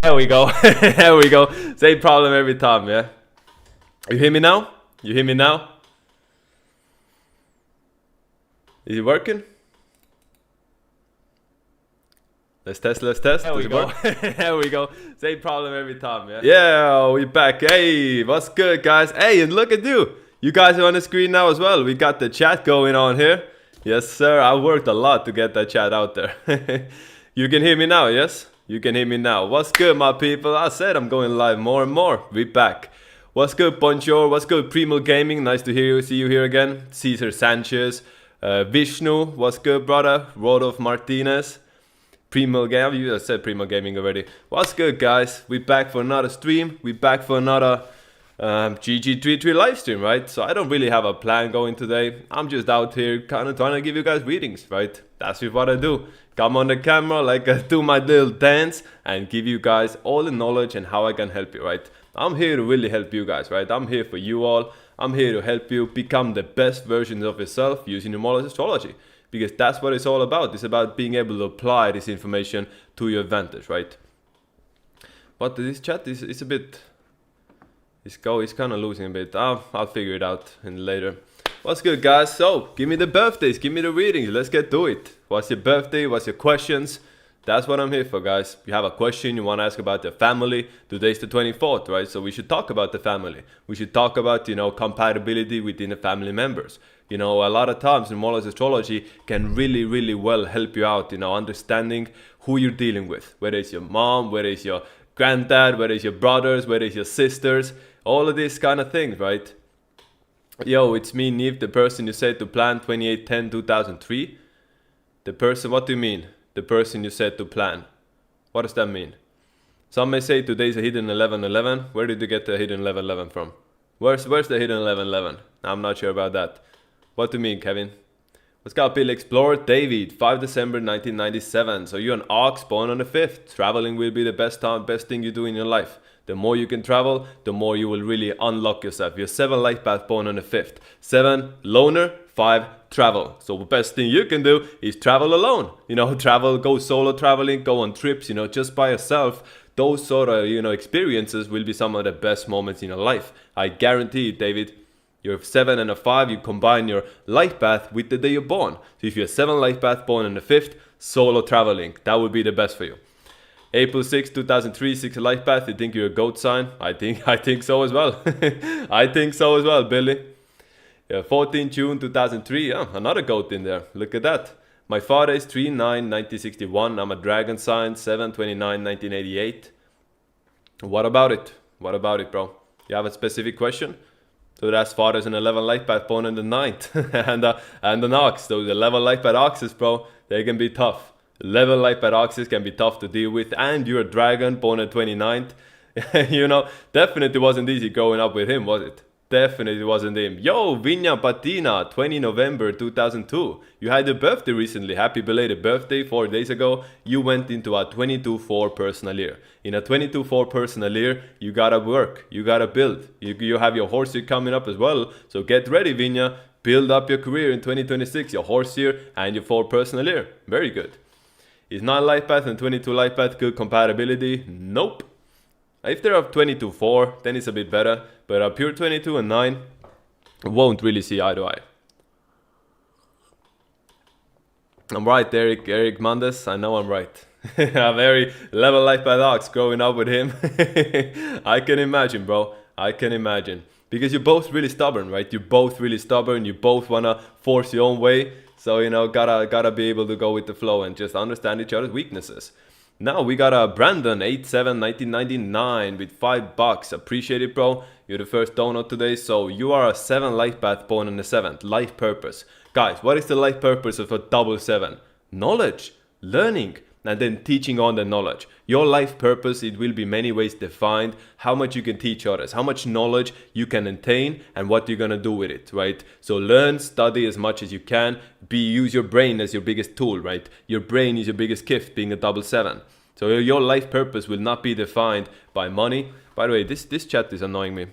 There we go. There we go. Same problem every time, yeah? You hear me now? You hear me now? Is it working? Let's test. There we go. There we go. Same problem every time, yeah? Yeah, we back. Hey, what's good, guys? Hey, and look at you. You guys are on the screen now as well. We got the chat going on here. Yes, sir. I worked a lot to get that chat out there. You can hear me now, yes? You can hear me now. What's good, my people? I said I'm going live more and more. We back. What's good, Bonjour? What's good, Primo Gaming? Nice to hear you. See you here again. Cesar Sanchez. Vishnu. What's good, brother? Rodolph Martinez. Primo Gaming. You said Primo Gaming already. What's good, guys? We back for another stream. We back for another GG33 live stream, right? So I don't really have a plan going today. I'm just out here kind of trying to give you guys readings, right? That's just what I do. Come on the camera, like I do my little dance and give you guys all the knowledge and how I can help you, right? I'm here to really help you guys, right? I'm here for you all. I'm here to help you become the best versions of yourself using numerology astrology. Because that's what it's all about. It's about being able to apply this information to your advantage, right? But this chat is a bit... It's kind of losing a bit. I'll figure it out in later. What's good, guys? So, give me the birthdays, give me the readings. Let's get to it. What's your birthday? What's your questions? That's what I'm here for, guys. If you have a question, you want to ask about your family, today's the 24th, right? So we should talk about the family. We should talk about, compatibility within the family members. A lot of times numerology astrology can really well help you out, understanding who you're dealing with. Whether it's your mom, whether it's your granddad, whether it's your brothers, whether it's your sisters, all of these kind of things, right? Yo, it's me, Neve, the person you said to plan 28/10/2003. The person, what do you mean? The person you said to plan. What does that mean? Some may say today's a hidden 11/11. Where did you get the hidden 11/11 from? Where's the hidden 11/11? I'm not sure about that. What do you mean, Kevin? What's got Bill Explorer? David, 5 December 1997. So you're an ox born on the 5th. Traveling will be the best thing you do in your life. The more you can travel, the more you will really unlock yourself. You're 7 life path born on the 5th. 7 loner, 5 travel. So the best thing you can do is travel alone. Travel, go solo traveling, go on trips, just by yourself. Those sort of, experiences will be some of the best moments in your life. I guarantee it, David. You're 7 and a 5, you combine your life path with the day you're born. So if you're 7 life path born on the 5th, solo traveling, that would be the best for you. April 6, 2003, 6 life path, you think you're a goat sign? I think so as well. I think so as well, Billy. Yeah, 14 June 2003, yeah, another goat in there. Look at that. My father is 3/9/1961. I'm a dragon sign, 7/29/1988. What about it? What about it, bro? You have a specific question? So that's father's an 11 life path born in the 9th. and an ox. Those 11 life path oxes, bro, they can be tough. 11 life path oxes can be tough to deal with. And you're a dragon born on 29th. Definitely wasn't easy growing up with him, was it? Definitely wasn't him. Yo, Vinya Patina, 20 November 2002. You had your birthday recently. Happy belated birthday 4 days ago. You went into a 22-4 personal year. In a 22-4 personal year, you gotta work. You gotta build. You have your horse year coming up as well. So get ready, Vinya. Build up your career in 2026. Your horse year and your 4 personal year. Very good. Is 9 life path and 22 life path good compatibility? Nope. If they're up 22-4, then it's a bit better. But a pure 22 and 9 won't really see eye to eye. I'm right, Eric Mendes. I know I'm right. A very level life path ox growing up with him. I can imagine, bro. I can imagine. Because you're both really stubborn, right? You're both really stubborn. You both want to force your own way. So, gotta be able to go with the flow and just understand each other's weaknesses. Now we got a Brandon, 8/7/1999 with $5. Appreciate it, bro. You're the first donor today. So you are a 7 life path born on the 7th. Life purpose. Guys, what is the life purpose of a double 7? Knowledge, learning, and then teaching on the knowledge. Your life purpose, it will be many ways defined. How much you can teach others, how much knowledge you can attain, and what you're gonna do with it, right? So learn, study as much as you can. Use your brain as your biggest tool, right? Your brain is your biggest gift, being a double 7. So your life purpose will not be defined by money. By the way, this chat is annoying me.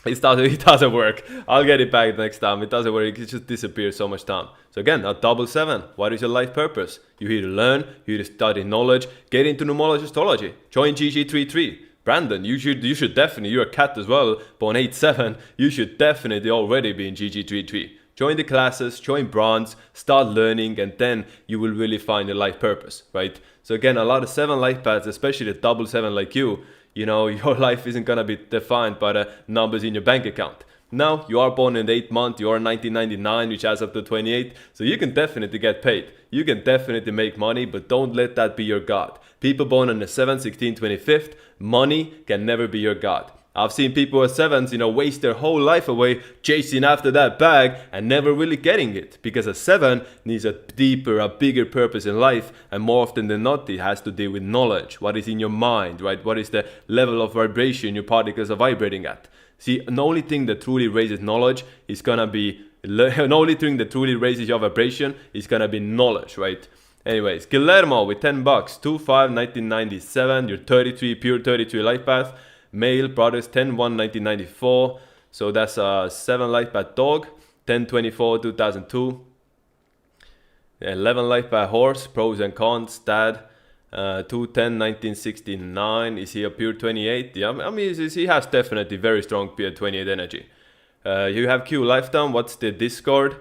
It doesn't work. I'll get it back next time. It doesn't work. It just disappears so much time. So again, a double 7. What is your life purpose? You're here to learn. You're here to study knowledge. Get into numerology astrology. Join GG33. Brandon, you should definitely. You're a cat as well. Born 8-7. You should definitely already be in GG33. Join the classes. Join bronze. Start learning, and then you will really find your life purpose, right? So again, a lot of 7 life paths, especially the double 7 like you. You know, your life isn't gonna be defined by the numbers in your bank account. Now, you are born in the 8th month, you are 1999, which adds up to 28, so you can definitely get paid. You can definitely make money, but don't let that be your God. People born on the 7th, 16th, 25th, money can never be your God. I've seen people with 7s, waste their whole life away chasing after that bag and never really getting it. Because a 7 needs a deeper, a bigger purpose in life. And more often than not, it has to do with knowledge. What is in your mind, right? What is the level of vibration your particles are vibrating at? See, the only thing that truly raises knowledge is gonna be, the only thing that truly raises your vibration is gonna be knowledge, right? Anyways, Guillermo with $10, 2/5/1997, you're 33, pure 33 life path. Male, brothers, 10/1/1994, so that's a 7 life path dog. 10/24/2002. 11 life path horse, pros and cons, dad. 2/10/1969, is he a pure 28? Yeah, I mean, he has definitely very strong pure 28 energy. You have Q lifetime. What's the Discord?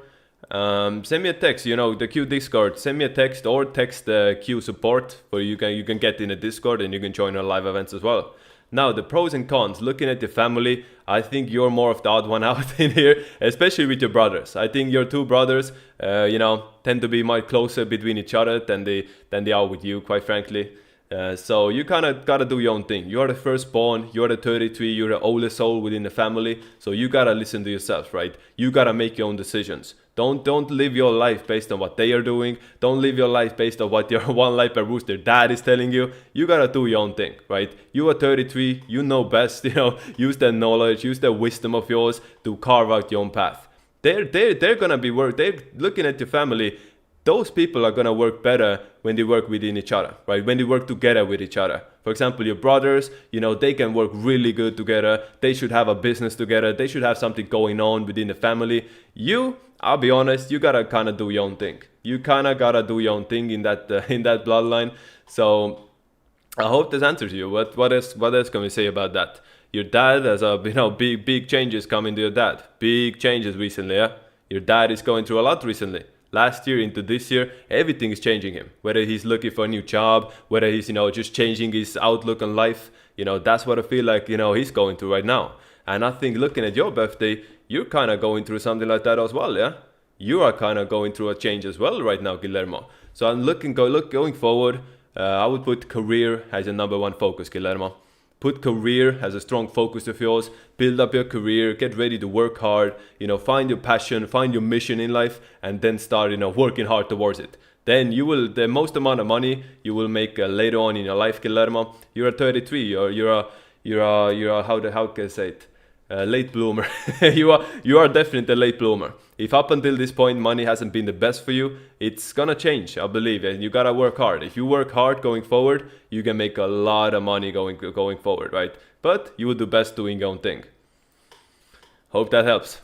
Send me a text, the Q Discord. Send me a text or text the Q support, where you can get in a Discord and you can join our live events as well. Now, the pros and cons, looking at your family, I think you're more of the odd one out in here, especially with your brothers. I think your 2 brothers, tend to be much closer between each other than they are with you, quite frankly. So you kind of got to do your own thing. You're the firstborn, you're the 33, you're the oldest soul within the family. So you got to listen to yourself, right? You got to make your own decisions. Don't live your life based on what they are doing. Don't live your life based on what your one life per rooster dad is telling you. You gotta do your own thing, right? You are 33, you know best, use that knowledge, use the wisdom of yours to carve out your own path. They're gonna be they're looking at your family. Those people are gonna work better when they work within each other, right? When they work together with each other. For example, your brothers, they can work really good together. They should have a business together. They should have something going on within the family. I'll be honest, you gotta kind of do your own thing. You kind of gotta do your own thing in that bloodline. So I hope this answers you. What else can we say about that? Your dad has big changes coming to your dad. Big changes recently, yeah? Your dad is going through a lot recently. Last year into this year, everything is changing him. Whether he's looking for a new job, whether he's, just changing his outlook on life. That's what I feel like, he's going through right now. And I think looking at your birthday, you're kind of going through something like that as well, yeah? You are kind of going through a change as well right now, Guillermo. So I'm going forward, I would put career as a number 1 focus, Guillermo. Put career as a strong focus of yours. Build up your career. Get ready to work hard. Find your passion, find your mission in life, and then start, working hard towards it. Then the most amount of money you will make later on in your life, Guillermo. You're a 33. You're a how can I say it? Late bloomer. you are definitely a late bloomer. If up until this point money hasn't been the best for you, it's gonna change, I believe, and you gotta work hard. If you work hard going forward, you can make a lot of money going forward, right? But you will do best doing your own thing. Hope that helps.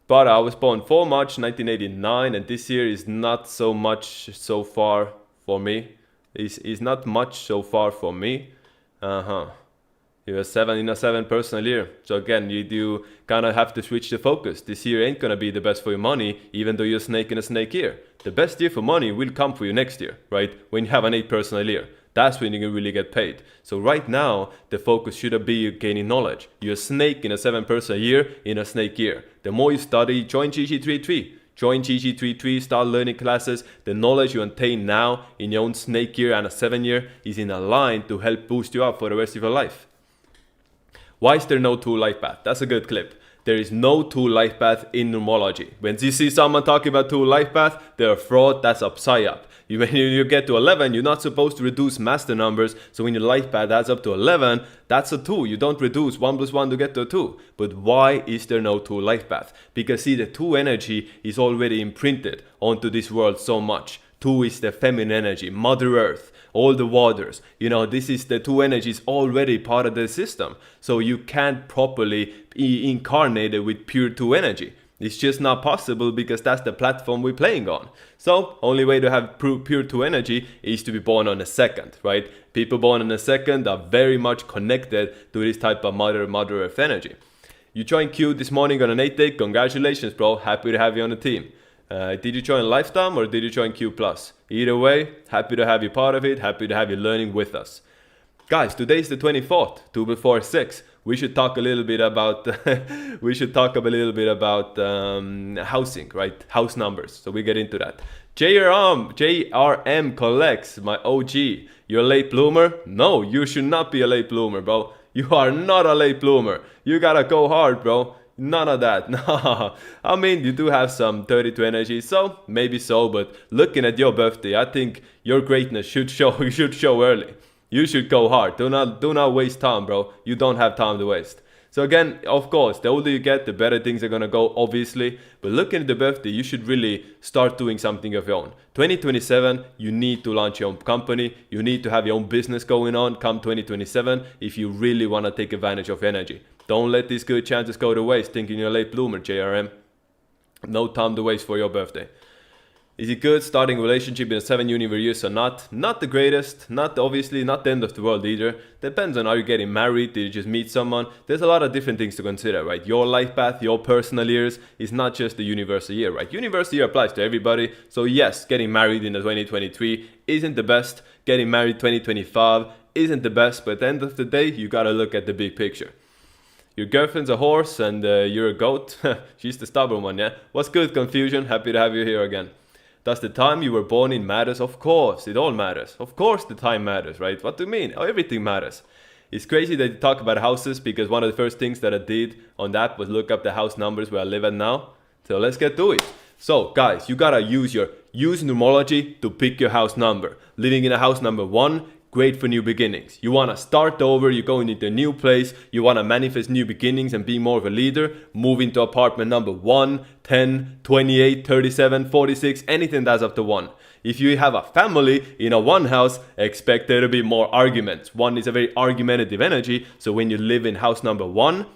But I was born 4 March 1989, and this year is not so much so far for me. Is not much so far for me. You're in a 7 personal year. So again, you kind of have to switch the focus. This year ain't gonna be the best for your money, even though you're a snake in a snake year. The best year for money will come for you next year, right? When you have an 8 personal year. That's when you can really get paid. So right now, the focus should be gaining knowledge. You're a snake in a 7 personal year, in a snake year. The more you study, join GG33. Join GG33, start learning classes. The knowledge you attain now in your own snake year and a 7 year is in a line to help boost you up for the rest of your life. Why is there no 2 life path? That's a good clip. There is no 2 life path in numerology. When you see someone talking about 2 life path, they're a fraud. That's a psyop. When you get to 11, you're not supposed to reduce master numbers. So when your life path adds up to 11, that's a 2. You don't reduce 1 + 1 to get to a 2. But why is there no 2 life path? Because see, the 2 energy is already imprinted onto this world so much. 2 is the feminine energy, Mother Earth, all the waters. You know, this is the 2 energies already part of the system. So you can't properly be incarnated with pure 2 energy. It's just not possible because that's the platform we're playing on. So only way to have pure 2 energy is to be born on a second, right? People born on a second are very much connected to this type of Mother Earth energy. You joined Q this morning on an 8 day. Congratulations, bro. Happy to have you on the team. Did you join Lifetime or did you join Q+? Either way, happy to have you part of it. Happy to have you learning with us. Guys, today is the 24th, 2 before 6. We should talk a little bit about housing, right? House numbers. So we get into that. JRM collects, my OG. You're a late bloomer? No, you should not be a late bloomer, bro. You are not a late bloomer. You gotta go hard, bro. None of that. No. I mean, you do have some 32 energy, so maybe so, but looking at your birthday, I think your greatness should show early. You should go hard. Do not waste time, bro. You don't have time to waste. So again, of course, the older you get, the better things are gonna go, obviously. But looking at the birthday, you should really start doing something of your own. 2027, you need to launch your own company. You need to have your own business going on come 2027 if you really wanna take advantage of energy. Don't let these good chances go to waste thinking you're a late bloomer, JRM. No time to waste for your birthday. Is it good starting a relationship in a 7 universe or not? Not the greatest, obviously not the end of the world either. Depends on, are you getting married, did you just meet someone? There's a lot of different things to consider, right? Your life path, your personal years is not just the universal year, right? Universal year applies to everybody. So yes, getting married in the 2023 isn't the best. Getting married 2025 isn't the best, but at the end of the day, you gotta look at the big picture. Your girlfriend's a horse and you're a goat. She's the stubborn one, yeah? What's good, Confusion? Happy to have you here again. Does the time you were born in matters? Of course, it all matters. Of course the time matters, right? What do you mean? Oh, everything matters. It's crazy that you talk about houses because one of the first things that I did on that was look up the house numbers where I live at now. So let's get to it. So guys, you gotta use numerology to pick your house number. Living in a house number 1, great for new beginnings. You want to start over, you're going into a new place, you want to manifest new beginnings and be more of a leader, move into apartment number 1, 10, 28, 37, 46, anything that's up to 1. If you have a family in a 1 house, expect there to be more arguments. 1 is a very argumentative energy, so when you live in house number 1,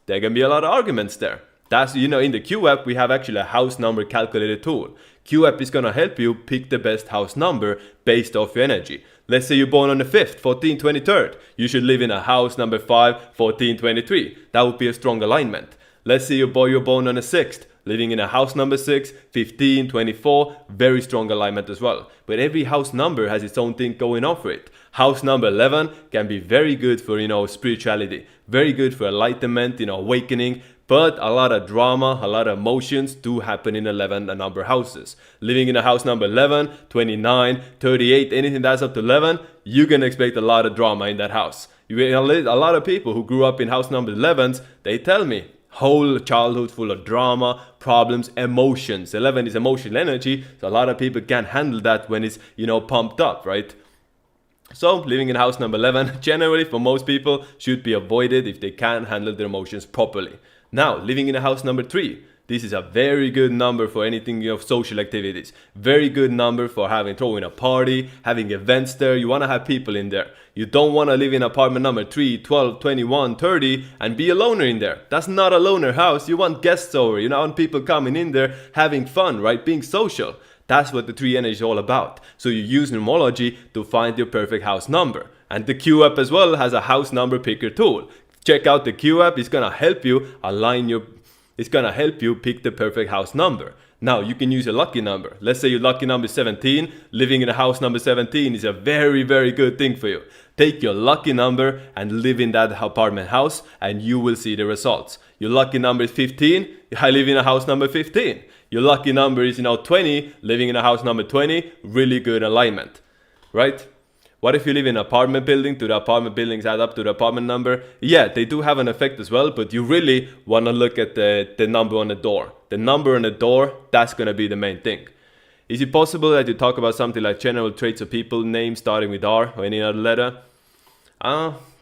there can be a lot of arguments there. That's, in the Q app, we have actually a house number calculator tool. Q app is going to help you pick the best house number based off your energy. Let's say you're born on the 5th, 14, 23rd. You should live in a house number 5, 14, 23. That would be a strong alignment. Let's say you're born on the 6th, living in a house number 6, 15, 24. Very strong alignment as well. But every house number has its own thing going on for it. House number 11 can be very good for, spirituality. Very good for enlightenment, awakening. But a lot of drama, a lot of emotions do happen in 11 number houses. Living in a house number 11, 29, 38, anything that's up to 11, you can expect a lot of drama in that house. A lot of people who grew up in house number 11s, they tell me, whole childhood full of drama, problems, emotions. 11 is emotional energy, so a lot of people can't handle that when it's, pumped up, right? So living in house number 11, generally for most people, should be avoided if they can't handle their emotions properly. Now, living in a house number 3. This is a very good number for anything social activities. Very good number for throwing a party, having events there. You want to have people in there. You don't want to live in apartment number 3, 12, 21, 30 and be a loner in there. That's not a loner house. You want guests over. You want people coming in there having fun, right? Being social. That's what the 3 energy is all about. So you use numerology to find your perfect house number. And the Q app as well has a house number picker tool. Check out the Q app. It's going to help you it's going to help you pick the perfect house number. Now, you can use a lucky number. Let's say your lucky number is 17. Living in a house number 17 is a very, very good thing for you. Take your lucky number and live in that apartment house and you will see the results. Your lucky number is 15. I live in a house number 15. Your lucky number is 20. Living in a house number 20. Really good alignment, right? What if you live in an apartment building? Do the apartment buildings add up to the apartment number? Yeah, they do have an effect as well, but you really want to look at the number on the door. The number on the door, that's going to be the main thing. Is it possible that you talk about something like general traits of people, names starting with R or any other letter?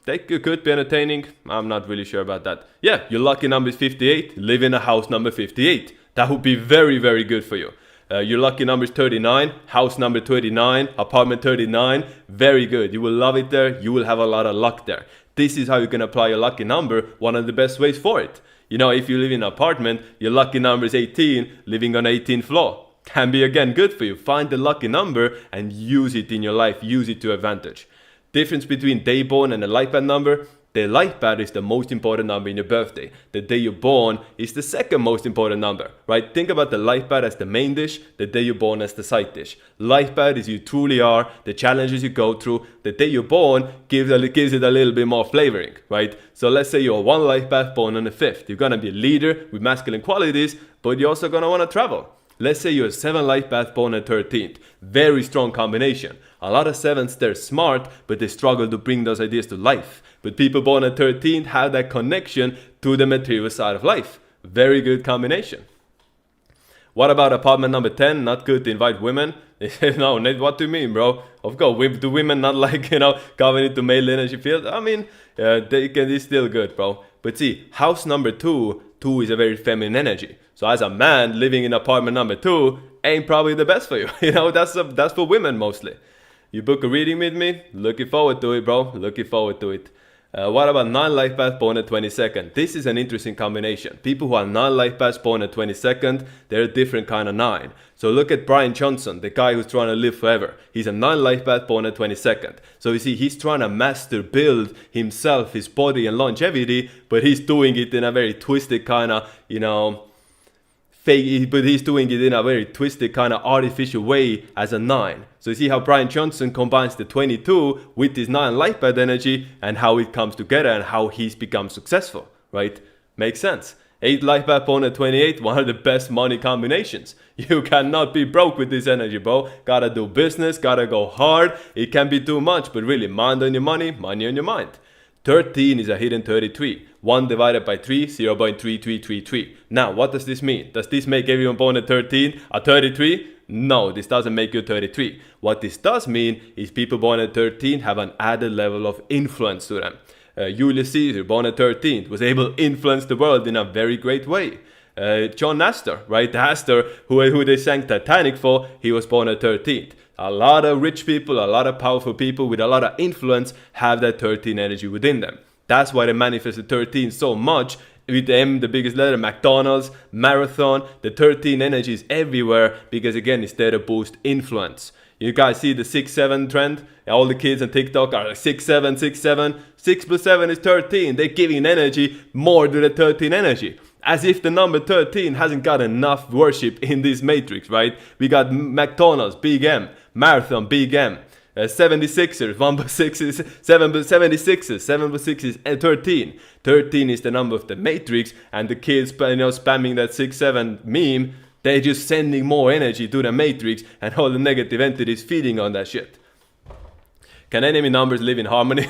They could be entertaining. I'm not really sure about that. Yeah, your lucky number is 58. Live in a house number 58. That would be very, very good for you. Your lucky number is 39, house number 39, apartment 39. Very good. You will love it there. You will have a lot of luck there. This is how you can apply your lucky number, one of the best ways for it. You know, if you live in an apartment, your lucky number is 18, living on 18th floor. Can be again good for you. Find the lucky number and use it in your life. Use it to advantage. Difference between day born and a life path number. The life path is the most important number in your birthday. The day you're born is the second most important number, right? Think about the life path as the main dish, the day you're born as the side dish. Life path is you truly are, the challenges you go through. The day you're born gives it a little bit more flavoring, right? So let's say you're one life path born on the 5th. You're gonna be a leader with masculine qualities, but you're also gonna wanna travel. Let's say you're a 7 life path born on 13th. Very strong combination. A lot of 7s, they're smart, but they struggle to bring those ideas to life. But people born on 13th have that connection to the material side of life. Very good combination. What about apartment number 10? Not good to invite women? No, Nate, what do you mean, bro? Of course, do women not like, coming into male energy field? I mean, it's still good, bro. But see, house number 2 is a very feminine energy. So as a man living in apartment number 2 ain't probably the best for you. That's for women mostly. You book a reading with me? Looking forward to it, bro. Looking forward to it. What about 9 life paths born at 22nd? This is an interesting combination. People who are 9 life paths born at 22nd, they're a different kind of 9. So look at Brian Johnson, the guy who's trying to live forever. He's a 9 life path born at 22nd. So you see, he's trying to master, build himself, his body and longevity, but he's doing it in a very twisted kind of, fake, but he's doing it in a very twisted kind of artificial way as a 9. So you see how Brian Johnson combines the 22 with his 9 life path energy and how it comes together and how he's become successful, right? Makes sense. 8 life path born at 28, one of the best money combinations. You cannot be broke with this energy, bro. Gotta do business, gotta go hard. It can be too much, but really mind on your money on your mind. 13 is a hidden 33. 1 divided by 3, 0.3333. Now, what does this mean? Does this make everyone born at 13 a 33? No, this doesn't make you 33. What this does mean is people born at 13 have an added level of influence to them. Julius Caesar, born at 13, was able to influence the world in a very great way. John Astor, right? Astor, who they sang Titanic for, he was born at 13. A lot of rich people, a lot of powerful people with a lot of influence have that 13 energy within them. That's why they manifested 13 so much. With M, the biggest letter, McDonald's, Marathon, the 13 energy is everywhere because again, it's there to boost influence. You guys see the 6-7 trend? All the kids on TikTok are like 6-7, 6-7. 6 plus 7 is 13. They're giving energy more to the 13 energy. As if the number 13 hasn't got enough worship in this matrix, right? We got McDonald's, big M, Marathon, big M. 76ers, 1 plus 6 is 7 plus 76ers, 7 plus 6 is 13. 13 is the number of the matrix, and the kids spamming that 6-7 meme, they're just sending more energy to the matrix, and all the negative entities feeding on that shit. Can enemy numbers live in harmony?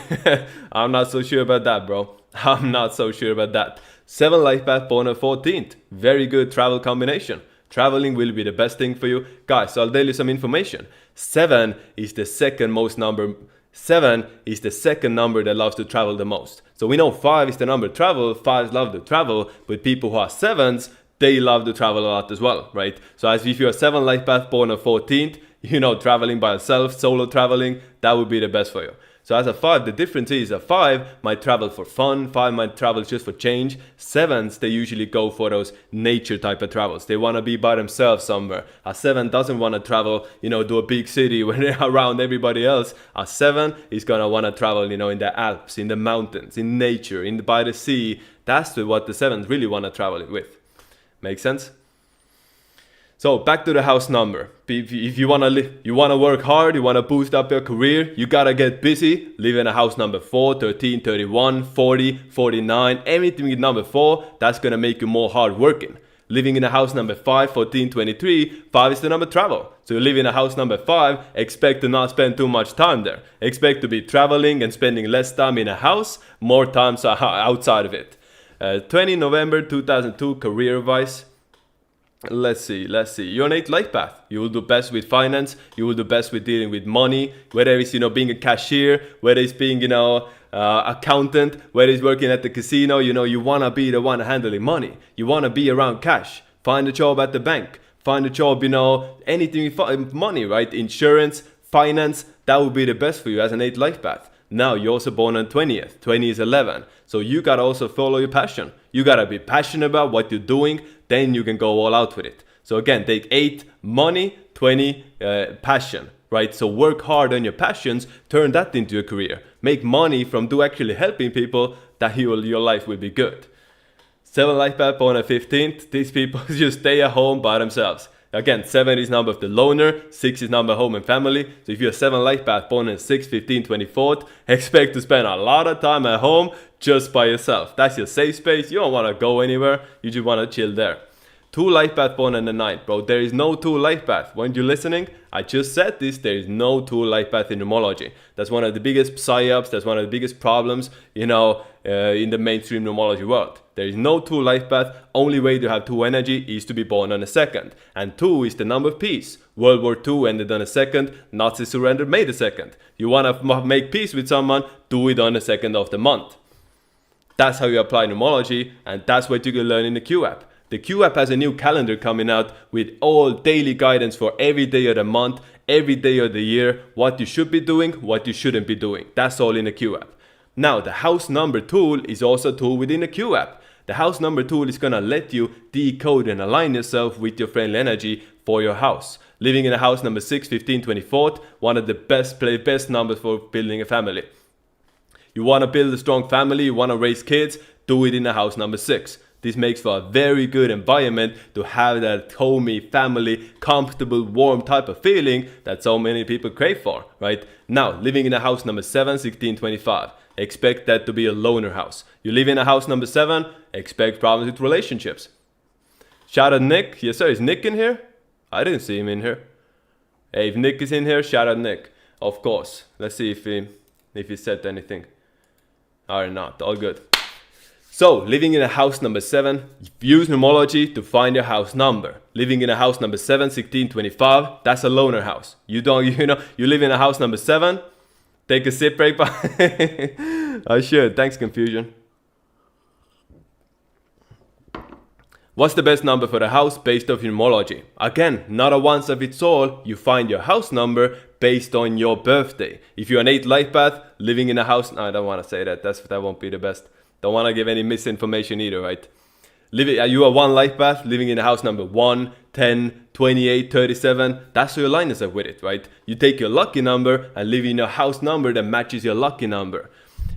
I'm not so sure about that, bro. I'm not so sure about that. 7 life path born on 14th. Very good travel combination. Traveling will be the best thing for you. Guys, so I'll tell you some information. 7 is the second most number. 7 is the second number that loves to travel the most. So we know 5 is the number to travel. 5s love to travel, but people who are 7s, they love to travel a lot as well, right? So as if you're a 7 life path born on 14th, traveling by yourself, solo traveling, that would be the best for you. So as a 5, the difference is a 5 might travel for fun, 5 might travel just for change. 7s, they usually go for those nature type of travels. They want to be by themselves somewhere. A 7 doesn't want to travel, to a big city where they're around everybody else. A 7 is going to want to travel, in the Alps, in the mountains, in nature, by the sea. That's what the 7s really want to travel with. Make sense? So back to the house number. If you want to work hard, you want to boost up your career, you got to get busy. Live in a house number 4, 13, 31, 40, 49, anything with number 4, that's going to make you more hard working. Living in a house number 5, 14, 23, 5 is the number travel. So you live in a house number 5, expect to not spend too much time there. Expect to be traveling and spending less time in a house, more time outside of it. 20 November 2002, career advice. Let's see. You're an 8 life path. You will do best with finance. You will do best with dealing with money. Whether it's being a cashier, whether it's being accountant, whether it's working at the casino. You wanna be the one handling money. You wanna be around cash. Find a job at the bank. find a job, you know, anything, money, right? Insurance, finance, that would be the best for you as an 8 life path. Now, you're also born on 20th. 20 is 11. So you got to also follow your passion. You got to be passionate about what you're doing. Then you can go all out with it. So again, take 8, money, 20, passion, right? So work hard on your passions. Turn that into a career. Make money from actually helping people. That your life will be good. 7 life path born on 15th. These people just stay at home by themselves. Again, 7 is number of the loner, 6 is number of home and family. So if you're a 7 life path born on 6, 15, 24th, expect to spend a lot of time at home just by yourself. That's your safe space. You don't want to go anywhere. You just want to chill there. 2 life path born on the 9th, bro. There is no 2 life path. When you're listening, I just said this, there is no 2 life path in numerology. That's one of the biggest psyops. That's one of the biggest problems, you know, in the mainstream numerology world. There is no 2 life path. Only way to have 2 energy is to be born on a 2nd. And 2 is the number of peace. World War II ended on a 2nd. Nazi surrender May the 2nd. You want to make peace with someone, do it on the 2nd of the month. That's how you apply numerology, and that's what you can learn in the Q app. The Q app has a new calendar coming out with all daily guidance for every day of the month, every day of the year, what you should be doing, what you shouldn't be doing. That's all in the Q app. Now, the house number tool is also a tool within the Q app. The house number tool is going to let you decode and align yourself with your friendly energy for your house. Living in a house number 6, 15, 24th, one of the best numbers for building a family. You want to build a strong family, you want to raise kids, do it in a house number 6. This makes for a very good environment to have that homey, family, comfortable, warm type of feeling that so many people crave for, right? Now, living in a house number 7, 16, 25. Expect that to be a loner house. You live in a house number 7, expect problems with relationships. Shout out Nick. Yes, sir. Is Nick in here? I didn't see him in here. Hey, if Nick is in here, shout out Nick. Of course. Let's see if he said anything. Or not. All good. So, living in a house number 7, use numerology to find your house number. Living in a house number 7, 16, 25, that's a loner house. You live in a house number 7, take a sip break. I should. Thanks, confusion. What's the best number for the house based off numerology? Again, not a one size fits all. You find your house number based on your birthday. If you're an 8 life path, living in a house... No, I don't want to say that. That won't be the best. Don't want to give any misinformation either, right? You are 1 life path, living in a house number 1, 10, 28, 37. That's how you line yourself with it, right? You take your lucky number and live in a house number that matches your lucky number.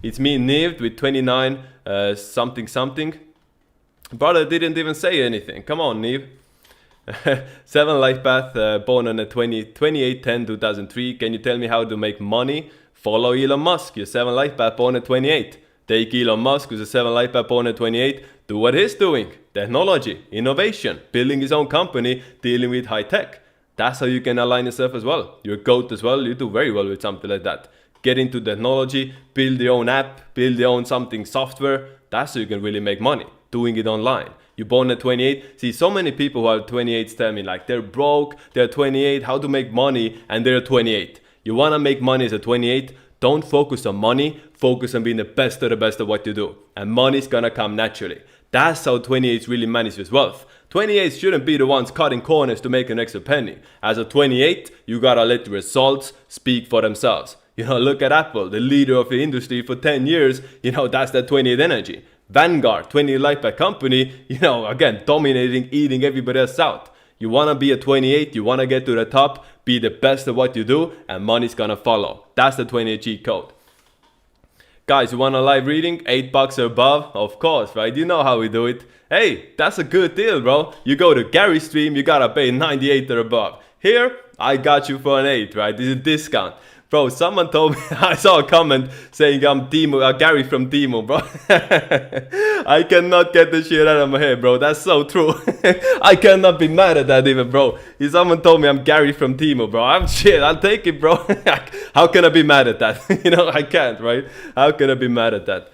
It's me, Niv, with 29, something. Brother didn't even say anything. Come on, Niv. 7 life path, born on the 28/10/2003. Can you tell me how to make money? Follow Elon Musk. Your 7 life path, born at 28. Take Elon Musk, who's a 7 life path born at 28, do what he's doing. Technology, innovation, building his own company, dealing with high tech. That's how you can align yourself as well. You're a GOAT as well, you do very well with something like that. Get into technology, build your own app, build your own software. That's how you can really make money, doing it online. You're born at 28. See, so many people who are 28 tell me like they're broke, they're 28, how to make money, and they're 28. You want to make money as a 28? Don't focus on money, focus on being the best of the best at what you do. And money's gonna come naturally. That's how 28s really manifest wealth. 28s shouldn't be the ones cutting corners to make an extra penny. As a 28, you gotta let the results speak for themselves. Look at Apple, the leader of the industry for 10 years, that's that 28 energy. Vanguard, 20 life path company, again, dominating, eating everybody else out. You want to be a 28, you want to get to the top, be the best at what you do, and money's going to follow. That's the 28 cheat code. Guys, you want a live reading? $8 or above? Of course, right? You know how we do it. Hey, that's a good deal, bro. You go to Gary's stream, you got to pay 98 or above. Here, I got you for an 8, right? This is a discount. Bro, someone told me, I saw a comment saying I'm Gary from Timo, bro. I cannot get this shit out of my head, bro. That's so true. I cannot be mad at that even, bro. If someone told me I'm Gary from Timo, bro, I'll take it, bro. How can I be mad at that? I can't, right? How can I be mad at that?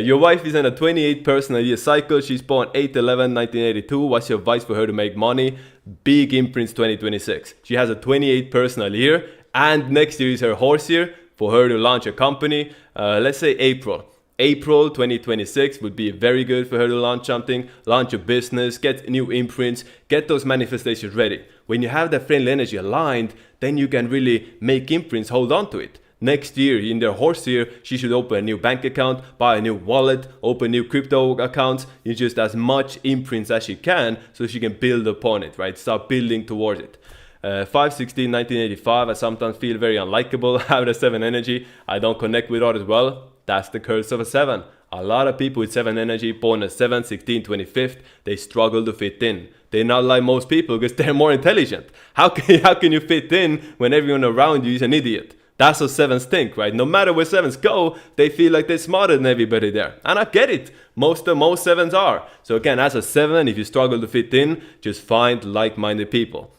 Your wife is in a 28 personal year cycle. She's born 8/11/1982. What's your advice for her to make money? Big imprints 2026. She has a 28 personal year. And next year is her horse year for her to launch a company. Let's say April. April 2026 would be very good for her to launch something, launch a business, get new imprints, get those manifestations ready. When you have that friendly energy aligned, then you can really make imprints hold on to it. Next year, in their horse year, she should open a new bank account, buy a new wallet, open new crypto accounts, in just as much imprints as she can, so she can build upon it, right? Start building towards it. 5/16/1985, I sometimes feel very unlikable. I have the 7 energy. I don't connect with others well. That's the curse of a 7. A lot of people with 7 energy, born at 7, 16, 25th, they struggle to fit in. They're not like most people because they're more intelligent. How can you fit in when everyone around you is an idiot? That's how 7s think, right? No matter where 7s go, they feel like they're smarter than everybody there. And I get it. Most 7s are. So again, as a 7, if you struggle to fit in, just find like-minded people.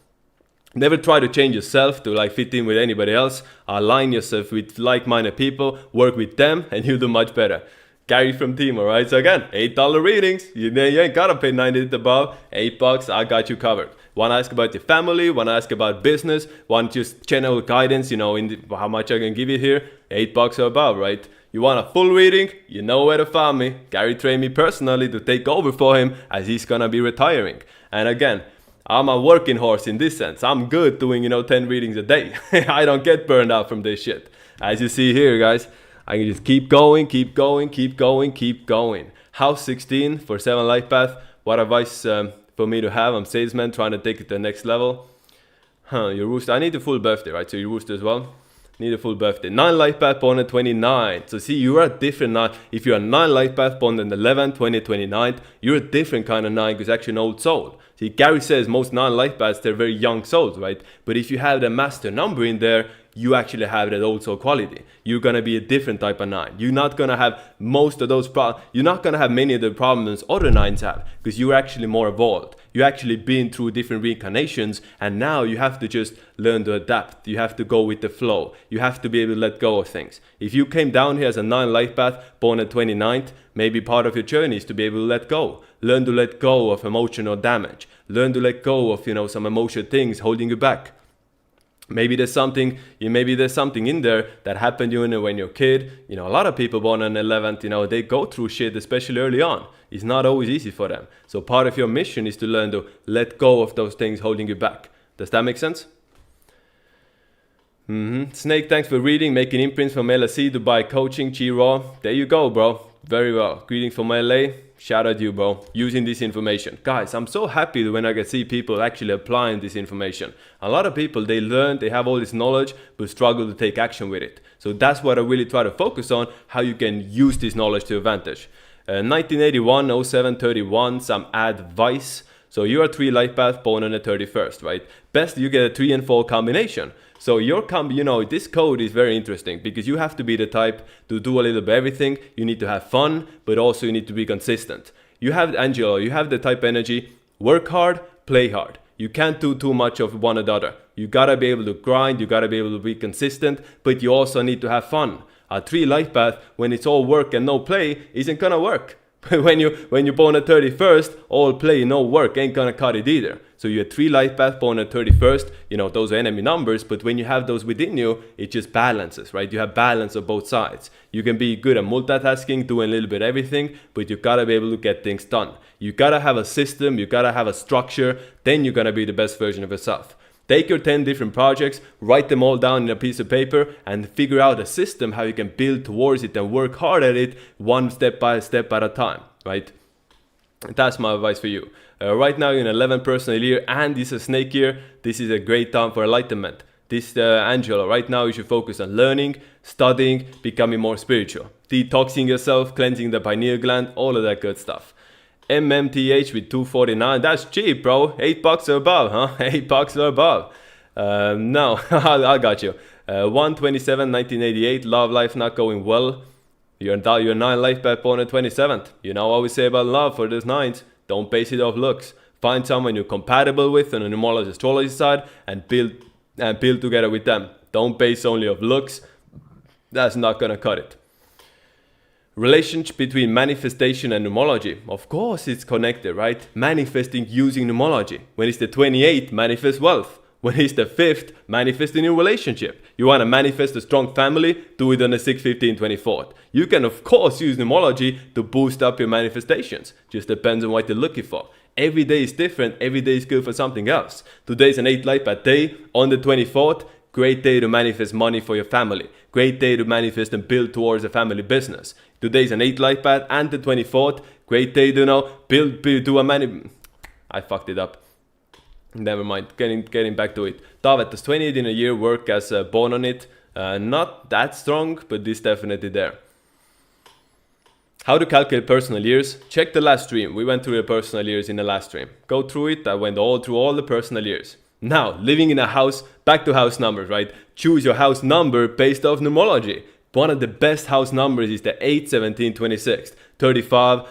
Never try to change yourself to like fit in with anybody else. Align yourself with like-minded people, work with them, and you'll do much better. Gary from Team, alright? So again, $8 readings. You ain't gotta pay 90 above. $8, I got you covered. One ask about your family, one ask about business, one just general guidance, how much I can give you here. $8 or above, right? You want a full reading? You know where to find me. Gary trained me personally to take over for him as he's gonna be retiring. And again, I'm a working horse in this sense. I'm good doing, 10 readings a day. I don't get burned out from this shit. As you see here, guys, I can just keep going, keep going, keep going, keep going. House 16 for 7 life path. What advice for me to have? I'm salesman trying to take it to the next level. Your rooster. I need a full birthday, right? So your rooster as well. Need a full birthday. 9 life path born on 29. So see, you are different now. If you're a 9 life path born on 11, 20, 29, you're a different kind of 9 because actually an old soul. See, Gary says most 9 life paths, they're very young souls, right? But if you have the master number in there, you actually have that old soul quality. You're going to be a different type of 9. You're not going to have most of those problems. You're not going to have many of the problems other 9s have because you're actually more evolved. You actually been through different reincarnations and now you have to just learn to adapt. You have to go with the flow. You have to be able to let go of things. If you came down here as a 9 life path, born at 29th, maybe part of your journey is to be able to let go. Learn to let go of emotional damage. Learn to let go of, some emotional things holding you back. Maybe there's something in there that happened when you're a kid. A lot of people born on 11th, they go through shit, especially early on. It's not always easy for them. So part of your mission is to learn to let go of those things holding you back. Does that make sense? Snake, thanks for reading. Making imprints from LSE, Dubai coaching, G-Raw. There you go, bro. Very well. Greeting from LA. Shout out to you, bro. Using this information. Guys, I'm so happy when I can see people actually applying this information. A lot of people, they learn, they have all this knowledge, but struggle to take action with it. So that's what I really try to focus on, how you can use this knowledge to advantage. 1981, 07, 31, some advice. So you're a 3 life path born on the 31st, right? Best you get a 3 and 4 combination. So your this code is very interesting because you have to be the type to do a little bit of everything. You need to have fun, but also you need to be consistent. You have Angelo, you have the type energy, work hard, play hard. You can't do too much of one or the other. You gotta be able to grind, you gotta be able to be consistent, but you also need to have fun. A 3 life path, when it's all work and no play, isn't gonna work. when you're born at 31st, all play, no work, ain't gonna cut it either. So you're 3 life path born at 31st, those are enemy numbers, but when you have those within you, it just balances, right? You have balance of both sides. You can be good at multitasking, doing a little bit of everything, but you gotta be able to get things done. You gotta have a system, you gotta have a structure, then you're gonna be the best version of yourself. Take your 10 different projects, write them all down in a piece of paper, and figure out a system how you can build towards it and work hard at it one step by step at a time, right? That's my advice for you. Right now you're in 11 personal year and this is a snake year. This is a great time for enlightenment. This Angela, right now you should focus on learning, studying, becoming more spiritual. Detoxing yourself, cleansing the pineal gland, all of that good stuff. MMTH with 249, that's cheap, bro. $8 or above, huh? $8 or above. No, I got you. 127, 1988, love life not going well. You're 9 life path born on 27th. I always say about love for these 9s, don't base it off looks. Find someone you're compatible with on the numerology astrology side and build together with them. Don't base only off looks. That's not gonna cut it. Relationship between manifestation and numerology. Of course it's connected, right? Manifesting using numerology. When it's the 28th, manifest wealth. When it's the 5th, manifest a new relationship. You want to manifest a strong family, do it on the 6th, 15th, 24th. You can of course use numerology to boost up your manifestations. Just depends on what you're looking for. Every day is different, every day is good for something else. Today's an 8 light path day on the 24th. Great day to manifest money for your family. Great day to manifest and build towards a family business. Today's an 8 light path and the 24th. Great day to do a I fucked it up. Never mind, getting back to it. Taavetas 28 in a year, work as born on it. Not that strong, but this definitely there. How to calculate personal years? Check the last stream. We went through the personal years in the last stream. Go through it. I went through all the personal years. Now, living in a house, back to house numbers, right? Choose your house number based off numerology. One of the best house numbers is the 8, 17, 26. 35,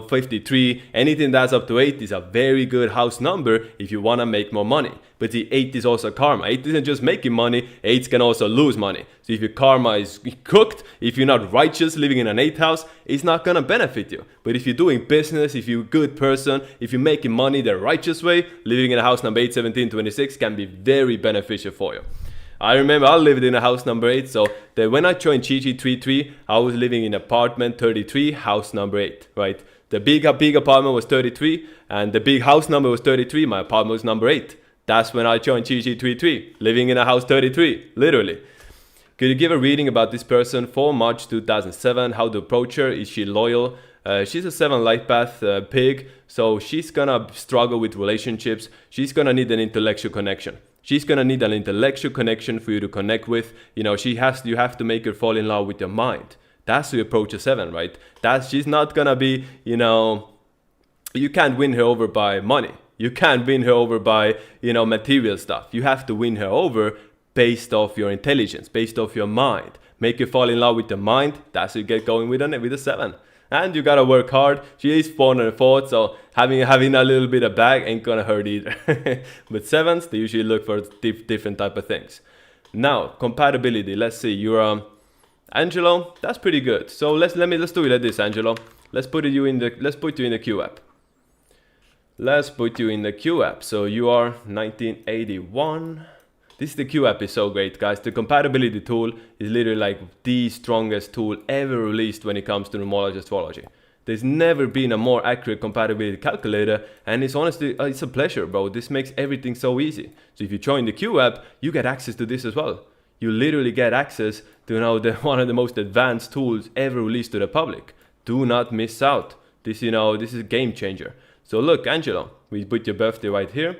53, anything that's up to 8 is a very good house number if you want to make more money. But the 8 is also karma. 8 isn't just making money, 8 can also lose money. So if your karma is cooked, if you're not righteous living in an 8 house, it's not going to benefit you. But if you're doing business, if you're a good person, if you're making money the righteous way, living in a house number 8, 17, 26 can be very beneficial for you. I remember I lived in a house number 8, so when I joined GG33, I was living in apartment 33, house number 8, right? The big apartment was 33, and the big house number was 33, my apartment was number 8. That's when I joined GG33, living in a house 33, literally. Could you give a reading about this person for March 2007, how to approach her, is she loyal? She's a 7 light path pig, so she's gonna struggle with relationships, she's gonna need an intellectual connection. She's gonna need an intellectual connection for you to connect with. You have to make her fall in love with your mind. That's the approach a 7, right? She's not gonna be, you can't win her over by money. You can't win her over by, material stuff. You have to win her over based off your intelligence, based off your mind. Make her fall in love with your mind. That's how you get going with a 7. And you gotta work hard. She is born on the 4th, so having a little bit of bag ain't gonna hurt either. But 7s, they usually look for different type of things. Now, compatibility. Let's see. You're Angelo. That's pretty good. So let's do it like this, Angelo. Let's put you in the Q app. Let's put you in the Q app. So you are 1981. The Q app is so great, guys. The compatibility tool is literally like the strongest tool ever released when it comes to numerology astrology. There's never been a more accurate compatibility calculator, and it's honestly, it's a pleasure, bro. This makes everything so easy. So if you join the Q app, you get access to this as well. You literally get access to one of the most advanced tools ever released to the public. Do not miss out. This is a game changer. So look, Angelo, we put your birthday right here.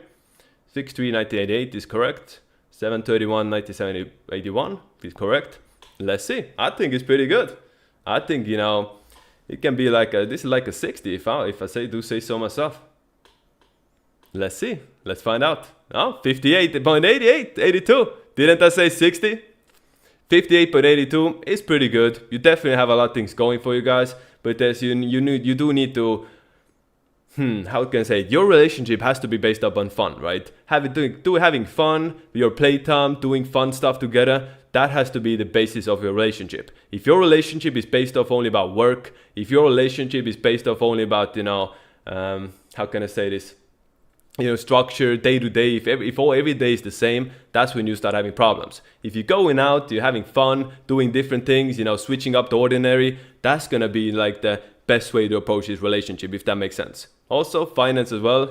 6/3/1988 is correct. 7/31/1981 is correct. Let's see. I think it's pretty good. I think it can be this is like a 60 if I say so myself. Let's see. Let's find out. Oh, 58.88, 82. Didn't I say 60? 58.82 is pretty good. You definitely have a lot of things going for you guys, but you do need to. How can I say it? Your relationship has to be based up on fun, right? Having fun, your playtime, doing fun stuff together, that has to be the basis of your relationship. If your relationship is based off only about work, if your relationship is based off only about, how can I say this? Structure, day to day, if every day is the same, that's when you start having problems. If you're going out, you're having fun, doing different things, switching up the ordinary, that's gonna be like the best way to approach this relationship, if that makes sense. Also, finance as well.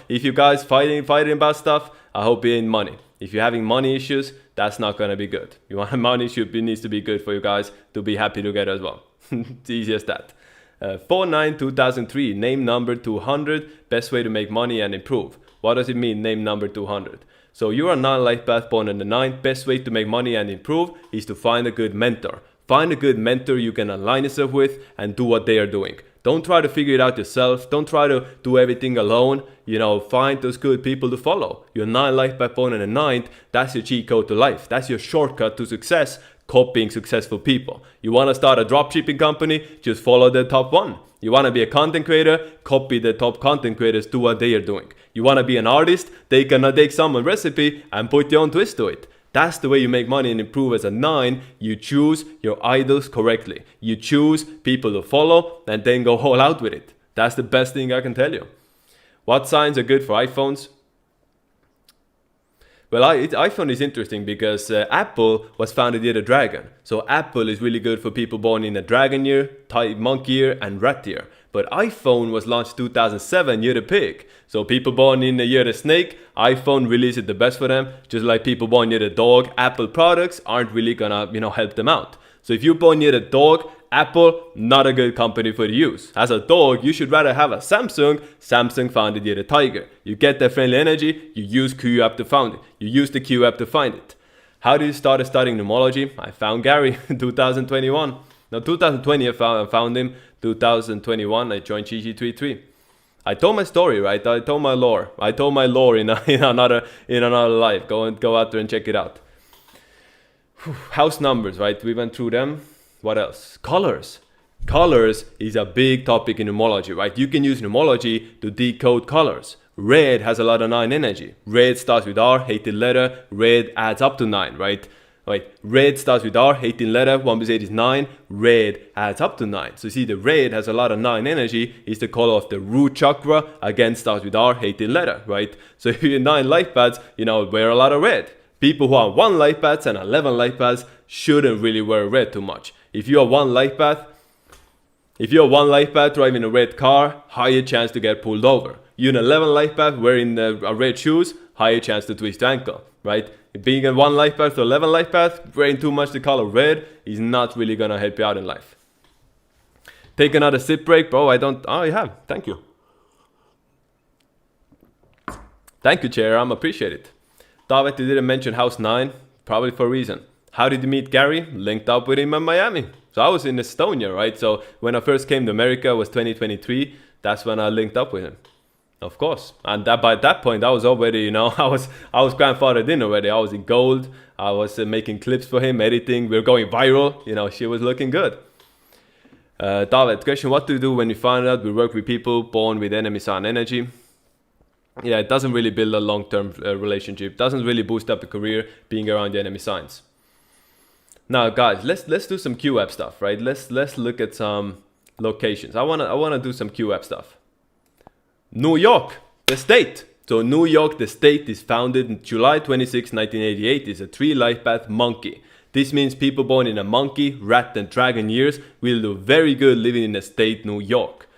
If you guys fighting about stuff, I hope it ain't money. If you're having money issues, that's not gonna be good. Money needs to be good for you guys to be happy together as well. It's easy as that. 4/9/2003, name number 200, best way to make money and improve. What does it mean, name number 200? So you are 9 life path born on the 9th, best way to make money and improve is to find a good mentor. Find a good mentor you can align yourself with and do what they are doing. Don't try to figure it out yourself. Don't try to do everything alone. Find those good people to follow. Your 9 life path born on the 9th, that's your cheat code to life. That's your shortcut to success, copying successful people. You want to start a dropshipping company, just follow the top one. You want to be a content creator, copy the top content creators, do what they are doing. You want to be an artist, take someone's recipe and put your own twist to it. That's the way you make money and improve as a 9. You choose your idols correctly. You choose people to follow and then go all out with it. That's the best thing I can tell you. What signs are good for iPhones? Well, iPhone is interesting because Apple was founded year the dragon. So Apple is really good for people born in a dragon year, monkey year, and rat year. But iPhone was launched 2007, year the pig. So people born in the year the snake, iPhone really isn't the best for them. Just like people born year the dog, Apple products aren't really gonna, help them out. So if you're born near a dog, Apple, not a good company for you to use. As a dog, you should rather have a Samsung. Samsung founded near a tiger. You get that friendly energy, you use Q app to find it. You use the Q app to find it. How did you start studying numerology? I found Gary in 2021. No, 2020 I found him. 2021 I joined GG33. I told my story, right? I told my lore. I told my lore in another life. Go out there and check it out. House numbers, right? We went through them. What else? Colors. Colors is a big topic in numerology, right? You can use numerology to decode colors. Red has a lot of 9 energy. Red starts with R, 18 letter. Red adds up to 9, right? Red starts with R, 18 letter. 1 plus 8 is 9. Red adds up to 9. So you see the red has a lot of 9 energy. It's the color of the root chakra. Again, starts with R, 18 letter, right? So if you're 9 life paths, wear a lot of red. People who are 1 life paths and 11 life paths shouldn't really wear red too much. If you're 1 life path, driving a red car, higher chance to get pulled over. You're an 11 life path wearing red shoes, higher chance to twist your ankle, right? Being a 1 life path to 11 life path, wearing too much the color red is not really gonna help you out in life. Take another sip break, bro. You have. Thank you. Thank you, Chair. I'm appreciate it. David, you didn't mention House 9, probably for a reason. How did you meet Gary? Linked up with him in Miami. So I was in Estonia, right? So when I first came to America, it was 2023. That's when I linked up with him. Of course. And by that point, I was already, I was grandfathered in already. I was in gold. I was making clips for him, editing. We were going viral. She was looking good. David, question, what do you do when you find out we work with people born with enemy sign energy? Yeah, it doesn't really build a long-term relationship. Doesn't really boost up the career being around the enemy signs. Now, guys, let's do some Q app stuff, right? Let's look at some locations. I wanna do some Q app stuff. New York, the state. So New York, the state, is founded in July 26, 1988. It's a 3 life path monkey. This means people born in a monkey, rat, and dragon years will do very good living in the state New York.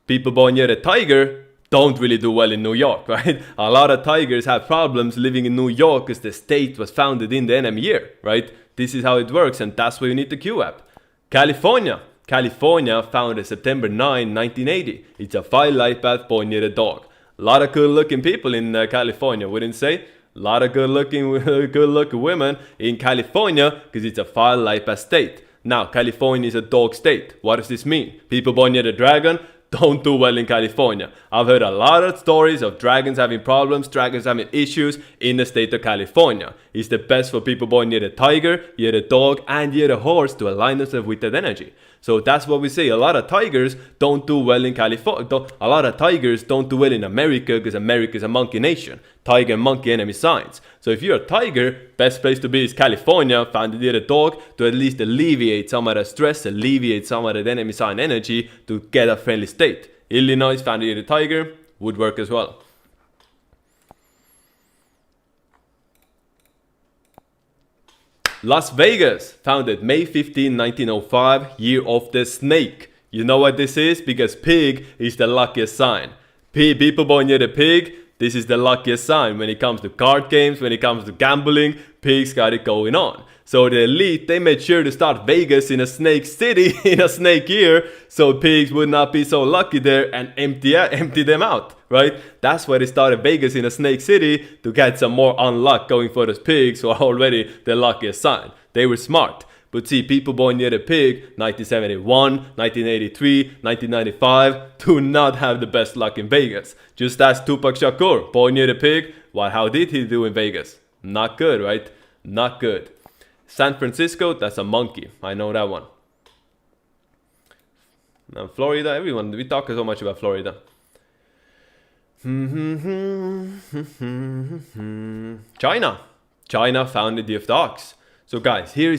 People born near a tiger don't really do well in New York, right? A lot of tigers have problems living in New York because the state was founded in the enemy year, right? This is how it works, and that's why you need the Q app. California, founded September 9, 1980. It's a 5 life path born near a dog. A lot of good looking people in California, wouldn't say? A lot of good looking women in California because it's a 5 life path state. Now, California is a dog state. What does this mean? People born near the dragon don't do well in California. I've heard a lot of stories of dragons having problems, dragons having issues in the state of California. It's the best for people born near the tiger, near the dog, and near the horse to align themselves with that energy. So that's what we say. A lot of tigers don't do well in California. A lot of tigers don't do well in America because America is a monkey nation. Tiger and monkey enemy signs. So if you're a tiger, best place to be is California, founded near the dog, to at least alleviate some of the stress, alleviate some of the enemy sign energy to get a friendly state. Illinois, founded near the tiger, would work as well. Las Vegas, founded May 15, 1905, year of the snake. You know what this is? Because pig is the luckiest sign. People born near the pig, this is the luckiest sign. When it comes to card games, when it comes to gambling, pigs got it going on. So the elite, they made sure to start Vegas in a snake city, in a snake year, so pigs would not be so lucky there and empty them out, right? That's why they started Vegas in a snake city, to get some more unluck going for those pigs who are already the luckiest sign. They were smart. But see, people born near the pig, 1971, 1983, 1995, do not have the best luck in Vegas. Just ask Tupac Shakur, born near the pig, how did he do in Vegas? Not good, right? Not good. San Francisco, that's a monkey. I know that one. Now Florida, everyone, we talk so much about Florida. China founded the year of the ox. So guys, here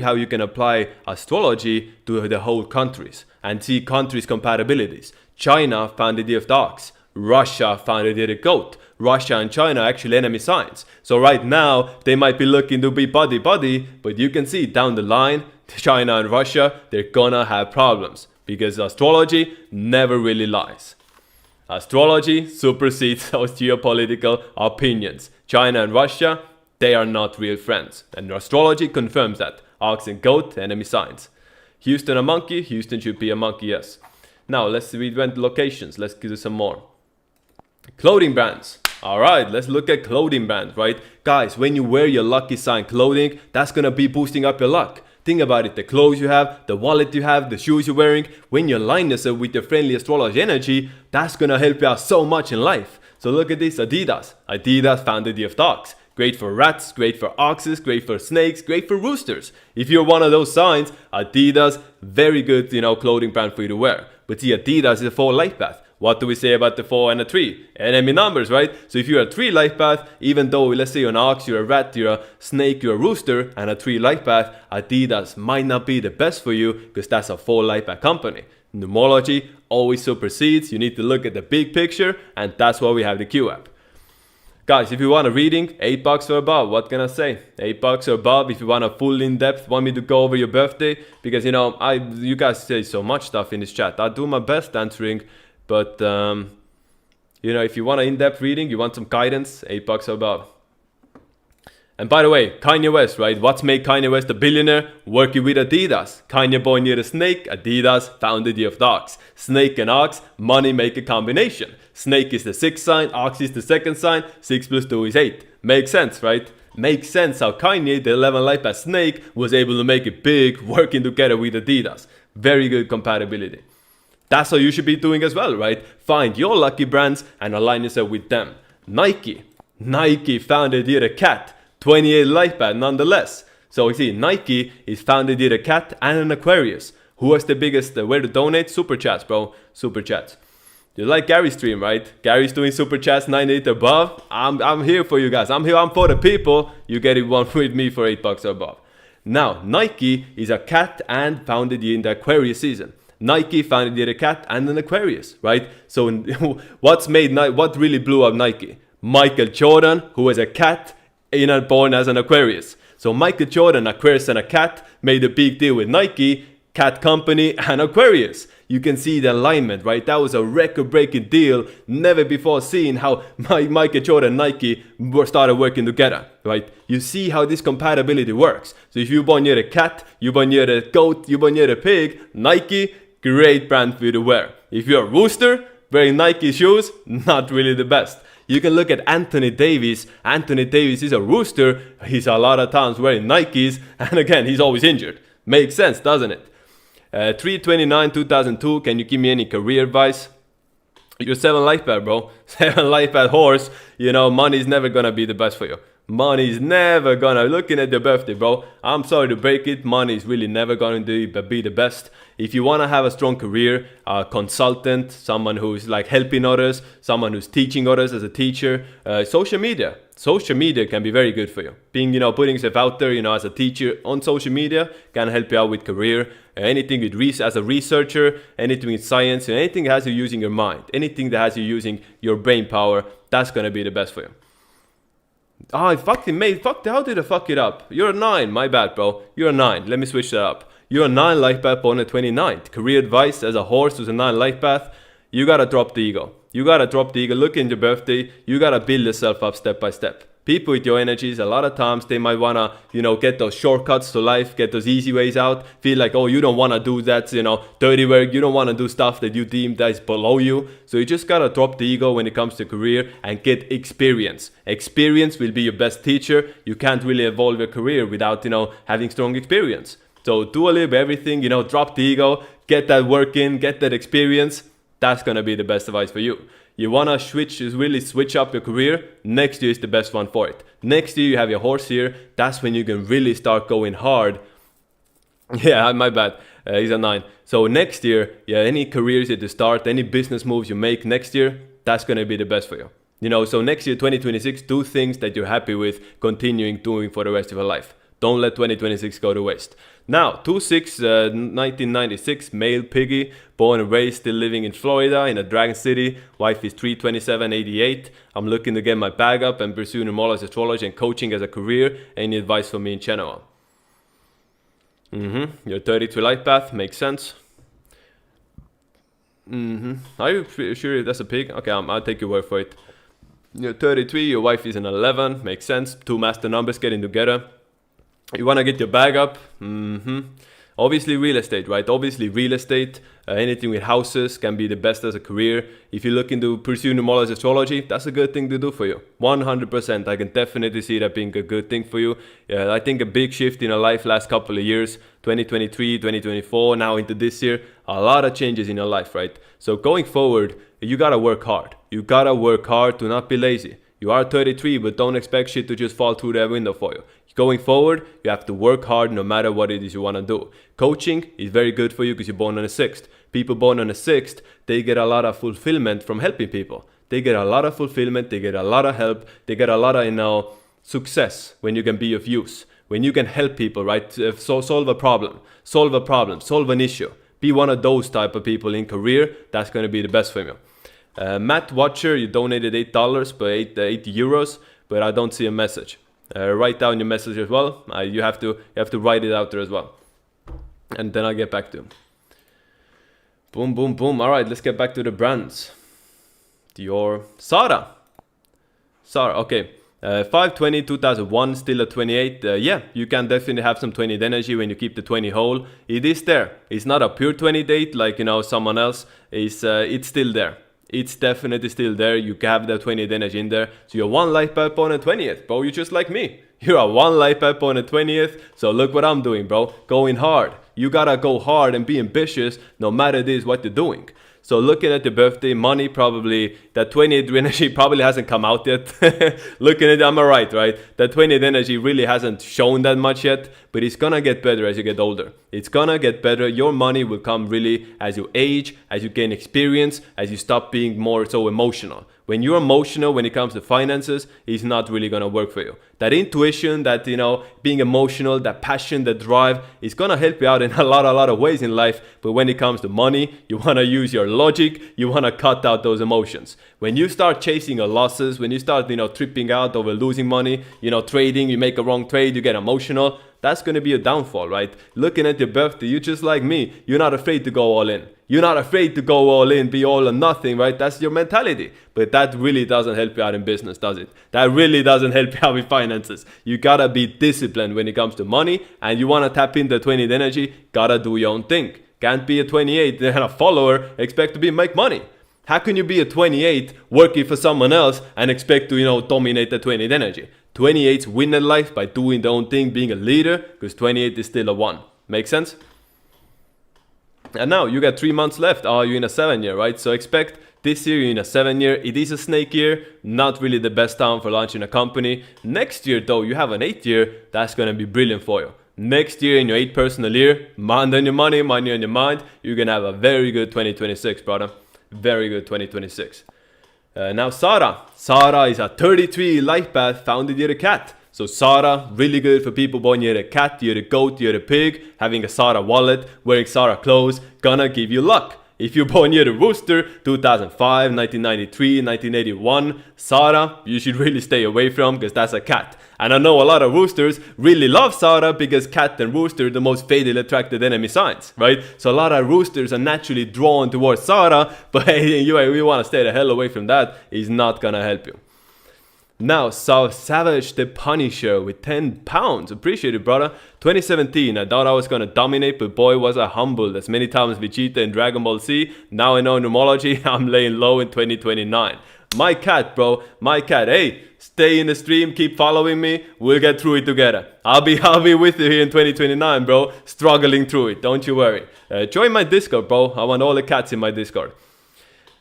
how you can apply astrology to the whole countries and see countries' compatibilities. China founded the year of the ox. Russia found it the GOAT. Russia and China are actually enemy signs. So right now, they might be looking to be buddy-buddy, but you can see down the line, China and Russia, they're gonna have problems. Because astrology never really lies. Astrology supersedes those geopolitical opinions. China and Russia, they are not real friends. And astrology confirms that. Ox and goat, enemy signs. Houston a monkey? Houston should be a monkey, yes. Now, we went locations. Let's do some more. Clothing brands. Alright, let's look at clothing brands, right? Guys, when you wear your lucky sign clothing, that's gonna be boosting up your luck. Think about it, the clothes you have, the wallet you have, the shoes you're wearing. When you align yourself with your friendly astrology energy, that's gonna help you out so much in life. So look at this, Adidas. Adidas founded the of dogs. Great for rats, great for oxes, great for snakes, great for roosters. If you're one of those signs, Adidas, very good, clothing brand for you to wear. But see, Adidas is a 4 life path. What do we say about the 4 and a 3? Enemy numbers, right? So if you're a 3 life path, even though let's say you're an ox, you're a rat, you're a snake, you're a rooster, and a 3 life path, Adidas might not be the best for you because that's a 4 life path company. Numerology always supersedes. You need to look at the big picture, and that's why we have the Q app. Guys, if you want a reading, $8 or above, what can I say? $8 or above if you want a full in-depth, want me to go over your birthday, because you guys say so much stuff in this chat. I'll do my best answering. But, if you want an in-depth reading, you want some guidance, $8 or above. And by the way, Kanye West, right? What's made Kanye West a billionaire? Working with Adidas. Kanye boy near the snake, Adidas founded the of dogs. Snake and ox, money make a combination. Snake is the 6th sign, ox is the 2nd sign, 6 plus 2 is 8. Makes sense, right? Makes sense how Kanye, the 11 life path snake, was able to make it big working together with Adidas. Very good compatibility. That's what you should be doing as well, right? Find your lucky brands and align yourself with them. Nike founded here a cat, 28 life path nonetheless. So you see, Nike is founded here a cat and an Aquarius. Who has the biggest, where to donate? Super chats, bro, super chats. You like Gary's stream, right? Gary's doing super chats, 98 above. I'm here for you guys. I'm here, I'm for the people. You get it one with me for $8 or above. Now, Nike is a cat and founded in the Aquarius season. Nike founded a cat and an Aquarius, right? So what really blew up Nike? Michael Jordan, who was a cat, born as an Aquarius. So Michael Jordan, Aquarius and a cat, made a big deal with Nike, cat company and Aquarius. You can see the alignment, right? That was a record-breaking deal, never before seen how Michael Jordan and Nike started working together, right? You see how this compatibility works. So if you're born near a cat, you're born near a goat, you're born near a pig, Nike, great brand for you to wear. If you're a rooster, wearing Nike shoes, not really the best. You can look at Anthony Davis. Anthony Davis is a rooster. He's a lot of times wearing Nikes. And again, he's always injured. Makes sense, doesn't it? 3/29/2002. Can you give me any career advice? You're 7 life path, bro. 7 life path horse. Money is never going to be the best for you. Money is never gonna, looking at your birthday, bro, I'm sorry to break it, money is really never gonna be the best. If you wanna have a strong career, a consultant, someone who's like helping others, someone who's teaching others as a teacher, social media can be very good for you. Being, putting yourself out there, as a teacher on social media can help you out with career. Anything with as a researcher, anything in science, anything that has you using your mind, anything that has you using your brain power, that's gonna be the best for you. Oh, I fucking made, how did I fuck it up? You're a 9, my bad, bro. You're a 9, let me switch that up. You're a 9 life path on the 29th. Career advice as a horse who's a 9 life path, you gotta drop the ego. Look in your birthday, you gotta build yourself up step by step. People with your energies, a lot of times they might wanna, get those shortcuts to life, get those easy ways out, feel like, oh, you don't wanna do that, dirty work, you don't wanna do stuff that you deem that is below you. So you just gotta drop the ego when it comes to career and get experience. Experience will be your best teacher. You can't really evolve your career without, having strong experience. So do a little bit of everything, drop the ego, get that work in, get that experience. That's gonna be the best advice for you. You wanna really switch up your career, next year is the best one for it. Next year you have your horse here, that's when you can really start going hard. Yeah, my bad, he's a 9. So next year, any careers that you start, any business moves you make next year, that's gonna be the best for you. So next year, 2026, do things that you're happy with continuing doing for the rest of your life. Don't let 2026 go to waste. Now, 2/6, 1996, male piggy, born and raised, still living in Florida, in a Dragon City. Wife is 32788. I'm looking to get my bag up and pursue numerology, astrology, and coaching as a career. Any advice for me in general? Your 32 life path makes sense. Are you sure that's a pig? Okay, I'll take your word for it. You're 33, your wife is an 11, makes sense. 2 master numbers getting together. You want to get your bag up. Obviously real estate, right? Obviously real estate, anything with houses can be the best as a career. If you're looking to pursue numerology, astrology, that's a good thing to do for you. 100%. I can definitely see that being a good thing for you. I think a big shift in your life last couple of years, 2023, 2024, now into this year, a lot of changes in your life, right? So going forward, you gotta work hard. You gotta work hard to not be lazy. You are 33, but don't expect shit to just fall through that window for you. Going forward, you have to work hard no matter what it is you want to do. Coaching is very good for you because you're born on the 6th. People born on the 6th, they get a lot of fulfillment from helping people. They get a lot of fulfillment, they get a lot of help, they get a lot of, success when you can be of use. When you can help people, right? So solve a problem, solve an issue. Be one of those type of people in career. That's going to be the best for you. Matt Watcher, you donated $8, but 8 euros, but I don't see a message. Write down your message as well. You have to write it out there as well, and then I'll get back to you. Boom, boom, boom. All right, let's get back to the brands. Dior, Sarah, okay. 520, 2001, still at 28. Yeah, you can definitely have some 20 energy when you keep the 20 whole. It is there. It's not a pure 20 date like someone else. It's still there. It's definitely still there. You can have the 20th energy in there. So you're 1 life path on the 20th, bro. You're just like me. You're a 1 life path on the 20th. So look what I'm doing, bro. Going hard. You gotta go hard and be ambitious no matter this what you're doing. So looking at your birthday, money probably, that 20th energy probably hasn't come out yet. Looking at it, I'm right? That 20th energy really hasn't shown that much yet, but it's gonna get better as you get older. It's gonna get better. Your money will come really as you age, as you gain experience, as you stop being more so emotional. When you're emotional when it comes to finances, it's not really gonna work for you. That intuition, that being emotional, that passion, that drive is gonna help you out in a lot of ways in life. But when it comes to money, you wanna use your logic, you wanna cut out those emotions. When you start chasing your losses, when you start tripping out over losing money, trading, you make a wrong trade, you get emotional. That's going to be a downfall, right? Looking at your birthday, you're just like me. You're not afraid to go all in. You're not afraid to go all in, be all or nothing, right? That's your mentality. But that really doesn't help you out in business, does it? That really doesn't help you out with finances. You got to be disciplined when it comes to money, and you want to tap into 20th energy, got to do your own thing. Can't be a 28 and a follower, expect to make money. How can you be a 28 working for someone else and expect to, dominate the 20th energy? 28s win in life by doing their own thing, being a leader, because 28 is still a 1. Make sense? And now you got 3 months left. You're in a 7 year, right? So expect this year you're in a 7 year. It is a snake year, not really the best time for launching a company. Next year though, you have an 8 year. That's going to be brilliant for you. Next year in your 8 personal year, mind on your money on your mind, you're going to have a very good 2026, brother. Very good 2026. Now Sarah is a 33 life path, founded year a cat. So Sarah, really good for people born year a cat, year a goat, year a pig. Having a Sarah wallet, wearing Sarah clothes, gonna give you luck. If you're born year a rooster, 2005, 1993, 1981, Sarah, you should really stay away from because that's a cat. And I know a lot of roosters really love Sarah because cat and rooster are the most fatally attracted enemy signs, right? So a lot of roosters are naturally drawn towards Sarah, but we want to stay the hell away from that. It's not going to help you. Now, Savage the Punisher with 10 pounds. Appreciate it, brother. 2017, I thought I was going to dominate, but boy, was I humbled. As many times Vegeta in Dragon Ball Z. Now I know numerology, I'm laying low in 2029. My cat, bro. My cat. Hey, stay in the stream. Keep following me. We'll get through it together. I'll be with you here in 2029, bro. Struggling through it. Don't you worry. Join my Discord, bro. I want all the cats in my Discord.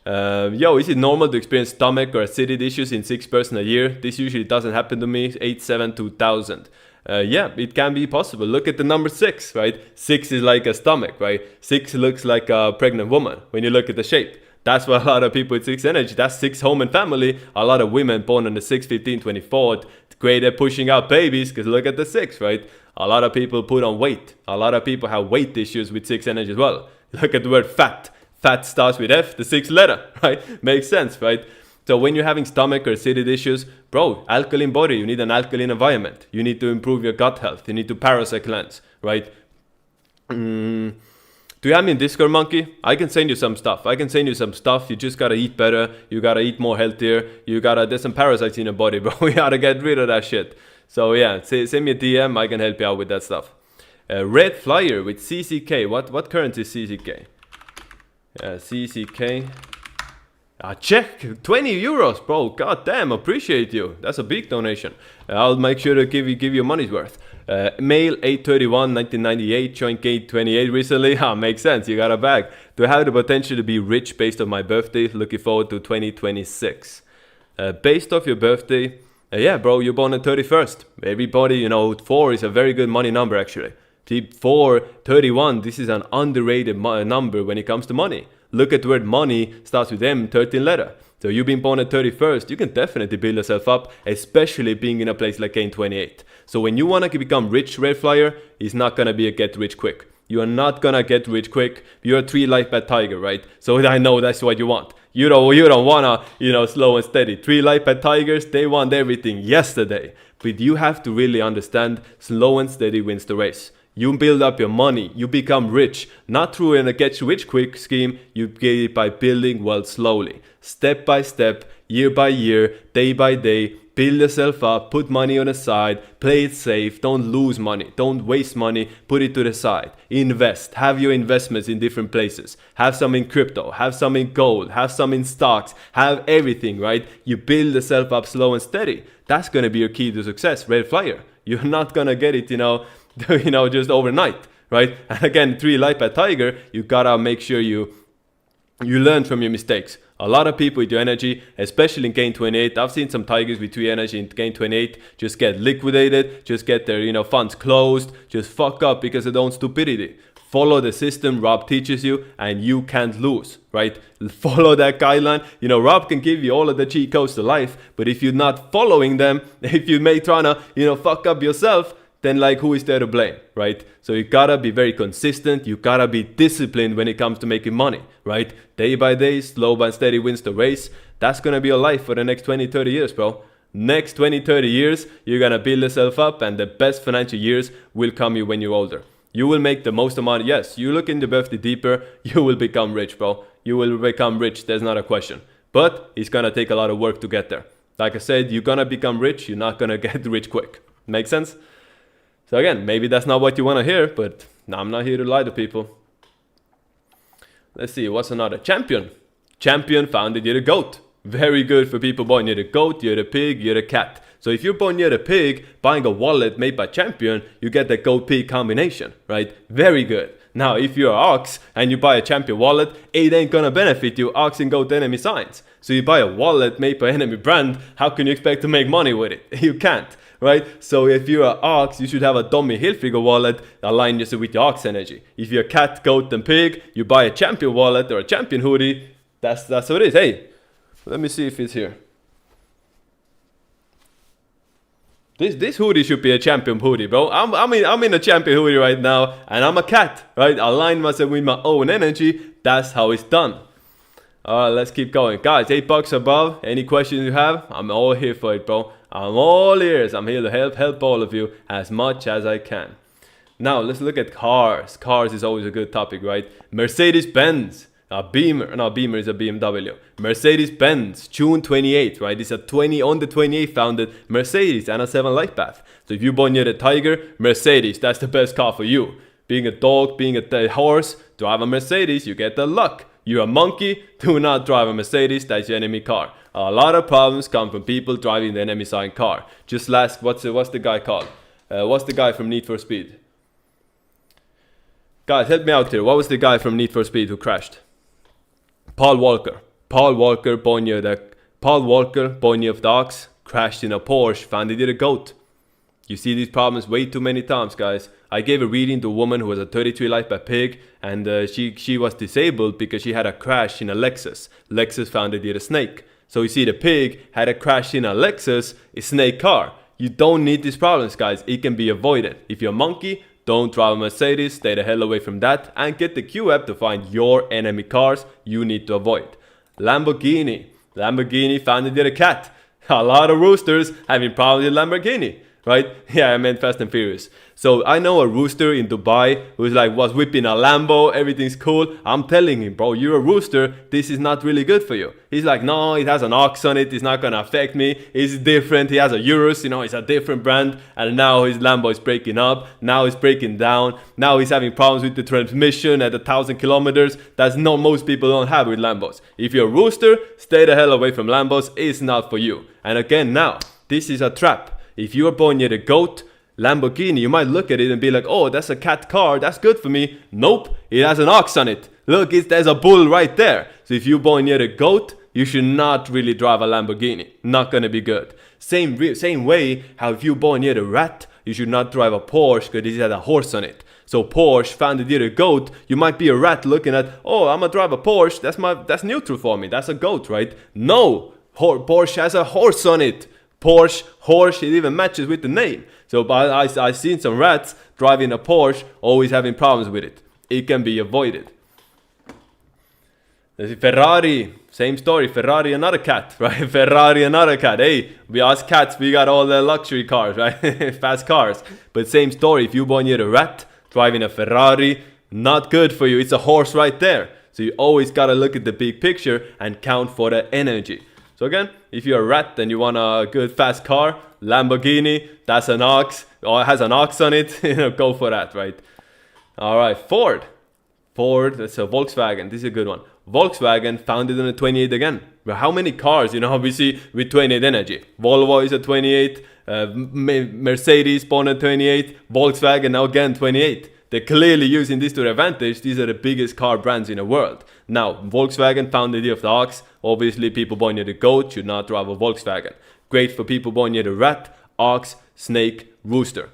Is it normal to experience stomach or acidity issues in 6 person a year? This usually doesn't happen to me. 8-7-2000. Yeah, it can be possible. Look at the number 6, right? 6 is like a stomach, right? 6 looks like a pregnant woman when you look at the shape. That's why a lot of people with 6 energy, that's 6 home and family. A lot of women born on the 6, 15, 24 great at pushing out babies, because look at the 6, right? A lot of people put on weight. A lot of people have weight issues with 6 energy as well. Look at the word fat. Fat starts with F, the 6th letter, right? Makes sense, right? So when you're having stomach or acidity issues, bro, alkaline body, you need an alkaline environment. You need to improve your gut health. You need to parasite cleanse, right? Do you have me in Discord, Monkey? I can send you some stuff. You just gotta eat better. You gotta eat more healthier. There's some parasites in your body, bro. We gotta get rid of that shit. So yeah, send me a DM. I can help you out with that stuff. Red Flyer with CCK. What currency is CCK? CCK. Check 20 euros, bro. God damn, appreciate you. That's a big donation. I'll make sure to give you money's worth. Male 831 1998 joined GG28 recently. Makes sense. You got a bag. Do I have the potential to be rich based on my birthday? Looking forward to 2026. Based off your birthday, yeah, bro. You're born on 31st. Everybody, 4 is a very good money number actually. 4, 31. This is an underrated number when it comes to money. Look at the word money, starts with M, 13 letter. So you've been born at 31st, you can definitely build yourself up, especially being in a place like GG28. So when you want to become rich, Red Flyer, it's not going to be a get rich quick. You are not going to get rich quick. You're a 3 life bad tiger, right? So I know that's what you want. You don't want to, slow and steady. 3 life bad tigers, they want everything yesterday. But you have to really understand slow and steady wins the race. You build up your money, you become rich, not through a get rich quick scheme, you get it by building wealth slowly. Step by step, year by year, day by day, build yourself up, put money on the side, play it safe, don't lose money, don't waste money, put it to the side. Invest, have your investments in different places. Have some in crypto, have some in gold, have some in stocks, have everything, right? You build yourself up slow and steady. That's going to be your key to success, Red Flyer. You're not going to get it, just overnight, right? And again, 3 life bad tiger, you gotta make sure you learn from your mistakes. A lot of people with your energy, especially in GG28, I've seen some tigers with 3 energy in GG28 just get liquidated, just get their funds closed, just fuck up because of their own stupidity. Follow the system Rob teaches you and you can't lose, right? Follow that guideline. Rob can give you all of the cheat codes to life, but if you're not following them, if you may try to, fuck up yourself, then who is there to blame, right? So you gotta be very consistent. You gotta be disciplined when it comes to making money, right? Day by day, slow and steady wins the race. That's gonna be your life for the next 20, 30 years, bro. Next 20, 30 years, you're gonna build yourself up and the best financial years will come you when you're older. You will make the most amount. Yes, you look into birthday deeper, you will become rich, bro. You will become rich, there's not a question. But it's gonna take a lot of work to get there. Like I said, you're gonna become rich, you're not gonna get rich quick. Make sense? So again, maybe that's not what you want to hear, but I'm not here to lie to people. Let's see, what's another? Champion. Champion founded you're the goat. Very good for people born near the goat, you're the pig, you're the cat. So if you're born near the pig, buying a wallet made by Champion, you get the goat-pig combination, right? Very good. Now, if you're an ox and you buy a Champion wallet, it ain't gonna benefit you, ox and goat enemy signs. So you buy a wallet made by enemy brand, how can you expect to make money with it? You can't. Right? So if you're an ox, you should have a dummy Hilfiger wallet aligned just with your ox energy. If you're a cat, goat, and pig, you buy a Champion wallet or a Champion hoodie. That's what it is. Hey, let me see if it's here. This hoodie should be a Champion hoodie, bro. I'm in a Champion hoodie right now, and I'm a cat, right? Align myself with my own energy. That's how it's done. Let's keep going. Guys, $8 above. Any questions you have? I'm all here for it, bro. I'm all ears. I'm here to help all of you as much as I can. Now, let's look at cars. Cars is always a good topic, right? Mercedes-Benz. Beamer is a BMW. Mercedes-Benz, June 28th, right? It's a 20 on the 28th founded Mercedes and a 7 life path. So if you're born near the tiger, Mercedes, that's the best car for you. Being a dog, being a horse, drive a Mercedes, you get the luck. You're a monkey, do not drive a Mercedes, that's your enemy car. A lot of problems come from people driving the enemy sign car. Just ask, what's the guy called? What's the guy from Need for Speed? Guys, help me out here. What was the guy from Need for Speed who crashed? Paul Walker. Paul Walker, born near of the Ox, crashed in a Porsche, found he did a goat. You see these problems way too many times, guys. I gave a reading to a woman who was a 33 life by pig, and she was disabled because she had a crash in a Lexus. Lexus found it did a snake. So you see the pig had a crash in a Lexus, a snake car. You don't need these problems, guys. It can be avoided. If you're a monkey, don't drive a Mercedes, stay the hell away from that, and get the Q app to find your enemy cars you need to avoid. Lamborghini. Lamborghini founded the cat. A lot of roosters having problems with Lamborghini, right? Yeah, I meant Fast and Furious. So I know a rooster in Dubai who's like, was whipping a Lambo, everything's cool. I'm telling him, bro, you're a rooster, this is not really good for you. He's like, no, it has an ox on it, it's not gonna affect me, it's different, he has a Urus, you know, it's a different brand, and now his Lambo is breaking up, now it's breaking down, now he's having problems with the transmission at 1,000 kilometers. That's not, most people don't have with Lambos. If you're a rooster, stay the hell away from Lambos, it's not for you. And again, now, this is a trap. If you are born near the goat, Lamborghini, you might look at it and be like, oh, that's a cat car, that's good for me. Nope, it has an ox on it. Look, there's a bull right there. So if you're born near the goat, you should not really drive a Lamborghini. Not gonna be good. Same way how if you're born near the rat, you should not drive a Porsche because it has a horse on it. So Porsche founded near the goat, you might be a rat looking at, oh, I'm gonna drive a Porsche, that's neutral for me, that's a goat, right? No, Porsche has a horse on it. Porsche, horse, it even matches with the name. So I've seen some rats driving a Porsche, always having problems with it. It can be avoided. Ferrari, same story. Ferrari, another cat, right? Ferrari, another cat. Hey, we us cats, we got all the luxury cars, right? Fast cars. But same story. If you're born near a rat, driving a Ferrari, not good for you. It's a horse right there. So you always gotta look at the big picture and count for the energy. So again, if you're a rat and you want a good fast car, Lamborghini, that's an ox, or it has an ox on it, go for that, right? All right, Ford, that's a Volkswagen, this is a good one. Volkswagen founded on the 28 again. But how many cars, we see with 28 energy? Volvo is a 28, Mercedes born at 28, Volkswagen now again 28. They're clearly using this to their advantage. These are the biggest car brands in the world. Now, Volkswagen founded the year of the ox. Obviously, people born near the goat should not drive a Volkswagen. Great for people born near the rat, ox, snake, rooster.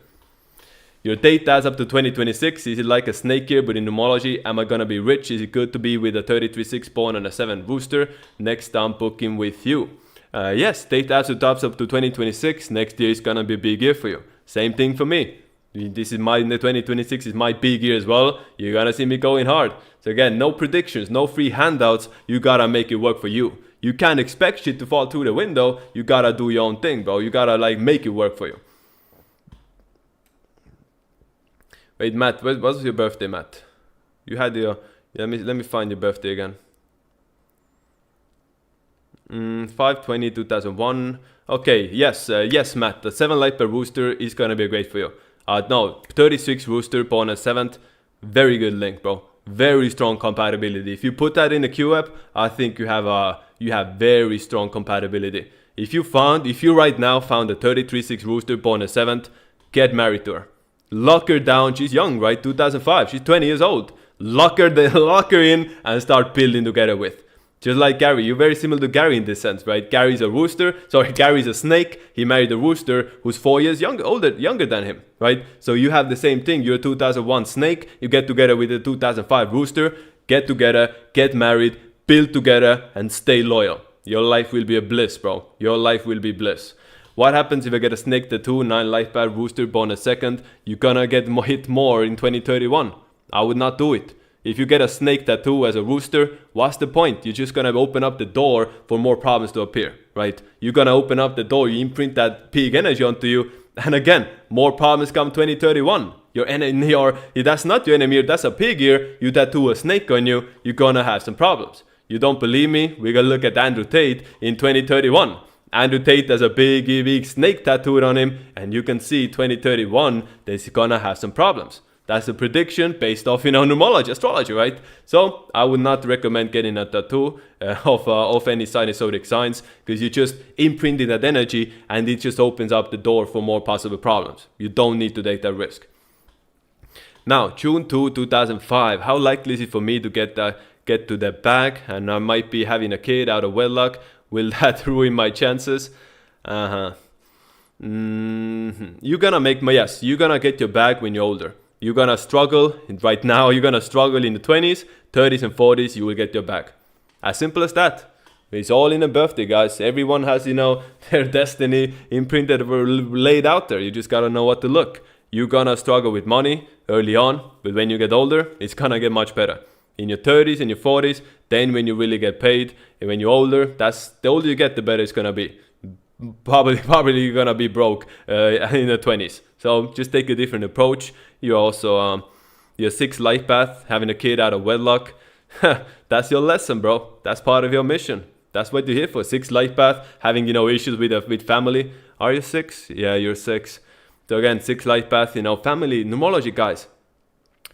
Your date adds up to 2026. Is it like a snake year, but in numerology? Am I gonna be rich? Is it good to be with a 33-6 born and a 7 rooster? Next, I'm booking with you. Yes, date adds up to 2026. Next year is gonna be a big year for you. Same thing for me. This is the 2026 is my big year as well. You're gonna see me going hard. So again, no predictions, no free handouts. You gotta make it work for you. You can't expect shit to fall through the window. You gotta do your own thing, bro. You gotta make it work for you. Wait, Matt, what was your birthday, Matt? You had your, let me find your birthday again. 5/20/2001. Okay, yes, Matt. The 7 light per rooster is gonna be great for you. No, 36 rooster born at 7th. Very good link, bro. Very strong compatibility. If you put that in the Q app, I think you have very strong compatibility. If you right now found a 33-6 rooster born at 7th, get married to her. Lock her down. She's young, right? 2005. She's 20 years old. Lock her in and start building together with. Just like Gary, you're very similar to Gary in this sense, right? Gary's a snake. He married a rooster who's 4 years younger than him, right? So you have the same thing. You're a 2001 snake. You get together with a 2005 rooster. Get together, get married, build together, and stay loyal. Your life will be a bliss, bro. Your life will be bliss. What happens if I get a snake tattoo, 9 life bar rooster born a 2nd? You're gonna get hit more in 2031. I would not do it. If you get a snake tattoo as a rooster, what's the point? You're just gonna open up the door for more problems to appear, right? You're gonna open up the door, you imprint that pig energy onto you, and again, more problems come 2031. Your enemy, that's not your enemy, that's a pig here, you tattoo a snake on you, you're gonna have some problems. You don't believe me? We're gonna look at Andrew Tate in 2031. Andrew Tate has a big snake tattooed on him, and you can see 2031, he's gonna have some problems. That's a prediction based off, numerology, astrology, right? So I would not recommend getting a tattoo of any zodiac signs, because you just imprinting that energy and it just opens up the door for more possible problems. You don't need to take that risk. Now, June 2, 2005. How likely is it for me to get to the bag? And I might be having a kid out of wedlock. Will that ruin my chances? You're gonna get your bag when you're older. You're gonna struggle right now. You're gonna struggle in the 20s, 30s, and 40s. You will get your bag. As simple as that. It's all in a birthday, guys. Everyone has, their destiny imprinted or laid out there. You just gotta know what to look. You're gonna struggle with money early on, but when you get older, it's gonna get much better. In your 30s and your 40s, then when you really get paid, and when you're older, the older you get, the better it's gonna be. Probably you're gonna be broke in the 20s. So just take a different approach. You're also your sixth life path, having a kid out of wedlock. That's your lesson, bro. That's part of your mission. That's what you're here for. Sixth life path, having issues with family. Are you 6? Yeah, you're 6. So again, sixth life path. Family numerology, guys.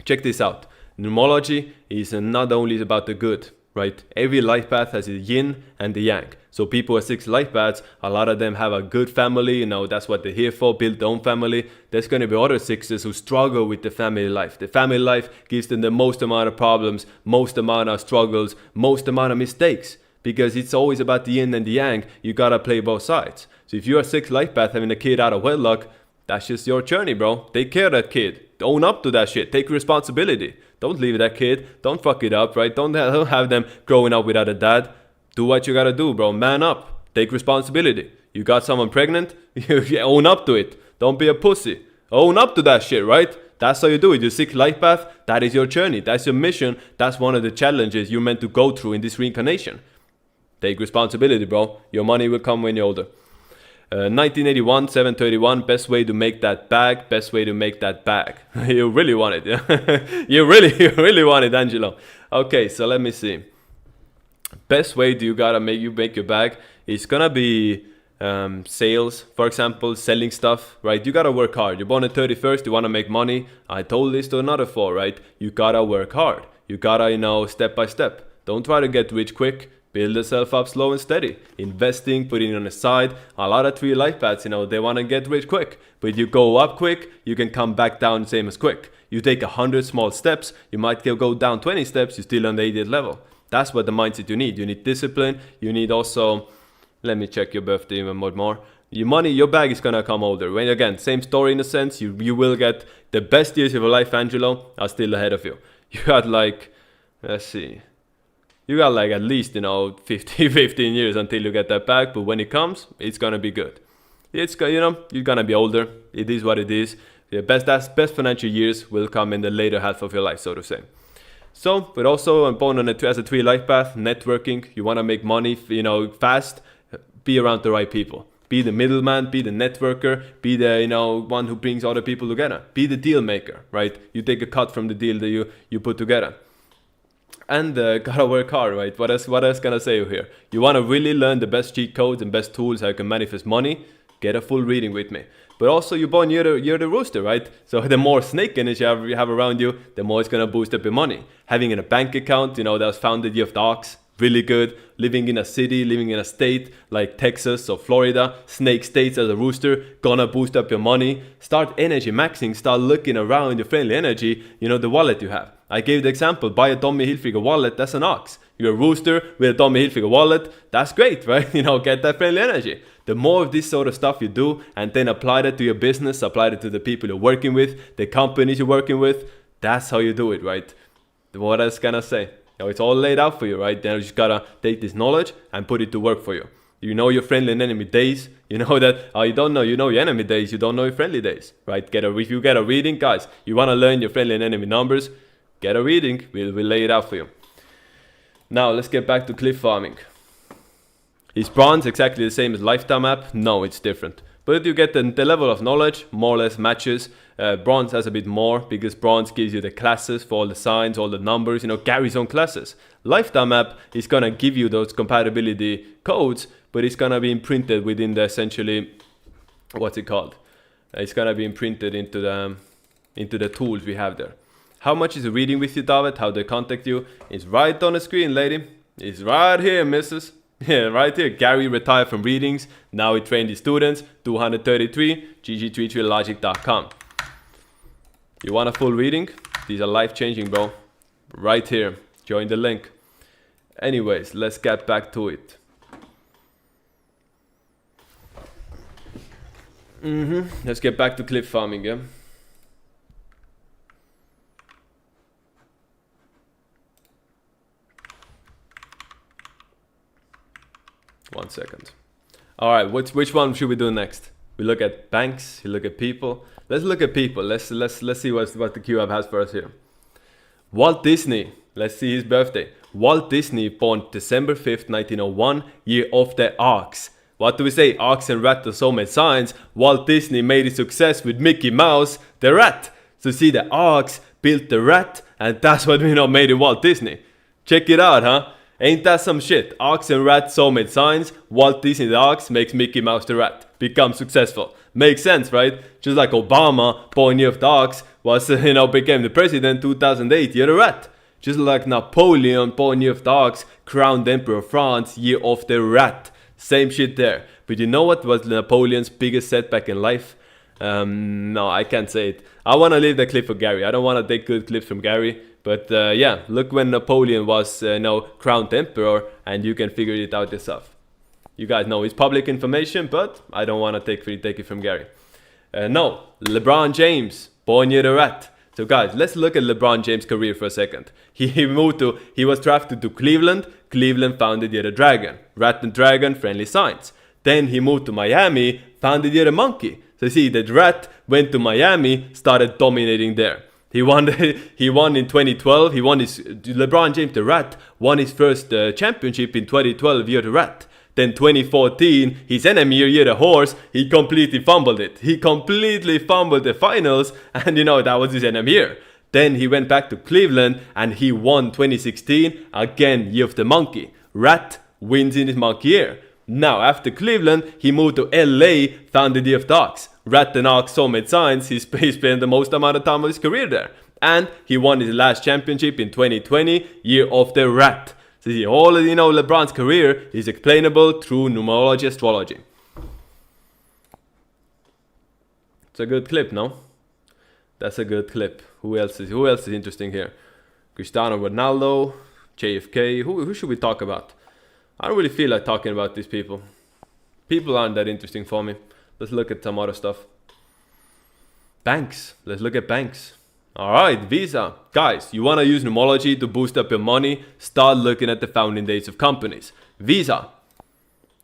Check this out. Numerology is not only about the good, right? Every life path has a yin and the yang. So people with 6 life paths, a lot of them have a good family, that's what they're here for, build their own family. There's going to be other 6s who struggle with the family life. The family life gives them the most amount of problems, most amount of struggles, most amount of mistakes. Because it's always about the yin and the yang, you got to play both sides. So if you're a 6 life path having a kid out of wedlock, that's just your journey, bro. Take care of that kid. Own up to that shit. Take responsibility. Don't leave that kid. Don't fuck it up, right? Don't have them growing up without a dad. Do what you gotta do, bro. Man up. Take responsibility. You got someone pregnant? You own up to it. Don't be a pussy. Own up to that shit, right? That's how you do it. Your 6th life path, that is your journey. That's your mission. That's one of the challenges you're meant to go through in this reincarnation. Take responsibility, bro. Your money will come when you're older. 1981, 731, best way to make that bag, best way to make that bag. You really want it, yeah? you really want it, Angelo. Okay, so let me see. Best way do you gotta make your bag is gonna be sales, for example, selling stuff, right? You gotta work hard. You're born at 31st, you wanna make money. I told this to another 4, right? You gotta work hard. You gotta, step by step. Don't try to get rich quick. Build yourself up slow and steady. Investing, putting it on the side. A lot of 3 life paths, they want to get rich quick. But you go up quick, you can come back down same as quick. You take 100 small steps, you might go down 20 steps, you're still on the 80th level. That's what the mindset you need. You need discipline. You need also, let me check your birthday even more. Your money, your bag is going to come older. When again, same story in a sense. You will get the best years of your life, Angelo, are still ahead of you. You got let's see. You got at least, 15 years until you get that back. But when it comes, it's going to be good. It's, you're going to be older. It is what it is. The best financial years will come in the later half of your life, so to say. So, but also born on as a 3 life path, networking. You want to make money, fast. Be around the right people. Be the middleman, be the networker, be the, one who brings other people together. Be the deal maker, right? You take a cut from the deal that you put together. And gotta work hard, right? What else can I say here? You want to really learn the best cheat codes and best tools how you can manifest money? Get a full reading with me. But also you're born, you're the rooster, right? So the more snake energy you have around you, the more it's gonna boost up your money. Having a bank account, that was founded year of the ox, really good. Living in a city, living in a state like Texas or Florida, snake states as a rooster, gonna boost up your money. Start energy maxing, start looking around your friendly energy, the wallet you have. I gave the example, buy a Tommy Hilfiger wallet, that's an ox. You're a rooster with a Tommy Hilfiger wallet, that's great, right? Get that friendly energy. The more of this sort of stuff you do and then apply that to your business, apply it to the people you're working with, the companies you're working with, that's how you do it, right? What else can I say? It's all laid out for you, right? Then you just gotta take this knowledge and put it to work for you. You know your friendly and enemy days. You know that, you don't know, you know your enemy days, you don't know your friendly days, right? If you get a reading, guys, you wanna learn your friendly and enemy numbers, get a reading, we'll lay it out for you. Now, let's get back to cliff farming. Is bronze exactly the same as lifetime app? No, it's different. But you get the level of knowledge, more or less matches. Bronze has a bit more because bronze gives you the classes for all the signs, all the numbers, Gary's own classes. Lifetime app is going to give you those compatibility codes, but it's going to be imprinted within the essentially, what's it called? It's going to be imprinted into the tools we have there. How much is a reading with you, David? How they contact you? It's right on the screen, lady. It's right here, missus. Yeah, right here. Gary retired from readings. Now he trained his students. 233, GG33logic.com. You want a full reading? These are life-changing, bro. Right here. Join the link. Anyways, let's get back to it. Let's get back to cliff farming, yeah? 1 second. All right, which one should we do next? We look at banks. You look at people. Let's look at people. Let's see what the QApp has for us here. Walt Disney. Let's see his birthday. Walt Disney, born December 5th, 1901, year of the ox. What do we say? Ox and rat are soulmate signs. Walt Disney made his success with Mickey Mouse, the rat. So see, the ox built the rat, and that's what we know made it Walt Disney. Check it out, huh? Ain't that some shit? Ox and rat soulmate signs. Walt Disney the ox makes Mickey Mouse the rat. Become successful. Makes sense, right? Just like Obama, born year of the ox, was became the president 2008, year of the rat. Just like Napoleon, born year of the ox, crowned emperor of France, year of the rat. Same shit there. But you know what was Napoleon's biggest setback in life? No, I can't say it. I want to leave the clip for Gary. I don't want to take good clips from Gary. But yeah, look when Napoleon was crowned emperor, and you can figure it out yourself. You guys know it's public information, but I don't want to take it from Gary. No, LeBron James, born year the rat. So guys, let's look at LeBron James' career for a second. He was drafted to Cleveland. Cleveland founded the Dragon. Rat and Dragon, friendly signs. Then he moved to Miami, founded the monkey. So see, the rat went to Miami, started dominating there. He won in 2012. LeBron James, the rat, won his first championship in 2012, year the rat. Then 2014, his enemy year the horse, he completely fumbled it. He completely fumbled the finals, and that was his enemy year. Then he went back to Cleveland, and he won 2016, again, year of the monkey. Rat wins in his monkey year. Now, after Cleveland, he moved to LA, founded the year of the ox. Rat and ox soulmate signs, he spent the most amount of time of his career there. And he won his last championship in 2020, year of the rat. So see, all of LeBron's career is explainable through numerology, astrology. It's a good clip, no? That's a good clip. Who else is interesting here? Cristiano Ronaldo, JFK. Who should we talk about? I don't really feel like talking about these people. People aren't that interesting for me. Let's look at some other stuff. Banks. Let's look at banks. Alright, Visa. Guys, you want to use numerology to boost up your money? Start looking at the founding dates of companies. Visa.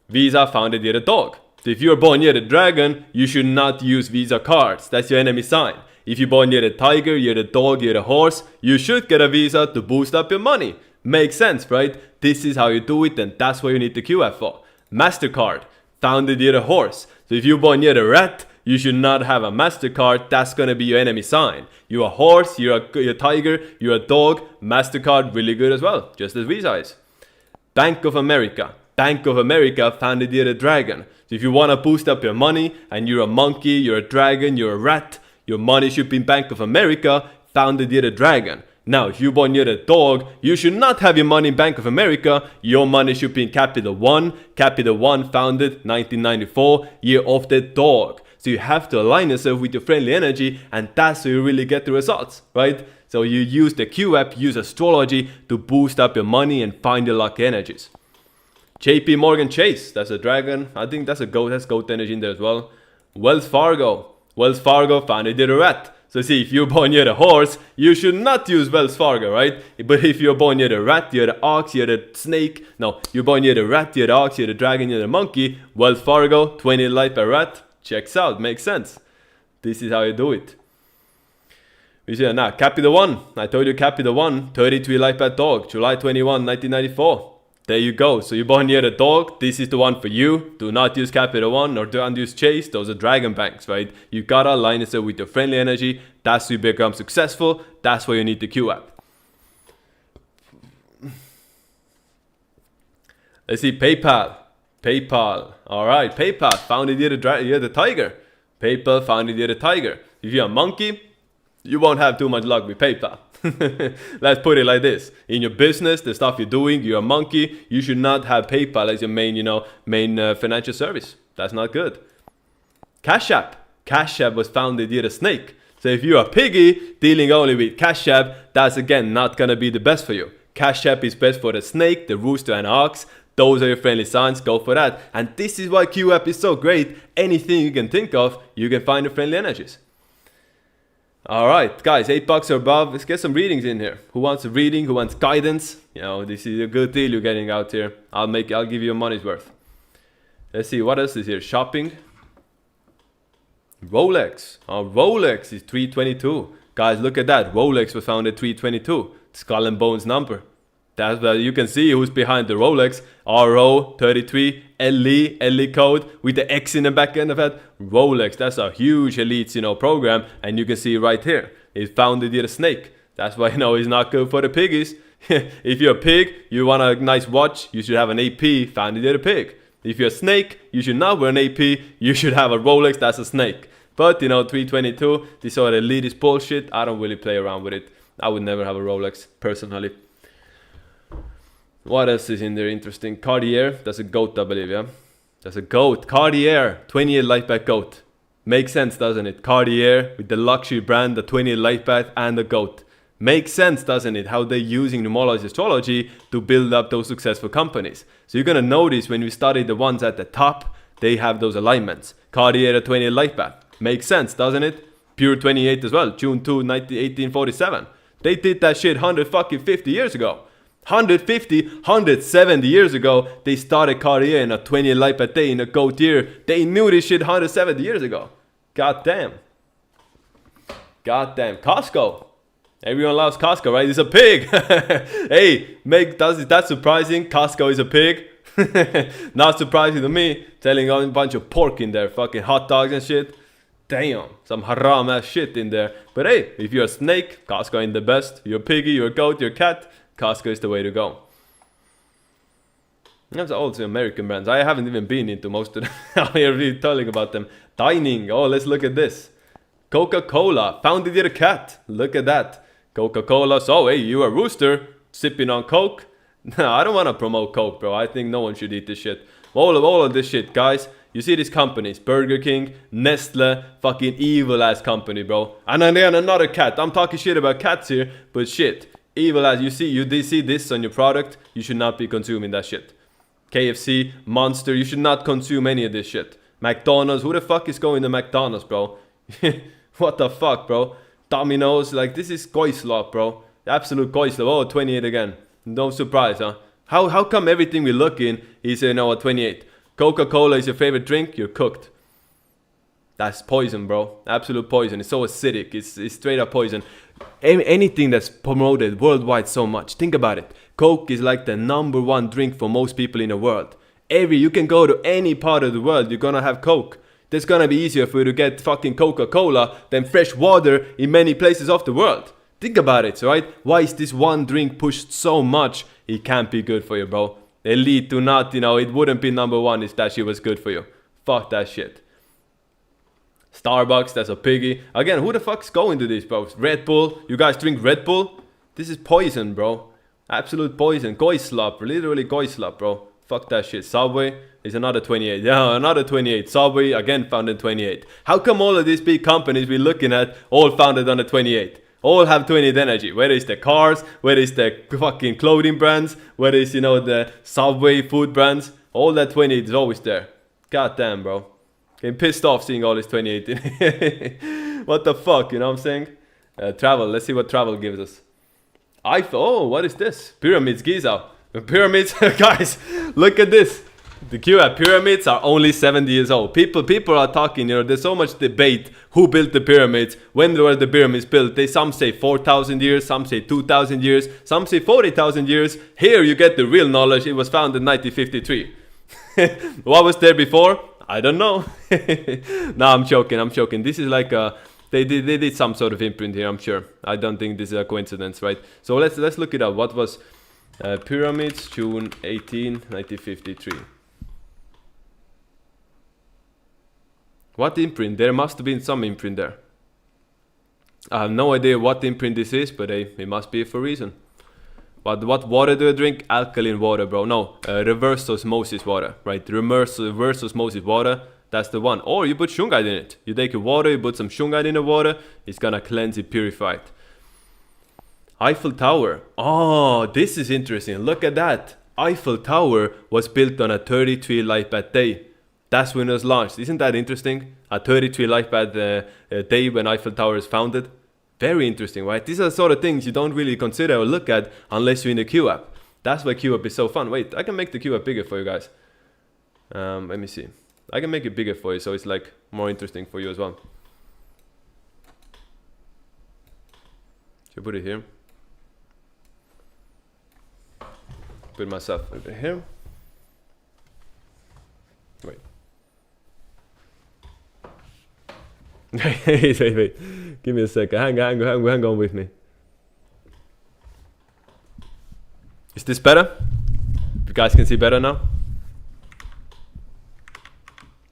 Visa founded year the dog. So if you're born near the dragon, you should not use Visa cards. That's your enemy sign. If you're born near the tiger, you're the dog, you're the horse, you should get a Visa to boost up your money. Makes sense, right? This is how you do it, and that's what you need the QF for. MasterCard, founded near the horse. So if you're born near the rat, you should not have a MasterCard. That's gonna be your enemy sign. You're a horse, you're a tiger, you're a dog. MasterCard, really good as well, just as Visa is. Bank of America. Bank of America founded near the dragon. So if you wanna boost up your money, and you're a monkey, you're a dragon, you're a rat, your money should be in Bank of America, founded near the dragon. Now, if you're born near the dog, you should not have your money in Bank of America. Your money should be in Capital One. Capital One founded 1994, year of the dog. So you have to align yourself with your friendly energy, and that's how you really get the results, right? So you use the Q app, use astrology to boost up your money and find your lucky energies. JP Morgan Chase, that's a dragon. I think that's a goat. That's goat energy in there as well. Wells Fargo. Wells Fargo founded the rat. So see, if you're born near the horse, you should not use Wells Fargo, right? But if you're born near the rat, you're the ox, you're the snake. No, you're born near the rat, you're the ox, you're the dragon, you're the monkey. Wells Fargo, 20 light per rat. Checks out, makes sense. This is how you do it. We see now, Capital One. I told you Capital One, 33 light per dog, July 21, 1994. There you go. So you're born near the dog. This is the one for you. Do not use Capital One or don't use Chase. Those are dragon banks, right? You gotta align yourself with your friendly energy. That's how you become successful. That's why you need the Q app. Let's see, PayPal. PayPal. Alright, PayPal. Founded near the tiger. PayPal founded near the tiger. If you're a monkey, you won't have too much luck with PayPal. Let's put it like this. In your business, the stuff you're doing, you're a monkey, you should not have PayPal as your main financial service. That's not good. Cash App. Cash App was founded near the snake. So if you're a piggy dealing only with Cash App, that's again not gonna be the best for you. Cash App is best for the snake, the rooster, and ox. Those are your friendly signs. Go for that. And this is why Q app is so great. Anything you can think of, you can find the friendly energies. Alright, guys, $8 or above. Let's get some readings in here. Who wants a reading? Who wants guidance? This is a good deal you're getting out here. I'll give you your money's worth. Let's see, what else is here? Shopping. Rolex. Rolex is 322. Guys, look at that. Rolex was founded 322. Skull and Bones number. That's where you can see who's behind the Rolex. RO33 LE code with the X in the back end of it. Rolex, that's a huge elite, program. And you can see right here, it founded a snake. That's why, it's not good for the piggies. If you're a pig, you want a nice watch, you should have an AP, founded a pig. If you're a snake, you should not wear an AP, you should have a Rolex, that's a snake. But, 322, this sort of elitist bullshit, I don't really play around with it. I would never have a Rolex, personally. What else is in there interesting? Cartier, that's a goat, I believe, yeah? That's a goat. Cartier, 20-year life back goat. Makes sense, doesn't it? Cartier, with the luxury brand, the 20-year life back, and the goat. Makes sense, doesn't it? How they're using numerology astrology to build up those successful companies. So you're going to notice when we study the ones at the top, they have those alignments. Cartier, a 20-year life back. Makes sense, doesn't it? Pure 28 as well, June 2, 1847. They did that shit 150 years ago. 150, 170 years ago, they started Cartier in a 20-year life back day in a goat year. They knew this shit 170 years ago. God damn. God damn. Costco. Everyone loves Costco, right? It's a pig. Hey, is that surprising? Costco is a pig. Not surprising to me. Telling a bunch of pork in there. Fucking hot dogs and shit. Damn. Some haram ass shit in there. But hey, if you're a snake, Costco ain't the best. You're a piggy, you're a goat, you're a cat. Costco is the way to go. That's also American brands. I haven't even been into most of them. I'm really telling about them. Dining. Oh, let's look at this. Coca-Cola. Founded in a cat. Look at that. Coca-Cola. So, hey, you a rooster sipping on Coke? No, I don't want to promote Coke, bro. I think no one should eat this shit. All of this shit, guys. You see these companies. Burger King, Nestle, fucking evil ass company, bro. And then another cat. I'm talking shit about cats here, but shit. Evil as you see this on your product, you should not be consuming that shit. KFC, Monster, you should not consume any of this shit. McDonald's, who the fuck is going to McDonald's, bro? What the fuck, bro? Domino's, like this is Goislop, bro. Absolute Goislop. Oh, 28 again. No surprise, huh? How come everything we look in is a 28? Coca-Cola is your favorite drink, you're cooked. That's poison, bro. Absolute poison. It's so acidic. It's straight up poison. Anything that's promoted worldwide so much. Think about it. Coke is like the #1 drink for most people in the world. You can go to any part of the world, you're gonna have Coke. It's gonna be easier for you to get fucking Coca-Cola than fresh water in many places of the world. Think about it, right? Why is this one drink pushed so much? It can't be good for you, bro. Elite do not, it wouldn't be #1 if that shit was good for you. Fuck that shit. Starbucks, that's a piggy. Again, who the fuck's going to this, bro? Red Bull. You guys drink Red Bull? This is poison, bro. Absolute poison. Goislop. Literally Goislop, bro. Fuck that shit. Subway is another 28. Yeah, another 28. Subway, again, founded 28. How come all of these big companies we're looking at all founded on the 28? All have 28 energy. Whether it's the cars, whether it's the fucking clothing brands, whether it's, the Subway food brands. All that 28 is always there. God damn, bro. Getting pissed off seeing all this 2018. What the fuck, you know what I'm saying? Travel, let's see what travel gives us. Oh, what is this? Pyramids, Giza. Pyramids, guys, look at this. The QA pyramids are only 70 years old. People are talking, there's so much debate. Who built the pyramids? When were the pyramids built? Some say 4,000 years, some say 2,000 years, some say 40,000 years. Here you get the real knowledge. It was founded in 1953. What was there before? I don't know. No, I'm joking. This is like they did some sort of imprint here, I'm sure. I don't think this is a coincidence, right? So let's look it up. What was pyramids, June 18, 1953? What imprint? There must have been some imprint there. I have no idea what imprint this is, but it must be for a reason. But what water do I drink? Alkaline water, bro. No, reverse osmosis water, right? Reverse osmosis water, that's the one. Or you put shungite in it. You take your water, you put some shungite in the water, it's gonna cleanse it, purify it. Eiffel Tower. Oh, this is interesting. Look at that. Eiffel Tower was built on a 33 light bad day. That's when it was launched. Isn't that interesting? A 33 light bad day when Eiffel Tower is founded. Very interesting, right? These are the sort of things you don't really consider or look at unless you're in the Q app. That's why Q app is so fun. Wait, I can make the Q app bigger for you guys. Let me see. I can make it bigger for you so it's like more interesting for you as well. Should I put it here? Put myself over here. Wait. wait. Give me a second. Hang on with me. Is this better? You guys can see better now?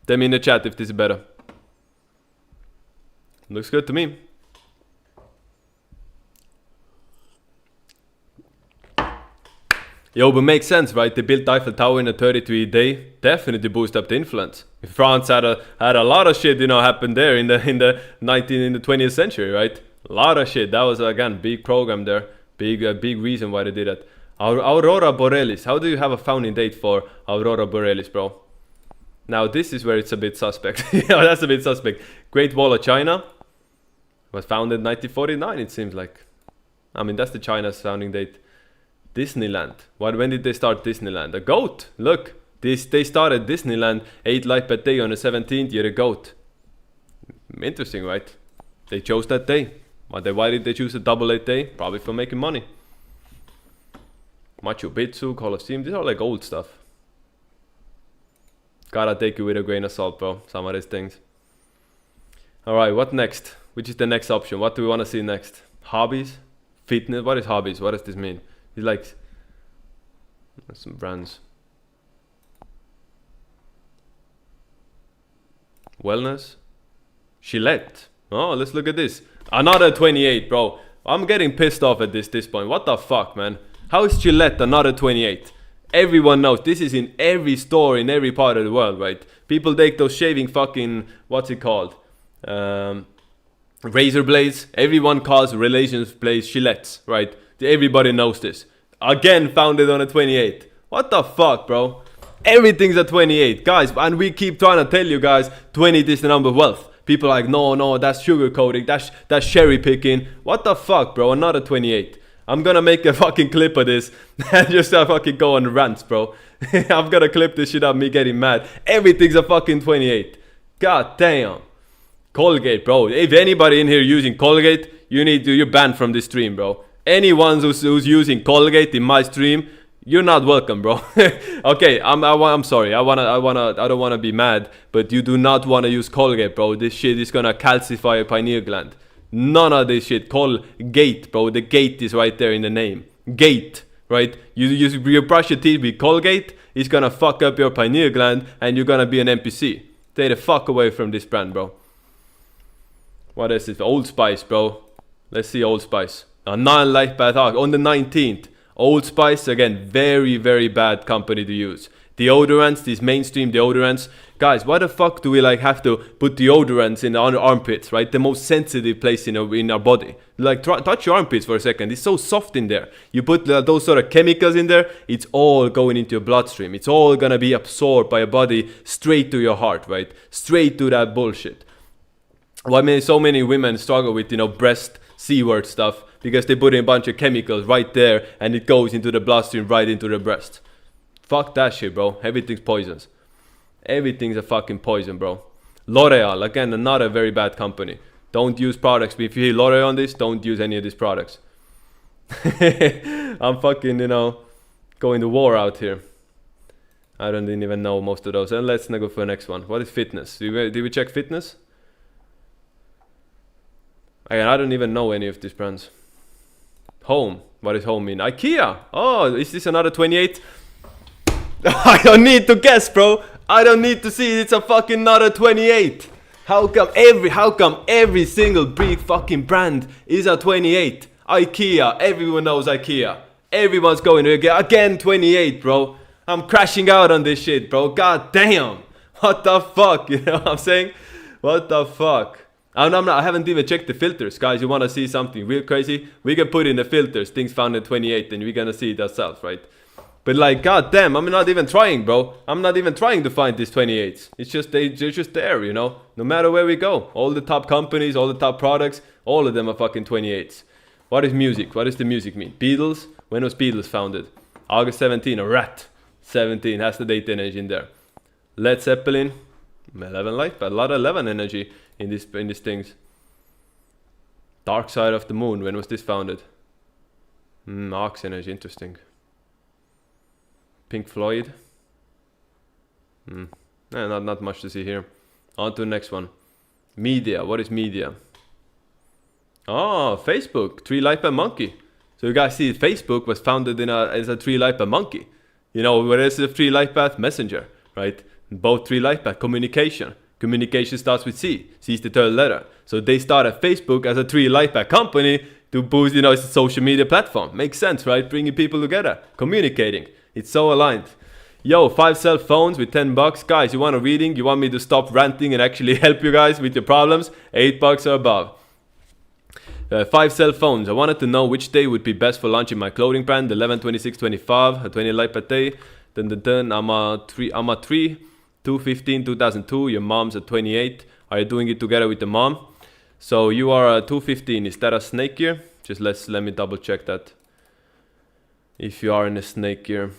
Tell me in the chat if this is better. Looks good to me. Yo, but makes sense, right? They built Eiffel Tower in a 33 day. Definitely boost up the influence. France had a lot of shit, you know, happen there in the 20th century, right? A lot of shit. That was again big program there. Big reason why they did that. Aurora Borealis. How do you have a founding date for Aurora Borealis, bro? Now this is where it's a bit suspect. Yeah, that's a bit suspect. Great Wall of China was founded in 1949. It seems like. I mean, that's the China's founding date. Disneyland. When did they start Disneyland? A goat. Look, they started Disneyland 8 light per day on the 17th year. A goat. Interesting, right? They chose that day. Why did they choose a double 8 day? Probably for making money. Machu Picchu, Colosseum. These are like old stuff. Gotta take it with a grain of salt, bro. Some of these things. Alright, what next? Which is the next option? What do we want to see next? Hobbies? Fitness? What is hobbies? What does this mean? He likes some brands. Wellness. Gillette. Oh, let's look at this. Another 28, bro. I'm getting pissed off at this point. What the fuck, man? How is Gillette another 28? Everyone knows. This is in every store in every part of the world, right? People take those shaving fucking, what's it called? Razor blades. Everyone calls relations blades Gillettes, right? Everybody knows this. Again, founded on a 28. What the fuck, bro? Everything's a 28, guys. And we keep trying to tell you guys, 20 is the number of wealth. People are like, no, that's sugarcoating. That's cherry picking. What the fuck, bro? Another 28. I'm gonna make a fucking clip of this and just fucking go on rants, bro. I'm gonna clip this shit up, me getting mad. Everything's a fucking 28. God damn. Colgate, bro. If anybody in here using Colgate, you're banned from this stream, bro. Anyone who's using Colgate in my stream, you're not welcome, bro. Okay, I'm sorry. I don't wanna be mad, but you do not wanna use Colgate, bro. This shit is gonna calcify your pineal gland. None of this shit. Colgate, bro. The gate is right there in the name. Gate, right? You brush your teeth with Colgate, it's gonna fuck up your pineal gland, and you're gonna be an NPC. Stay the fuck away from this brand, bro. What is it? Old Spice, bro. Let's see Old Spice. A non-light bath on the 19th. Old Spice, again, very, very bad company to use. Deodorants, these mainstream deodorants. Guys, why the fuck do we like have to put deodorants in our armpits, right? The most sensitive place in our body. Like, touch your armpits for a second. It's so soft in there. You put those sort of chemicals in there, it's all going into your bloodstream. It's all gonna be absorbed by your body straight to your heart, right? Straight to that bullshit. Why so many women struggle with, breast C-word stuff? Because they put in a bunch of chemicals right there and it goes into the bloodstream right into the breast. Fuck that shit, bro. Everything's poisons. Everything's a fucking poison, bro. L'Oreal, again, another very bad company. Don't use products. If you hear L'Oreal on this, don't use any of these products. I'm fucking, going to war out here. I don't even know most of those. And let's now go for the next one. What is fitness? Did we check fitness? Again, I don't even know any of these brands. Home. What does home mean? IKEA. Oh, is this another 28? I don't need to guess, bro. I don't need to see it's a fucking another 28. How come every single big fucking brand is a 28? IKEA. Everyone knows IKEA. Everyone's going to again 28, bro. I'm crashing out on this shit, bro. God damn. What the fuck? You know what I'm saying? What the fuck? I haven't even checked the filters, guys. You want to see something real crazy? We can put in the filters, things found in 28, and we're gonna see it ourselves, right? But like, goddamn, I'm not even trying, bro. I'm not even trying to find these 28s. It's just they're just there, No matter where we go, all the top companies, all the top products, all of them are fucking 28s. What is music? What does the music mean? Beatles? When was Beatles founded? August 17, a rat. 17 has the date energy in there. Led Zeppelin, 11 life path. A lot of 11 energy in these things. Dark Side of the Moon. When was this founded? Arcs energy. Interesting. Pink Floyd. Not much to see here. On to the next one. Media. What is media? Oh, Facebook. 3 life path monkey. So you guys see, Facebook was founded as a 3 life path monkey. You know, where is the 3 life path? Messenger, right? Both 3 life path. Communication. Communication starts with C. C is the third letter. So they started Facebook as a 3 life path company to boost, you know, it's a social media platform. Makes sense, right? Bringing people together, communicating. It's so aligned. Yo, 5 cell phones with $10. Guys, you want a reading? You want me to stop ranting and actually help you guys with your problems? $8 or above. 5 cell phones. I wanted to know which day would be best for launching my clothing brand. 11, 26, 25, a 20 life per day. Then I'm a 3, 215, 2002. Your mom's a 28. Are you doing it together with the mom? So you are a 215. Is that a snake year? Just let me double check that. If you are in a snake year.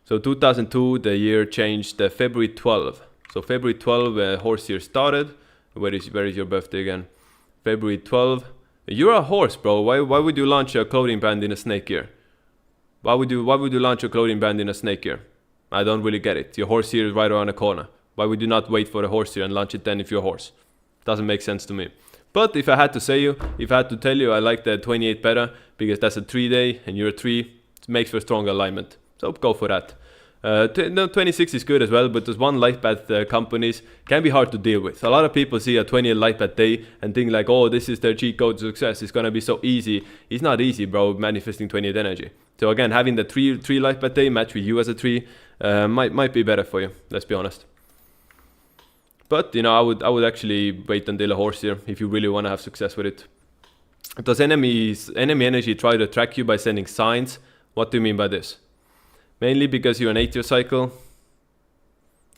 So 2002, the year changed February 12. So February 12, horse year started. Where is your birthday again? February 12. You're a horse, bro. Why would you launch a clothing brand in a snake year? Why would you launch a clothing brand in a snake year? I don't really get it. Your horse year is right around the corner. Why would you not wait for the horse year and launch it then if you're a horse? Doesn't make sense to me. But if I had to tell you, I like the 28 better because that's a 3 day and you're a 3. It makes for stronger alignment. So go for that. 26 is good as well, but those 1 life path companies can be hard to deal with. A lot of people see a 28 life path day and think like, oh, this is their cheat code to success. It's gonna be so easy. It's not easy, bro, manifesting 28 energy. So again, having the 3 life path day match with you as a 3 might be better for you. Let's be honest. But you know, I would actually wait until a horse here if you really want to have success with it. Does enemy energy try to track you by sending signs? What do you mean by this? Mainly because you're an 8-year cycle.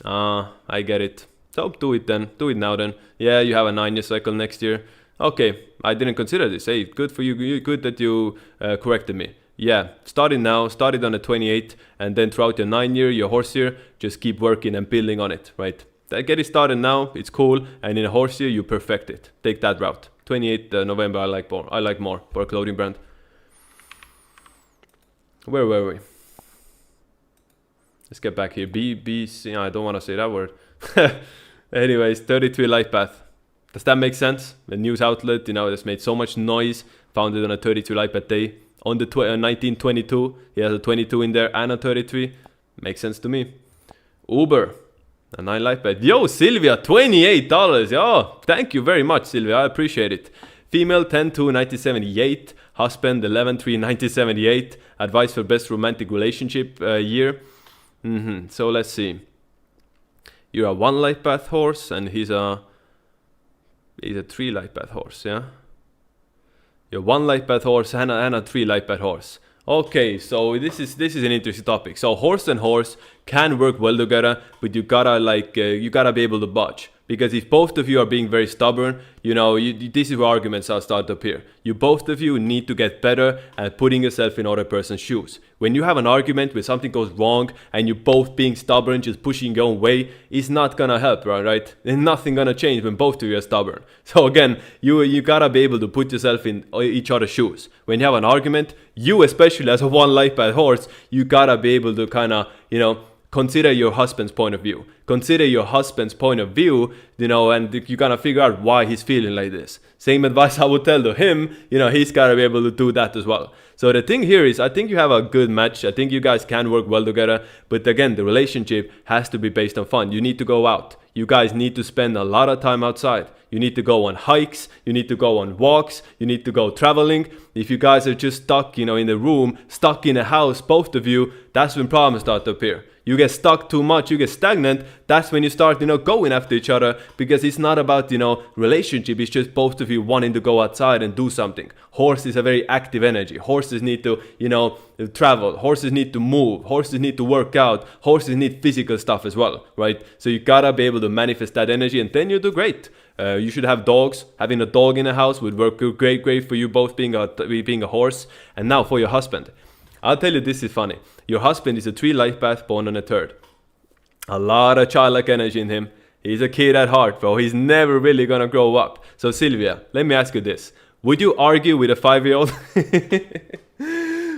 I get it. So do it then. Do it now then. Yeah, you have a 9-year cycle next year. Okay, I didn't consider this. Hey, good for you. Good that you corrected me. Yeah, starting now. Started on the 28, and then throughout your 9-year, your horse year, just keep working and building on it, right? Get it started now. It's cool, and in a horse year, you perfect it. Take that route. 28 November, I like more for a clothing brand. Where were we? Let's get back here. I don't want to say that word. Anyways, 33 life path. Does that make sense? The news outlet, you know, that's made so much noise. Founded on a 32 life path day. On the 1922, he has a 22 in there and a 33. Makes sense to me. Uber, a 9 life path. Yo, Sylvia, $28. Oh, thank you very much, Sylvia. I appreciate it. Female, 10-2, 1978. Husband, 11-3, 1978. Advice for best romantic relationship year. So let's see. You're a 1 life path horse, and he's a 3 life path horse. Yeah. You're 1 life path horse and a 3 life path horse. Okay, so this is an interesting topic. So horse and horse can work well together, but you gotta be able to budge. Because if both of you are being very stubborn, you know, this is where arguments are start to appear. Both of you need to get better at putting yourself in other person's shoes. When you have an argument where something goes wrong and you're both being stubborn, just pushing your own way, it's not gonna help, right? And nothing gonna change when both of you are stubborn. So again, you gotta be able to put yourself in each other's shoes. When you have an argument, you especially as a 1 life path horse, you gotta be able to kind of, you know, consider your husband's point of view. Consider your husband's point of view, you know, and you gotta figure out why he's feeling like this. Same advice I would tell to him, you know, he's gotta be able to do that as well. So the thing here is, I think you have a good match. I think you guys can work well together. But again, the relationship has to be based on fun. You need to go out. You guys need to spend a lot of time outside. You need to go on hikes. You need to go on walks. You need to go traveling. If you guys are just stuck, you know, in the room, stuck in a house, both of you, that's when problems start to appear. You get stuck too much, you get stagnant, that's when you start, you know, going after each other, because it's not about, you know, relationship, it's just both of you wanting to go outside and do something. Horse is a very active energy. Horses need to, you know, travel. Horses need to move. Horses need to work out. Horses need physical stuff as well, right? So you gotta be able to manifest that energy, and then you do great. You should have dogs. Having a dog in the house would work great for you both being a horse. And now for your husband. I'll tell you, this is funny. Your husband is a 3 life path born on a 3rd. A lot of childlike energy in him. He's a kid at heart, bro. He's never really gonna grow up. So Sylvia, let me ask you this. Would you argue with a 5-year-old?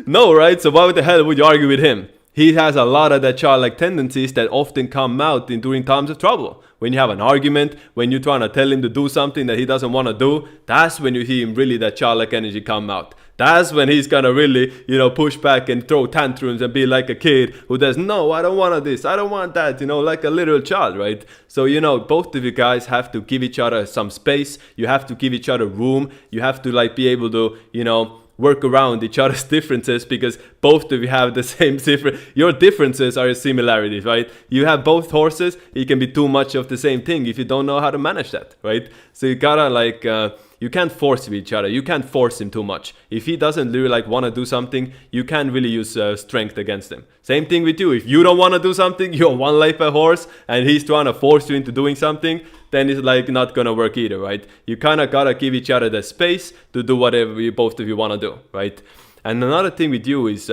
No, right? So why the hell would you argue with him? He has a lot of that childlike tendencies that often come out during times of trouble. When you have an argument, when you're trying to tell him to do something that he doesn't want to do, that's when you hear him really that childlike energy come out. That's when he's gonna really, push back and throw tantrums and be like a kid who does, no, I don't want this, I don't want that, like a little child, right? So, both of you guys have to give each other some space. You have to give each other room. You have to be able to, work around each other's differences, because both of you have the same difference. Your differences are your similarities, right? You have both horses. It can be too much of the same thing if you don't know how to manage that, right? So you gotta you can't force each other. You can't force him too much. If he doesn't really want to do something, you can't really use strength against him. Same thing with you. If you don't want to do something, you're one life a horse, and he's trying to force you into doing something, then it's not gonna work either, right? You kind of gotta give each other the space to do whatever both of you want to do, right? And another thing with you is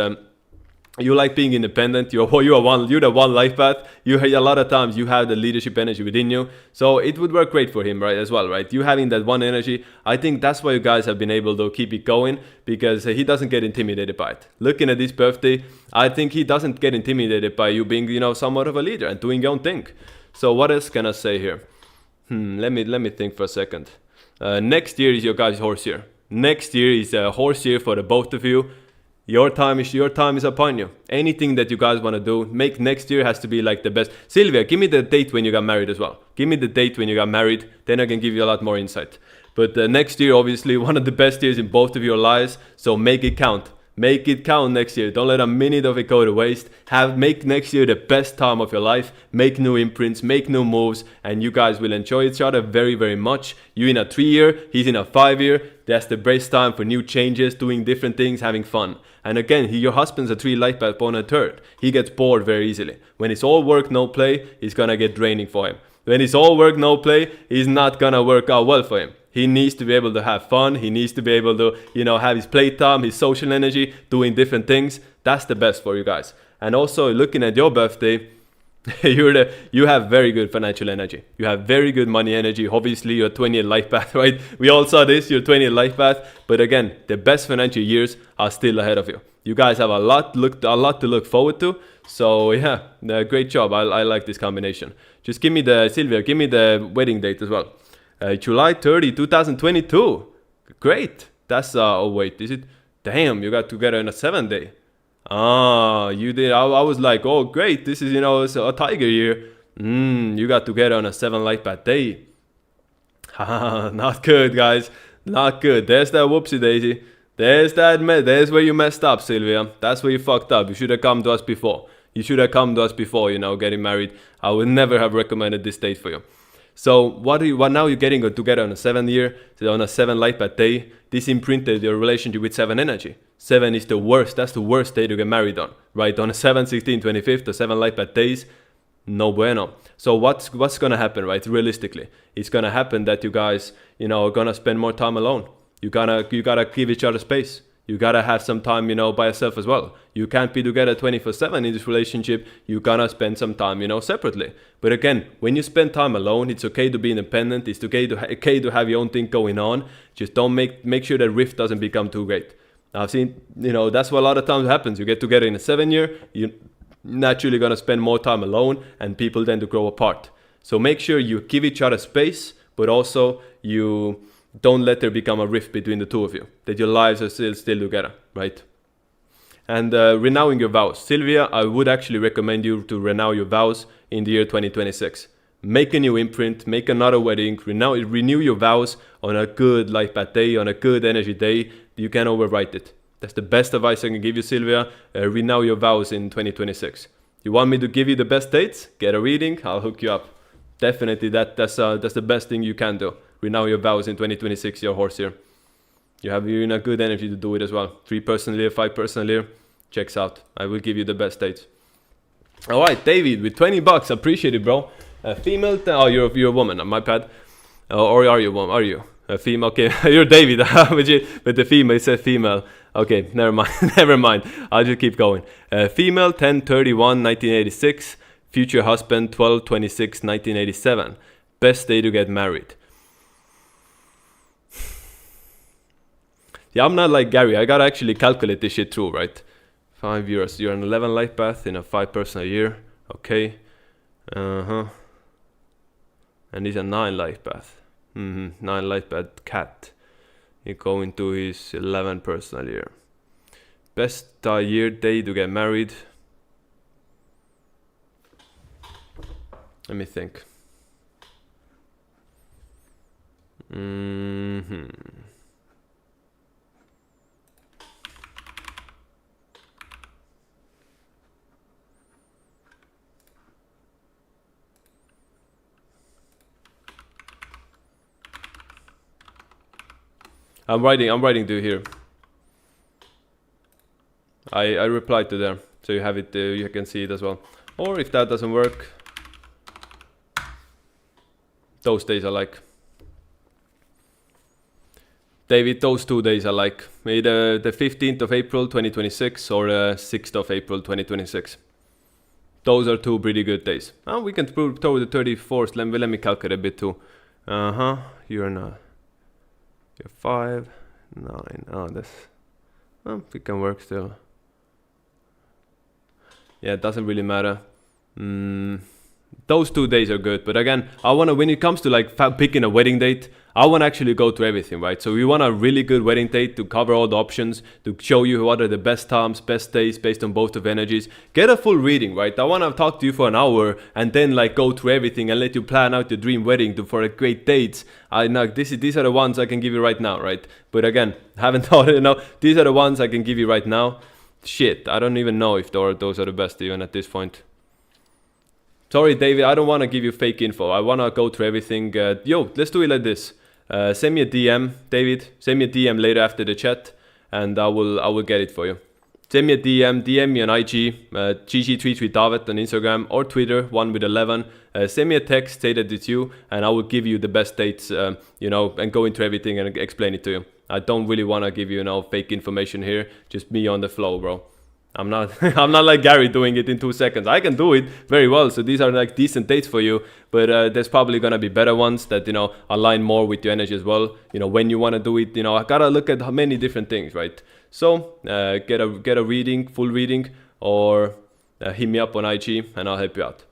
you like being independent. You're the one life path. A lot of times you have the leadership energy within you, so it would work great for him, right? As well, right? You having that one energy, I think that's why you guys have been able to keep it going, because he doesn't get intimidated by it. Looking at this birthday, I think he doesn't get intimidated by you being, somewhat of a leader and doing your own thing. So what else can I say here? Let me think for a second. Next year is your guys' horse year. Next year is a horse year for the both of you. Your time is upon you. Anything that you guys want to do, make next year has to be the best. Sylvia, give me the date when you got married as well. Give me the date when you got married. Then I can give you a lot more insight. But next year, obviously, one of the best years in both of your lives. So make it count. Make it count next year. Don't let a minute of it go to waste. Make next year the best time of your life. Make new imprints, make new moves, and you guys will enjoy each other very, very much. You in a 3-year, he's in a 5-year. That's the best time for new changes, doing different things, having fun. And again, your husband's a 3 life path on a 3rd. He gets bored very easily. When it's all work, no play, it's gonna get draining for him. When it's all work, no play, it's not gonna work out well for him. He needs to be able to have fun. He needs to be able to, have his playtime, his social energy, doing different things. That's the best for you guys. And also, looking at your birthday, you have very good financial energy. You have very good money energy. Obviously, you're 20th life path, right? We all saw this, you're 20th life path. But again, the best financial years are still ahead of you. You guys have a lot to look forward to. So yeah, great job. I like this combination. Just give me the wedding date as well. July 30, 2022. Great. That's oh wait, is it? Damn, you got together in a 7 day. Ah, you did. I was like, oh great, this is it's a tiger year. You got together on a 7 life path day. Not good, guys. Not good. There's that whoopsie daisy. There's where you messed up, Sylvia. That's where you fucked up. You should have come to us before. Getting married. I would never have recommended this date for you. So what now you're getting together on a 7 year, on a 7 life path day. This imprinted your relationship with 7 energy. 7 is the worst. That's the worst day to get married on, right? On a 7, 16, 25th, the 7 life path days, no bueno. So what's gonna happen, right? Realistically, it's gonna happen that you guys, are gonna spend more time alone. You gotta give each other space. You gotta have some time, by yourself as well. You can't be together 24/7 in this relationship. You gotta spend some time, separately. But again, when you spend time alone, it's okay to be independent. It's okay to have your own thing going on. Just don't make sure that rift doesn't become too great. I've seen, that's what a lot of times happens. You get together in a 7 year, you're naturally gonna spend more time alone, and people tend to grow apart. So make sure you give each other space, but also you don't let there become a rift between the two of you, that your lives are still together, right? And renewing your vows. Sylvia, I would actually recommend you to renew your vows in the year 2026. Make a new imprint, make another wedding, renew your vows on a good life path day, on a good energy day. You can't overwrite it. That's the best advice I can give you, Sylvia. Renew your vows in 2026. You want me to give you the best dates? Get a reading, I'll hook you up. Definitely, that's the best thing you can do. Renew your vows in 2026, your horse year. You're in a good energy to do it as well. 3% year, 5% year, checks out. I will give you the best dates. All right, David, with $20, appreciate it, bro. Female, you're a woman, my bad. Or are you a woman? Are you a female? Okay, you're David, but the female, it says female. Okay, never mind, never mind. I'll just keep going. Female, 10/31/1986. Future husband 12/26/1987. Best day to get married. Yeah, I'm not like Gary. I gotta actually calculate this shit through, right? 5 years. You're an 11 life path in a 5-person a year. Okay. And he's a 9 life path. 9 life path cat. He go into his 11 personal year. Best year day to get married. Let me think. I'm writing to here. I replied to there, so you have it. You can see it as well. Or if that doesn't work, those days are like. David, those 2 days are like either the 15th of April 2026 or the 6th of April 2026. Those are 2 pretty good days. We can throw the 34th. Let me calculate a bit too. You're not. You're 5, 9. Oh, this. It can work still. Yeah, it doesn't really matter. Those 2 days are good, but again, I wanna, when it comes to like picking a wedding date, I wanna actually go through everything, right? So we want a really good wedding date to cover all the options, to show you what are the best times, best days based on both of energies. Get a full reading, right? I wanna talk to you for an hour and then like go through everything and let you plan out your dream wedding for a great dates. I know these are the ones I can give you right now, right? But again, haven't thought it. No, these are the ones I can give you right now. Shit, I don't even know if those are the best even at this point. Sorry, David, I don't want to give you fake info. I want to go through everything. Yo, let's do it like this. Send me a DM, David. Send me a DM later after the chat, and I will get it for you. Send me a DM me on IG, GG33 David on Instagram or Twitter, 1with11. Send me a text, say that it's you, and I will give you the best dates, and go into everything and explain it to you. I don't really want to give you, fake information here. Just me on the flow, bro. I'm not I'm not like Gary doing it in 2 seconds. I can do it very well, so these are like decent dates for you, but there's probably gonna be better ones that align more with your energy as well. When you want to do it, I gotta look at many different things, right? So get a reading, full reading, or hit me up on IG and I'll help you out.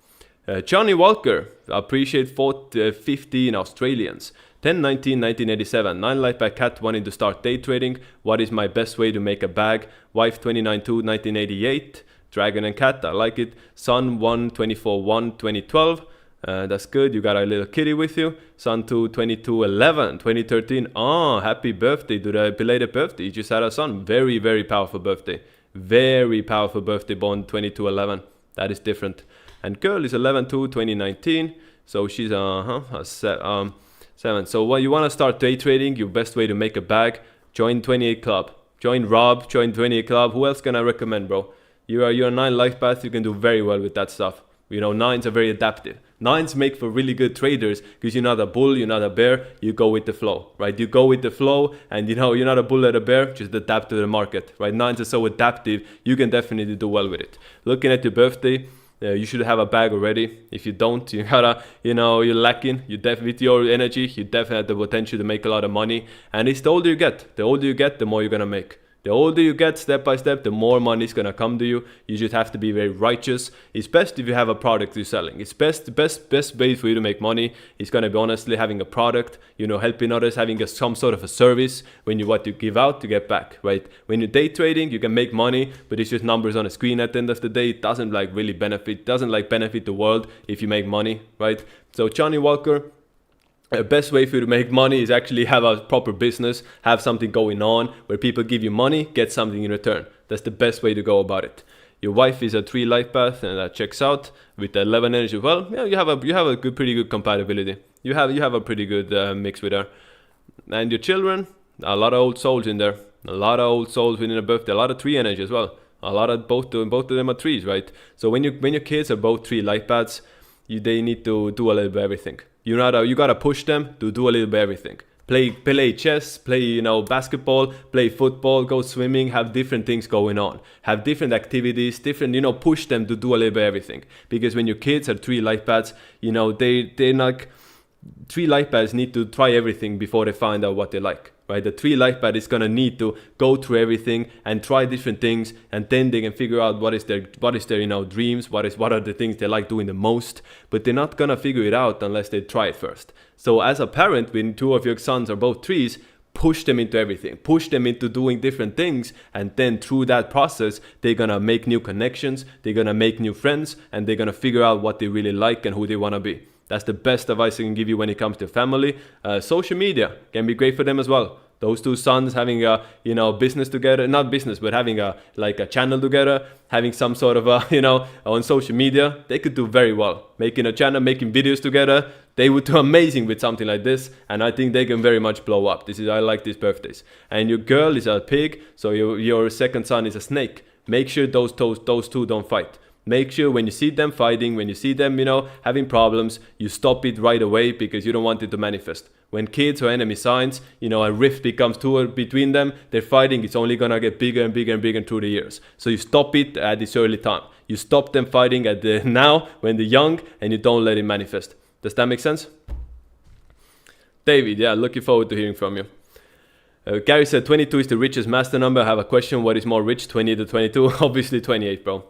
Johnny Walker, appreciate 15 Australians. 10/19/1987, 9 life by cat wanting to start day trading. What is my best way to make a bag? Wife 29/2/1988. Dragon and cat, I like it. Son 1/24/1/2012. That's good. You got a little kitty with you. Son 2/22/11/2013. Oh, happy birthday to the belated birthday. You just had a son. Very, very powerful birthday. Very powerful birthday born 22/11. That is different. And girl is 11/2/2019. So she's 7. So when you want to start day trading, your best way to make a bag, join 28 Club. Join Rob, join 28 Club. Who else can I recommend, bro? You're a 9 life path, you can do very well with that stuff. 9s are very adaptive. 9s make for really good traders because you're not a bull, you're not a bear, you go with the flow, right? You go with the flow and you're not a bull or a bear, just adapt to the market, right? 9s are so adaptive, you can definitely do well with it. Looking at your birthday, you should have a bag already. If you don't, you gotta, you're lacking. With your energy, you definitely have the potential to make a lot of money. And it's the older you get, the more you're gonna make. The older you get, step by step, the more money is gonna come to you. You just have to be very righteous. It's best if you have a product you're selling. It's best way for you to make money is gonna be honestly having a product, helping others, having some sort of a service. What you give out, you get back, right? When you're day trading, you can make money, but it's just numbers on a screen at the end of the day. It doesn't really benefit the world if you make money, right? So Johnny Walker, the best way for you to make money is actually have a proper business, have something going on where people give you money, get something in return. That's the best way to go about it. Your wife is a 3 life path and that checks out with the 11 energy. Well, yeah, you have a pretty good compatibility. You have a pretty good mix with her. And your children, a lot of old souls in there. A lot of old souls within a birthday. A lot of 3 energy as well. A lot of both of them are 3s, right? So when your kids are both 3 life paths, they need to do a little bit of everything. You gotta push them to do a little bit of everything. Play chess, play, you know, basketball, play football, go swimming, have different things going on. Have different activities, different, you know, push them to do a little bit of everything. Because when your kids are 3 life paths, you know, they're not... 3 life paths need to try everything before they find out what they like, right? The 3 life path is gonna need to go through everything and try different things, and then they can figure out what is their you know, dreams, what are the things they like doing the most. But they're not gonna figure it out unless they try it first. So as a parent, when 2 of your sons are both 3s, push them into everything, push them into doing different things, and then through that process they're gonna make new connections, they're gonna make new friends, and they're gonna figure out what they really like and who they want to be. That's the best advice I can give you when it comes to family. Social media can be great for them as well. Those 2 sons having a, you know, business together, not business, but having a channel together, having some sort of a, you know, on social media, they could do very well. Making a channel, making videos together, they would do amazing with something like this, and I think they can very much blow up. I like these birthdays. And your girl is a pig, so your second son is a snake. Make sure those 2 don't fight. Make sure when you see them fighting, when you see them, you know, having problems, you stop it right away, because you don't want it to manifest. When kids or enemy signs, you know, a rift becomes between them, they're fighting, it's only gonna get bigger and bigger and bigger through the years. So you stop it at this early time. You stop them fighting at the now, when they're young, and you don't let it manifest. Does that make sense? David, yeah, looking forward to hearing from you. Gary said 22 is the richest master number. I have a question. What is more rich, 28 or 22? Obviously 28, bro.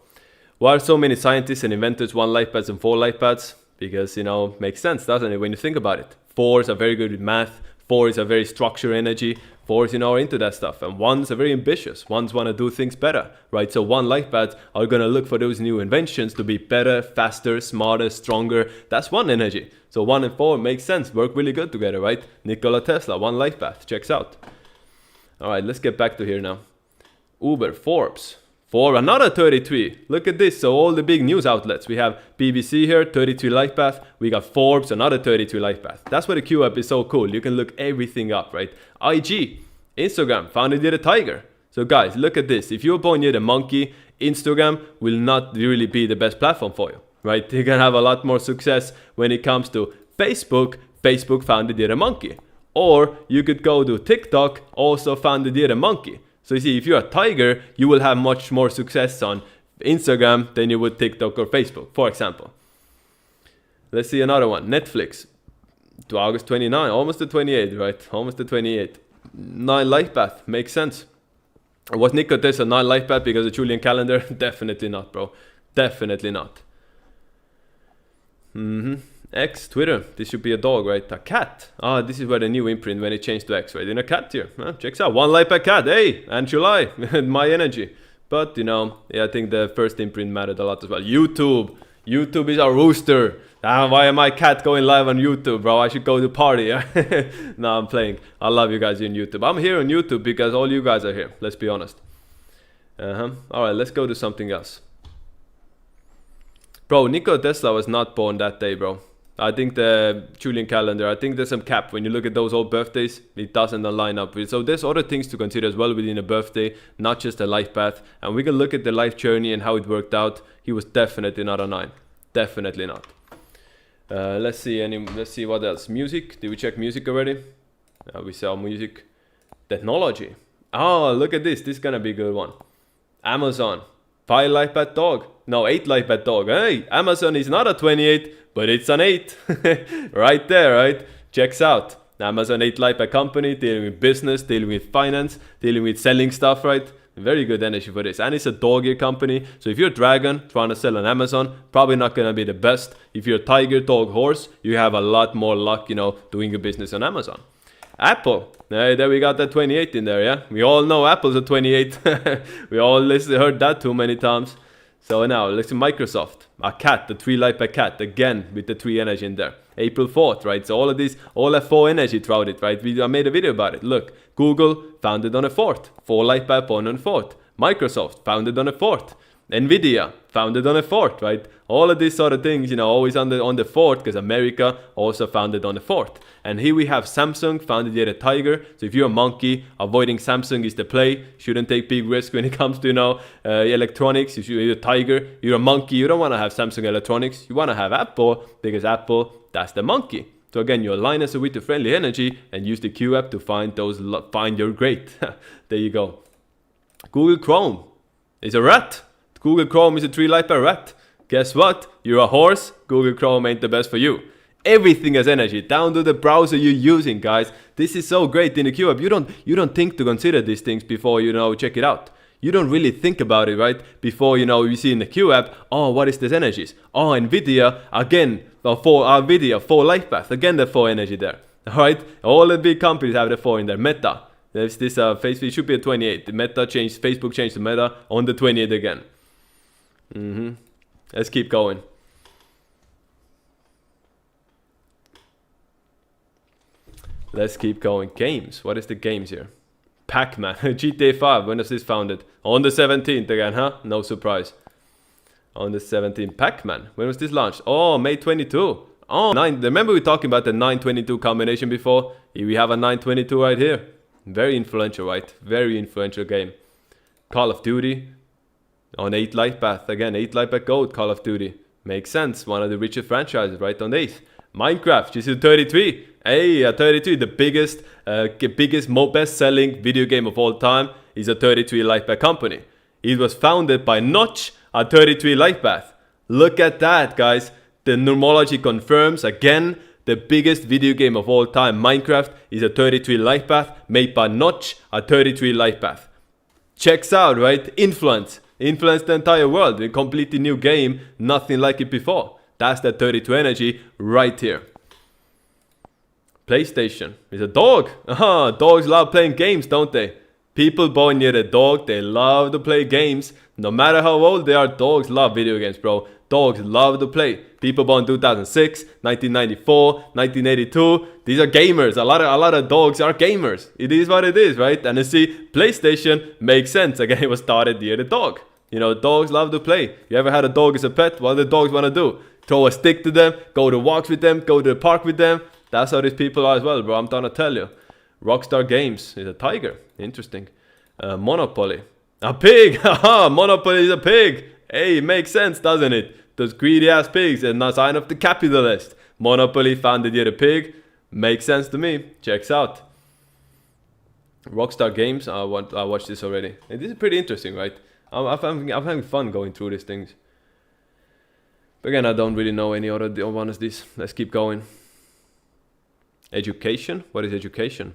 Why are so many scientists and inventors 1 life paths and 4 life paths? Because, you know, makes sense, doesn't it, when you think about it? 4s are very good with math. 4s are very structured energy. 4s, you know, are into that stuff. And 1s are very ambitious. 1s want to do things better, right? So 1 life paths are going to look for those new inventions to be better, faster, smarter, stronger. That's 1 energy. So 1 and 4 makes sense. Work really good together, right? Nikola Tesla, 1 life path. Checks out. All right, let's get back to here now. Uber, Forbes. For another 33. Look at this. So all the big news outlets. We have BBC here, 33 life path. We got Forbes, another 33 life path. That's why the Q app is so cool. You can look everything up, right? IG, Instagram, founded near the tiger. So guys, look at this. If you're born near the monkey, Instagram will not really be the best platform for you, right? You can have a lot more success when it comes to Facebook. Facebook founded near the monkey. Or you could go to TikTok, also founded near the monkey. So you see, if you're a tiger, you will have much more success on Instagram than you would TikTok or Facebook, for example. Let's see another one. Netflix. To August 29, almost to 28, right? Almost to 28. 9 life path. Makes sense. Was Nikola Tesla 9 life path because of Julian calendar? Definitely not, bro. Definitely not. X, Twitter. This should be a dog, right? A cat. Ah, this is where the new imprint when it changed to X, right? In a cat here. Checks out. 1 life per cat. Hey, and July. My energy. But, you know, yeah, I think the first imprint mattered a lot as well. YouTube. YouTube is a rooster. Why am I cat going live on YouTube, bro? I should go to party. No, I'm playing. I love you guys in YouTube. I'm here on YouTube because all you guys are here. Let's be honest. All right, let's go to something else. Bro, Nikola Tesla was not born that day, bro. I think the Julian calendar, I think there's some cap. When you look at those old birthdays, it doesn't line up with. So there's other things to consider as well within a birthday, not just a life path. And we can look at the life journey and how it worked out. He was definitely not a 9. Definitely not. Let's see what else. Music. Did we check music already? We saw music. Technology. Oh, look at this. This is gonna be a good one. Amazon. 5 life path dog. No, 8 life path dog. Hey, Amazon is not a 28. But it's an 8. Right there, right? Checks out. Amazon 8 life path company, dealing with business, dealing with finance, dealing with selling stuff, right? Very good energy for this. And it's a dog ear company. So if you're a dragon trying to sell on Amazon, probably not going to be the best. If you're a tiger, dog, horse, you have a lot more luck, you know, doing a business on Amazon. Apple. Hey, there we got that 28 in there, yeah? We all know Apple's a 28. We all heard that too many times. So now, let's see Microsoft. A cat, the 3 life per cat, again, with the 3 energy in there. April 4th, right? So all of these, all have 4 energy throughout it, right? I made a video about it. Look, Google, founded on a 4th. 4 life path born on 4th. Microsoft, founded on a 4th. Nvidia, founded on a 4th, right? All of these sort of things, you know, always on the 4th, because America also founded on the 4th. And here we have Samsung, founded near the tiger. So if you're a monkey, avoiding Samsung is the play. Shouldn't take big risk when it comes to, you know, electronics. If you're a tiger, you're a monkey, you don't want to have Samsung electronics. You want to have Apple, because Apple, that's the monkey. So again, you align us with the friendly energy and use the Q app to find your great. There you go. Google Chrome is a rat. Google Chrome is a 3 light bar rat. Guess what? You're a horse. Google Chrome ain't the best for you. Everything has energy, down to the browser you're using, guys. This is so great in the Q app. You don't think to consider these things before check it out. You don't really think about it, right? Before you see in the Q app, oh, what is this energies? Oh, Nvidia again, Nvidia 4 light path, again the 4 energy there. All right, all the big companies have the 4 in there. Meta, there's this Facebook should be a 28. The Meta changed, Facebook changed the Meta on the 28 again. Let's keep going. Let's keep going. Games. What is the games here? Pac-Man. GTA 5. When was this founded? On the 17th again, huh? No surprise. On the 17th. Pac-Man. When was this launched? Oh, May 22. Oh, 9. Remember we were talking about the 922 combination before? Here we have a 922 right here. Very influential, right? Very influential game. Call of Duty. On 8 light path. Again, 8 light path gold. Call of Duty. Makes sense. One of the richest franchises, right? On 8th. Minecraft. GG33. Hey, 33, the biggest, best-selling video game of all time is a 33 light path company. It was founded by Notch, a 33 light path. Look at that, guys. The numerology confirms, again, the biggest video game of all time, Minecraft, is a 33 light path made by Notch, a 33 light path. Checks out, right? Influenced the entire world. A completely new game, nothing like it before. That's the 32 energy right here. PlayStation is a dog. Dogs love playing games, don't they? People born near a dog, they love to play games. No matter how old they are, dogs love video games, bro. Dogs love to play. People born 2006, 1994, 1982. These are gamers. A lot of dogs are gamers. It is what it is, right? And you see, PlayStation makes sense. Again, it was started near the dog. Dogs love to play. You ever had a dog as a pet? What do the dogs want to do? Throw a stick to them, go to walks with them, go to the park with them. That's how these people are as well, bro. I'm trying to tell you. Rockstar Games is a tiger. Interesting. Monopoly. A pig. Monopoly is a pig. Hey, it makes sense, doesn't it? Those greedy ass pigs are not sign of the capitalist. Monopoly founded here a pig. Makes sense to me. Checks out. Rockstar Games. I watched this already. And this is pretty interesting, right? I'm having fun going through these things. But again, I don't really know any other one as this. Let's keep going. Education? What is education?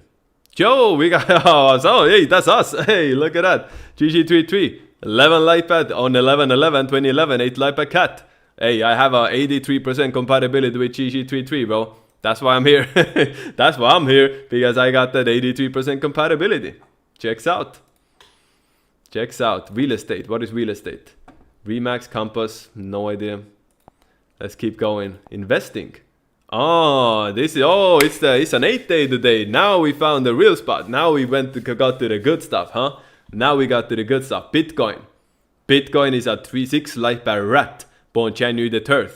Joe, we got... Oh, hey, that's us. Hey, look at that. GG33. 11 light pad on 11/11, 2011. 8 light pad cat. Hey, I have a 83% compatibility with GG33, bro. That's why I'm here. That's why I'm here. Because I got that 83% compatibility. Checks out. Checks out. Real estate. What is real estate? Remax, Compass. No idea. Let's keep going. Investing. It's an 8 day today. Now we found the real spot. Now we got to the good stuff, huh? Now we got to the good stuff. Bitcoin. Bitcoin is a 3-6 light bar rat, born January the 3rd.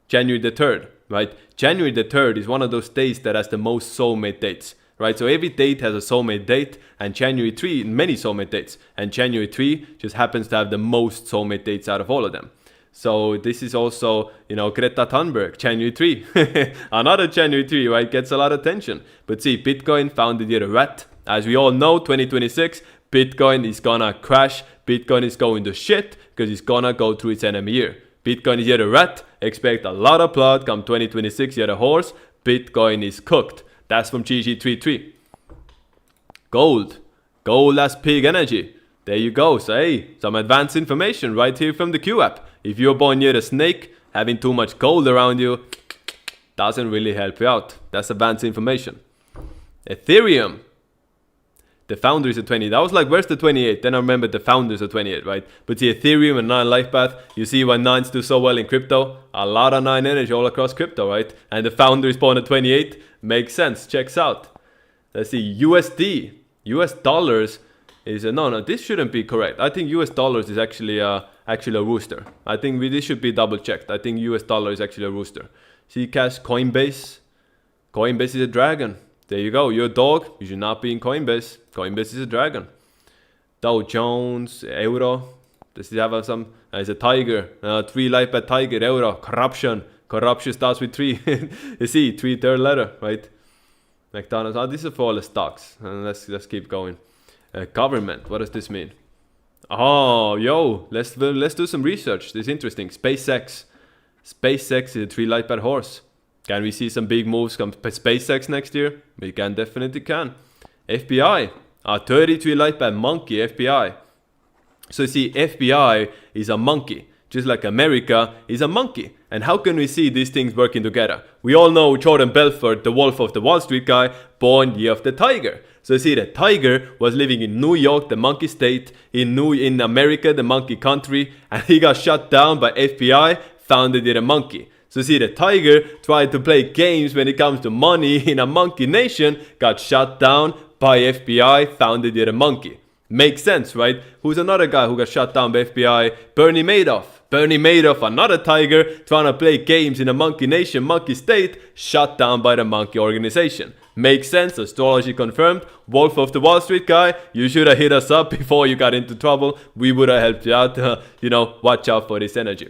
January the 3rd, right? January the 3rd is one of those days that has the most soulmate dates, right? So every date has a soulmate date, and January 3, many soulmate dates. And January 3 just happens to have the most soulmate dates out of all of them. So this is also, Greta Thunberg, January 3. Another January 3, right? Gets a lot of attention. But see, Bitcoin founded year a rat. As we all know, 2026, Bitcoin is gonna crash. Bitcoin is going to shit because it's gonna go through its enemy year. Bitcoin is yet a rat. Expect a lot of blood come 2026, yet a horse. Bitcoin is cooked. That's from GG33. Gold. Gold as pig energy. There you go. So hey, some advanced information right here from the Q app. If you're born near a snake, having too much gold around you doesn't really help you out. That's advanced information. Ethereum. The founder is a 20. That was like, where's the 28? Then I remember the founder is a 28, right? But the Ethereum and 9 life path, you see why 9s do so well in crypto? A lot of 9 energy all across crypto, right? And the founder is born at 28. Makes sense. Checks out. Let's see. USD. US dollars is a... No, this shouldn't be correct. I think US dollars is actually a rooster. I think this should be double checked. I think US dollar is actually a rooster. Zcash, Coinbase. Coinbase is a dragon. There you go. You're a dog. You should not be in Coinbase. Coinbase is a dragon. Dow Jones, Euro. Does it have some? It's a tiger. 3 life path tiger. Euro. Corruption. Corruption starts with 3. You see, 3 third letter, right? McDonald's. Oh, this is for all the stocks. And let's keep going. Government. What does this mean? Oh, yo, let's do some research. This is interesting. SpaceX. SpaceX is a 3 light bad horse. Can we see some big moves come SpaceX next year? We can, definitely can. FBI. 33 light bad monkey. FBI. So you see, FBI is a monkey. Just like America is a monkey. And how can we see these things working together? We all know Jordan Belfort, the Wolf of the Wall Street guy, born year of the tiger. So you see, the tiger was living in New York, the monkey state, in America, the monkey country, and he got shut down by FBI, founded in a monkey. So you see, the tiger tried to play games when it comes to money in a monkey nation, got shut down by FBI, founded in a monkey. Makes sense, right? Who's another guy who got shut down by FBI? Bernie Madoff. Bernie Madoff, another tiger, trying to play games in a monkey nation, monkey state, shut down by the monkey organization. Makes sense, astrology confirmed. Wolf of the Wall Street guy, you should have hit us up before you got into trouble. We would have helped you out. Watch out for this energy.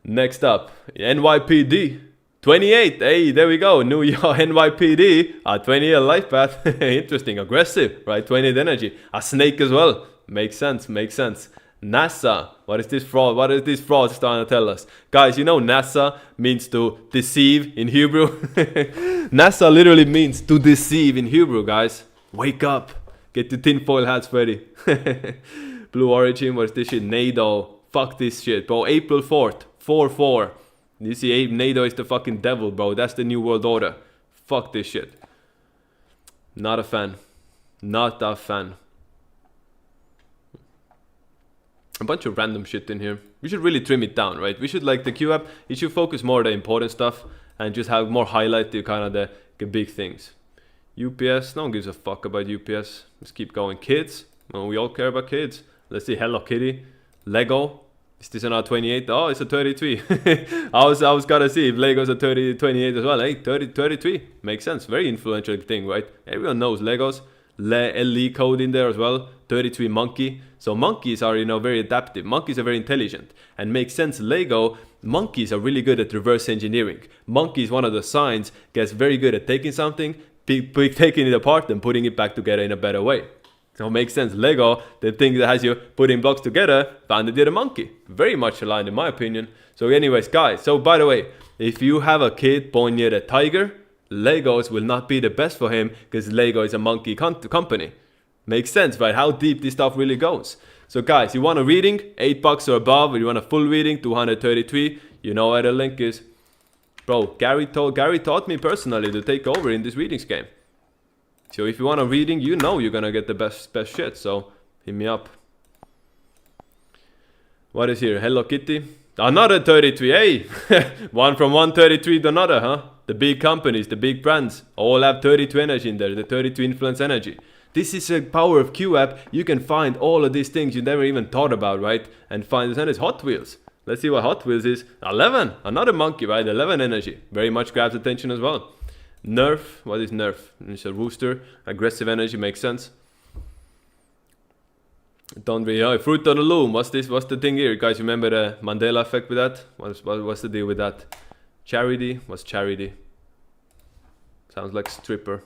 Next up, NYPD. 28, hey, there we go. New York NYPD, 20-year life path. Interesting, aggressive, right? 28 energy. A snake as well. Makes sense, makes sense. NASA, what is this fraud? What is this fraud starting to tell us? Guys, you know NASA means to deceive in Hebrew. NASA literally means to deceive in Hebrew, guys. Wake up. Get your tinfoil hats ready. Blue Origin, what is this shit? NATO. Fuck this shit, bro. April 4th, 4-4. You see, NATO is the fucking devil, bro. That's the new world order. Fuck this shit. Not a fan. Not a fan. A bunch of random shit in here. We should really trim it down, right? We should, like the Q app, it should focus more on the important stuff and just have more highlight to kind of the big things. UPS, no one gives a fuck about UPS. Let's keep going. Kids, well, we all care about kids. Let's see, Hello Kitty. Lego. Is this another 28? Oh, it's a 33. I was gonna see if Lego's a 28 as well. Hey, 33. Makes sense. Very influential thing, right? Everyone knows Legos. LE code in there as well. 33 monkey. So monkeys are, very adaptive. Monkeys are very intelligent. And makes sense. Lego, monkeys are really good at reverse engineering. Monkey is one of the signs, gets very good at taking something, taking it apart and putting it back together in a better way. So it makes sense. Lego, the thing that has you putting blocks together, founded in a monkey. Very much aligned in my opinion. So anyways, guys, so by the way, if you have a kid born near a tiger, Legos will not be the best for him because Lego is a monkey company. Makes sense, right? How deep this stuff really goes. So guys, you want a reading, $8 or above, or you want a full reading, 233, you know where the link is. Bro, Gary taught me personally to take over in this readings game. So if you want a reading, you know you're gonna get the best shit. So hit me up. What is here? Hello Kitty. Another 33. Hey, one from 133 to another, huh? The big companies, the big brands, all have 32 energy in there. The 32 influence energy. This is the power of Q app. You can find all of these things you never even thought about, right? And find this. And it's Hot Wheels. Let's see what Hot Wheels is. 11. Another monkey, right? 11 energy. Very much grabs attention as well. Nerf, what is Nerf? It's a rooster. Aggressive energy, makes sense. Don't really know. Fruit on the Loom, what's this? What's the thing here? You guys remember the Mandela effect with that? What's the deal with that? Charity, what's charity? Sounds like stripper.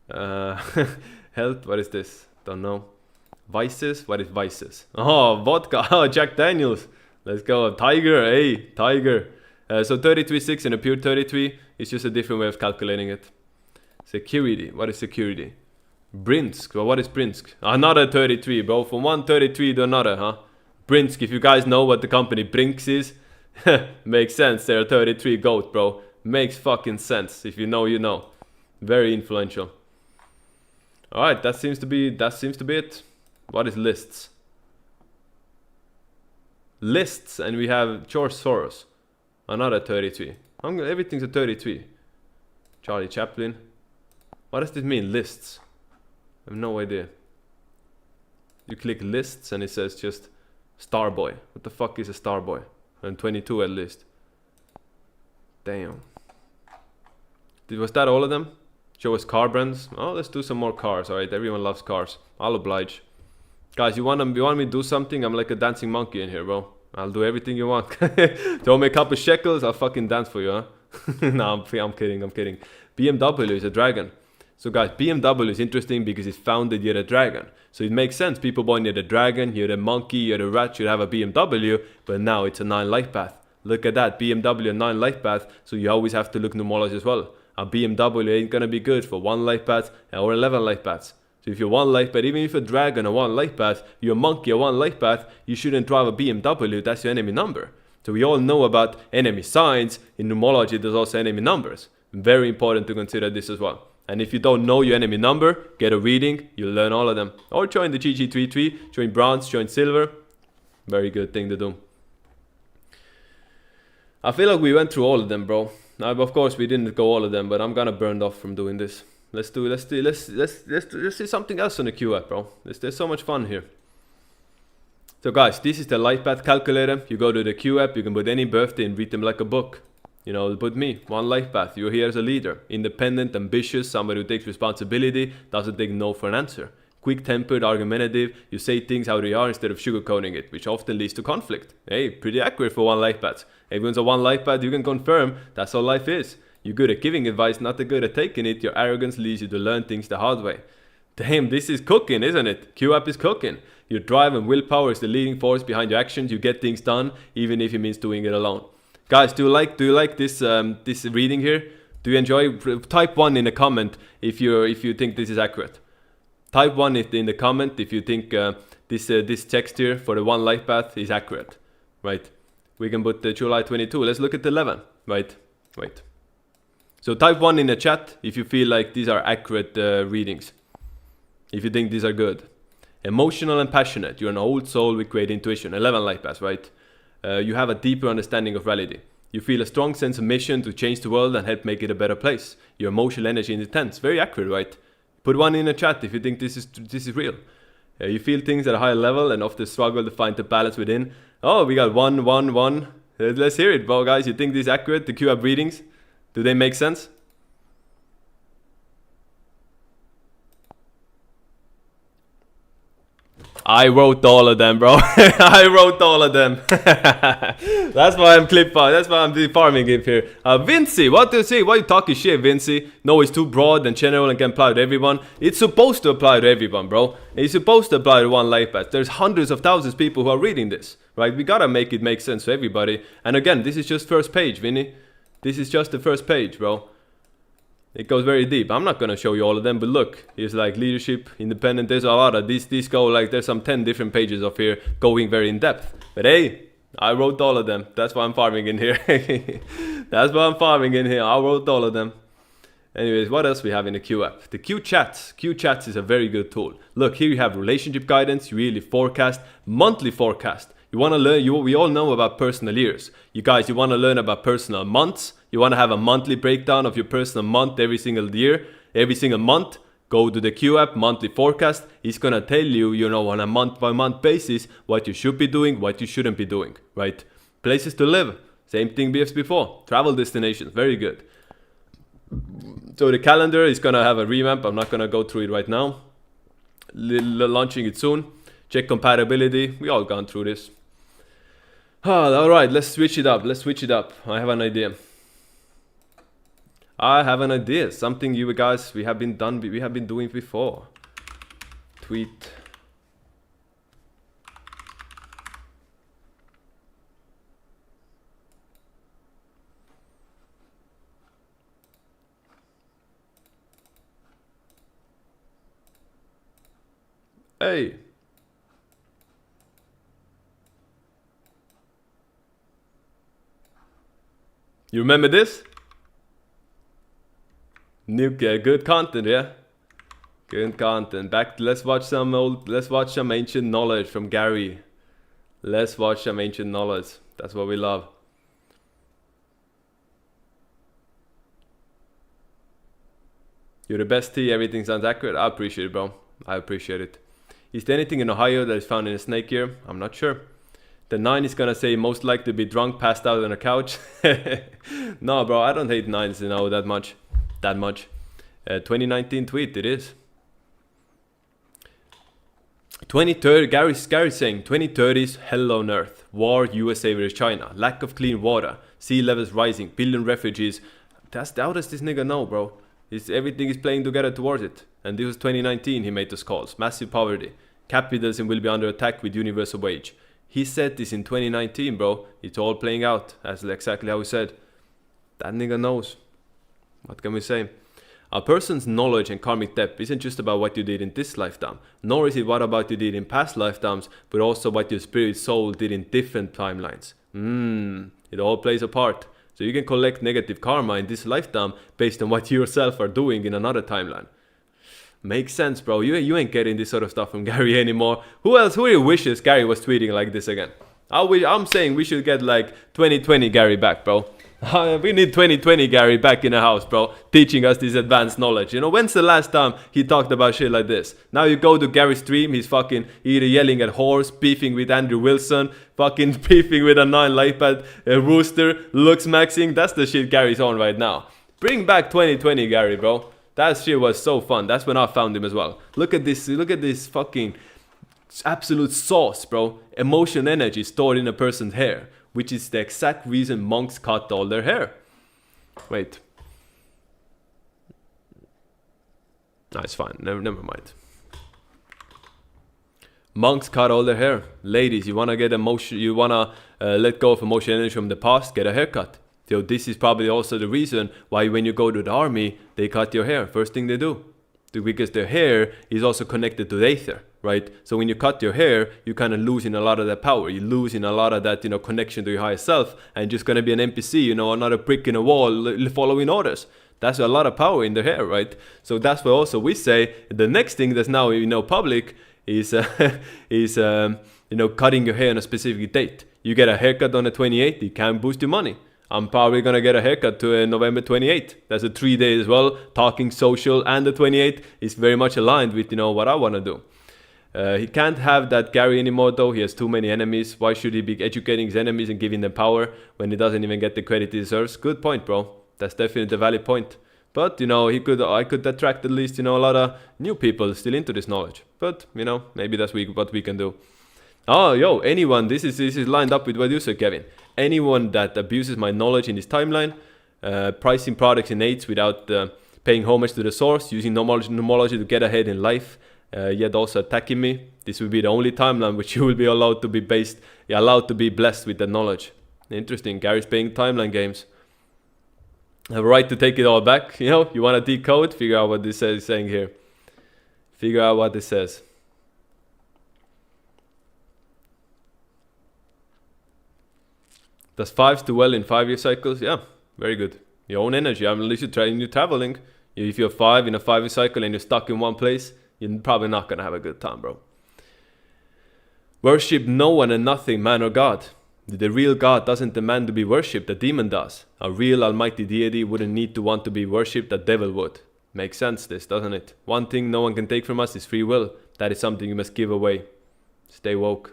Health, what is this? Don't know. Vices, what is vices? Oh, vodka, oh, Jack Daniels. Let's go, Tiger, hey, Tiger. So 33.6 in a pure 33. It's just a different way of calculating it. Security. What is security? Brinsk. Well, what is Brinsk? Another 33, bro. From one 33 to another, huh? Brinsk. If you guys know what the company Brinks is, makes sense. They're a 33 goat, bro. Makes fucking sense. If you know, you know. Very influential. All right, that seems to be it. What is lists? Lists, and we have George Soros. Another 33. Everything's a 33. Charlie Chaplin. What does this mean, lists? I have no idea. You click lists and it says just Starboy. What the fuck is a Starboy? And 22 at least. Damn. Was that all of them? Show us car brands. Oh, let's do some more cars. Alright, everyone loves cars. I'll oblige. Guys, you want me to do something? I'm like a dancing monkey in here, bro. I'll do everything you want. Throw me a couple shekels, I'll fucking dance for you, huh? No, I'm kidding, I'm kidding. BMW is a dragon. So guys, BMW is interesting because it's founded near a dragon. So it makes sense, people born near the dragon, you're the monkey, you're the rat, should have a BMW, but now it's a 9 life path. Look at that, BMW 9 life path, so you always have to look numerology as well. A BMW ain't gonna be good for 1 life path or 11 life paths. So if you're 1 life path, even if you're a dragon or 1 life path, you're a monkey or 1 life path, you shouldn't drive a BMW, that's your enemy number. So we all know about enemy signs, in numerology there's also enemy numbers. Very important to consider this as well. And if you don't know your enemy number, get a reading, you'll learn all of them. Or join the GG33, join bronze, join silver. Very good thing to do. I feel like we went through all of them, bro. Now, of course, we didn't go all of them, but I'm gonna burned off from doing this. Let's do something else on the Q app, bro. There's so much fun here. So guys, this is the life path calculator. You go to the Q app, you can put any birthday and read them like a book. You know, put me, 1 life path. You're here as a leader. Independent, ambitious, somebody who takes responsibility, doesn't take no for an answer. Quick-tempered, argumentative, you say things how they are instead of sugarcoating it, which often leads to conflict. Hey, pretty accurate for 1 life path. Everyone's a 1 life path, you can confirm that's how life is. You're good at giving advice, not that good at taking it. Your arrogance leads you to learn things the hard way. Damn, this is cooking, isn't it? Q app is cooking. Your drive and willpower is the leading force behind your actions. You get things done, even if it means doing it alone. Guys, do you like this this reading here? Do you enjoy? Type 1 in a comment if you think this is accurate. Type 1 in the comment if you think this text here for the 1 life path is accurate, right? We can put the July 22. Let's look at the 11, right? Wait. So type 1 in the chat if you feel like these are accurate readings. If you think these are good. Emotional and passionate. You're an old soul with great intuition. 11 life paths, right? You have a deeper understanding of reality. You feel a strong sense of mission to change the world and help make it a better place. Your emotional energy is intense. Very accurate, right? Put 1 in the chat if you think this is real. You feel things at a higher level and often struggle to find the balance within. Oh, we got 1, 1, 1. Let's hear it, bro, guys. You think this is accurate? The Q app readings? Do they make sense? I wrote all of them, bro. I wrote all of them. That's why I'm That's why I'm farming it here. Vinci, what do you say? Why are you talking shit, Vinci? No, it's too broad and general and can apply to everyone. It's supposed to apply to everyone, bro. It's supposed to apply to 1 life path. There's hundreds of thousands of people who are reading this, right? We gotta make it make sense to everybody. And again, this is just first page, Vinny. This is just the first page, bro. It goes very deep. I'm not gonna show you all of them, but look, here's like leadership, independent. There's a lot of these go like there's some 10 different pages of here going very in depth. But hey, I wrote all of them. That's why I'm farming in here. That's why I'm farming in here. I wrote all of them. Anyways, what else we have in the Q app? The Q chats. Q chats is a very good tool. Look, here you have relationship guidance, you really forecast, monthly forecast. You want to learn, we all know about personal years. You guys, you want to learn about personal months. You want to have a monthly breakdown of your personal month every single year, every single month. Go to the Q app, monthly forecast. It's going to tell you, you know, on a month by month basis, what you should be doing, what you shouldn't be doing, right? Places to live. Same thing as before. Travel destinations. Very good. So the calendar is going to have a revamp. I'm not going to go through it right now. Launching it soon. Check compatibility. We all gone through this. All right, let's switch it up. Let's switch it up. I have an idea. I have an idea. Something you guys we have been doing before. Tweet. Hey. You remember this? Good content, yeah. Good content. Let's watch some ancient knowledge from Gary. Let's watch some ancient knowledge. That's what we love. You're the best T. Everything sounds accurate. I appreciate it, bro. I appreciate it. Is there anything in Ohio that is found in a snake here? I'm not sure. The 9 is gonna say most likely to be drunk, passed out on a couch. No, bro, I don't hate 9s, you know, that much. 2019 tweet, it is. 2030, Gary saying 2030s hell on earth. War, USA versus China. Lack of clean water. Sea levels rising. Billion refugees. How does this nigga know, bro? Everything is playing together towards it. And this was 2019 he made those calls. Massive poverty. Capitalism will be under attack with universal wage. He said this in 2019, bro. It's all playing out. That's exactly how he said. That nigga knows. What can we say? A person's knowledge and karmic depth isn't just about what you did in this lifetime, nor is it what about you did in past lifetimes, but also what your spirit soul did in different timelines. It all plays a part. So you can collect negative karma in this lifetime based on what you yourself are doing in another timeline. Makes sense, bro. You ain't getting this sort of stuff from Gary anymore. Who really wishes Gary was tweeting like this again? I'm saying we should get like 2020 Gary back, bro. We need 2020 Gary back in the house, bro, teaching us this advanced knowledge. You know, when's the last time he talked about shit like this? Now you go to Gary's stream, he's fucking either yelling at horse, beefing with Andrew Wilson, fucking beefing with a 9 iPad, a rooster, looks maxing. That's the shit Gary's on right now. Bring back 2020 Gary, bro. That shit was so fun. That's when I found him as well. Look at this fucking absolute sauce, bro. Emotion energy stored in a person's hair, which is the exact reason monks cut all their hair. Wait. No, it's fine. Never mind. Monks cut all their hair. Ladies, you wanna get emotion? You wanna let go of emotion energy from the past? Get a haircut. So this is probably also the reason why when you go to the army, they cut your hair. First thing they do. Because their hair is also connected to the ether, right? So when you cut your hair, you kind of losing a lot of that power. You losing a lot of that, connection to your higher self, and just gonna be an NPC, another brick in a wall following orders. That's a lot of power in the hair, right? So that's why also we say the next thing that's now public is cutting your hair on a specific date. You get a haircut on the 28th, it can boost your money. I'm probably gonna get a haircut to November 28th. That's a 3 day as well. Talking social and the 28th is very much aligned with what I wanna do. He can't have that Gary anymore though. He has too many enemies. Why should he be educating his enemies and giving them power when he doesn't even get the credit he deserves? Good point, bro. That's definitely a valid point. But I could attract at least a lot of new people still into this knowledge. But maybe that's what we can do. Oh, yo, anyone, this is lined up with what you said, Kevin. Anyone that abuses my knowledge in this timeline, pricing products in eights without paying homage to the source, using nomology to get ahead in life, yet also attacking me, this will be the only timeline which you will be allowed to be blessed with that knowledge. Interesting, Gary's playing timeline games. I have a right to take it all back. You want to decode, figure out what this is saying here. Figure out what this says. Does 5s do well in 5-year cycles? Yeah, very good. Your own energy. Unless you're traveling. If you're 5 in a 5-year cycle and you're stuck in one place, you're probably not going to have a good time, bro. Worship no one and nothing, man or God. The real God doesn't demand to be worshipped, the demon does. A real almighty deity wouldn't need to want to be worshipped, the devil would. Makes sense this, doesn't it? One thing no one can take from us is free will. That is something you must give away. Stay woke.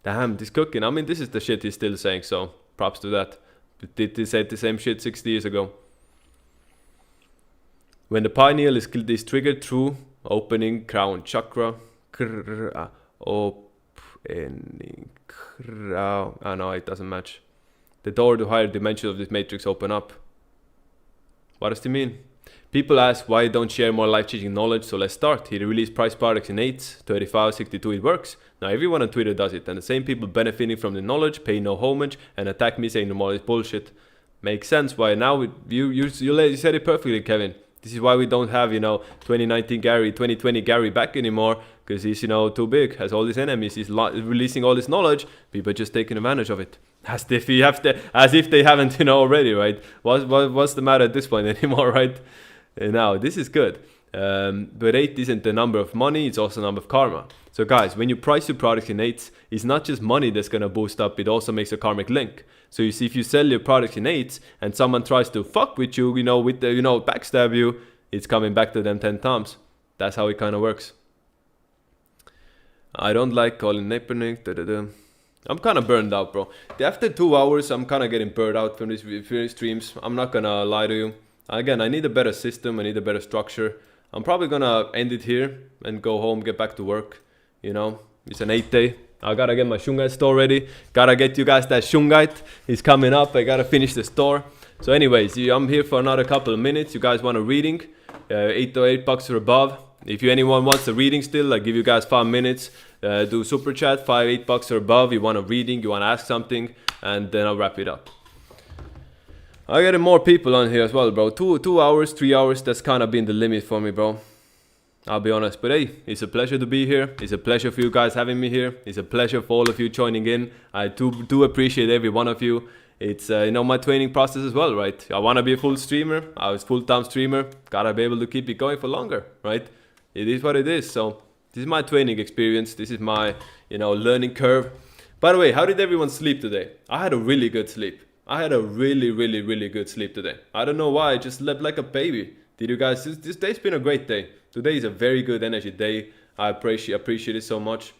Damn, this cooking. I mean, this is the shit he's still saying, so props to that. Did he say the same shit 60 years ago? When the pineal is triggered through opening crown chakra, opening crown. Oh no, it doesn't match. The door to higher dimensions of this matrix open up. What does it mean? People ask why don't share more life-changing knowledge, so let's start. He released price products in 8s, 35, 62, it works. Now everyone on Twitter does it, and the same people benefiting from the knowledge pay no homage and attack me saying the more is bullshit. Makes sense why now you said it perfectly, Kevin. This is why we don't have 2019 Gary, 2020 Gary back anymore, because he's too big, has all these enemies, he's releasing all this knowledge, people just taking advantage of it. As if they haven't already, right? What's the matter at this point anymore, right? Now this is good. But 8 isn't the number of money, it's also the number of karma. So guys, when you price your products in 8s, it's not just money that's going to boost up, it also makes a karmic link. So you see, if you sell your products in 8s and someone tries to fuck with you, with the, backstab you, it's coming back to them 10 times. That's how it kind of works. I don't like calling Napernick. I'm kind of burned out, bro. After 2 hours, I'm kind of getting burned out from these streams. I'm not going to lie to you. Again, I need a better system, I need a better structure. I'm probably gonna end it here and go home, get back to work. You know, it's an 8-day. I gotta get my Shungite store ready. Gotta get you guys that Shungite. It's coming up. I gotta finish the store. So anyways, I'm here for another couple of minutes. You guys want a reading? $8 or above. If anyone wants a reading still, I give you guys 5 minutes. Do super chat, $8 or above. You want a reading, you want to ask something, and then I'll wrap it up. I got more people on here as well, bro. 2 hours, 3 hours, that's kind of been the limit for me, bro. I'll be honest, but hey, it's a pleasure to be here. It's a pleasure for you guys having me here. It's a pleasure for all of you joining in. I do appreciate every one of you. It's you know, my training process as well, right? I want to be a full streamer. I was full-time streamer. Gotta be able to keep it going for longer, right? It is what it is. So this is my training experience. This is my, you know, learning curve. By the way, how did everyone sleep today? I had a really good sleep. I had a really good sleep today. I don't know why. I just slept like a baby. Did you guys? This day's been a great day. Today is a very good energy day. I appreciate it so much.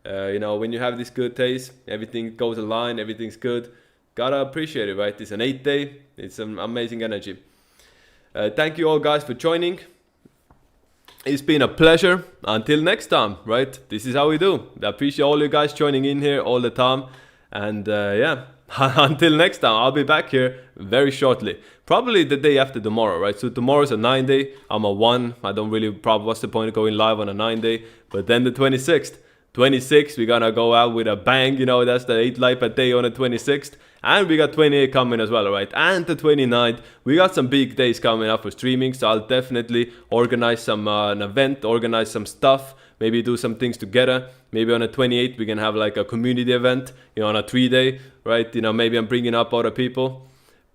You know, when you have these good days, everything goes aligned, everything's good. Gotta appreciate it, right? It's an 8-day. It's an amazing energy. Thank you all guys for joining. It's been a pleasure. Until next time, right? This is how we do. I appreciate all you guys joining in here all the time. And yeah, until next time, I'll be back here very shortly. Probably the day after tomorrow, right? So tomorrow's a 9-day. I'm a 1. I don't really probably, what's the point of going live on a 9-day? But then the 26th, we're gonna go out with a bang. You know, that's the 8 live a day on the 26th. And we got 28 coming as well, right? And the 29th, we got some big days coming up for streaming. So I'll definitely organize some an event, organize some stuff, maybe do some things together. Maybe on the 28th, we can have like a community event, you know, on a 3-day, right? You know, maybe I'm bringing up other people.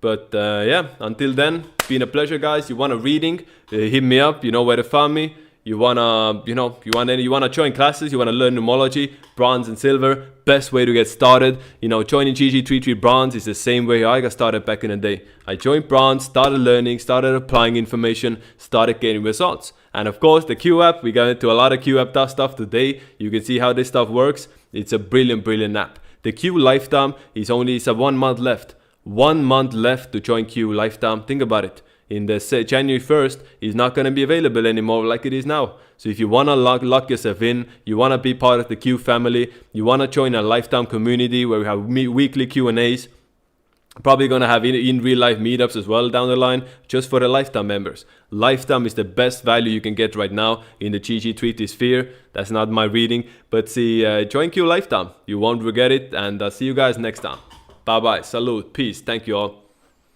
But yeah, until then, it's been a pleasure, guys. You want a reading? Hit me up. You know where to find me. You wanna, you know, you wanna join classes. You wanna learn numerology, bronze and silver. Best way to get started. You know, joining GG33 bronze is the same way I got started back in the day. I joined bronze, started learning, started applying information, started getting results. And of course, the Q app. We got into a lot of Q app stuff today. You can see how this stuff works. It's a brilliant app. The Q lifetime is only 1 month left. 1 month left to join Q lifetime. Think about it. In the January 1st, it's not going to be available anymore like it is now. So if you want to lock yourself in, you want to be part of the Q family, you want to join a lifetime community where we have weekly Q&As, probably going to have in real life meetups as well down the line, just for the lifetime members. Lifetime is the best value you can get right now in the GG33 sphere. That's not my reading, but see, join Q lifetime. You won't regret it, and I'll see you guys next time. Bye bye, salute, peace, thank you all.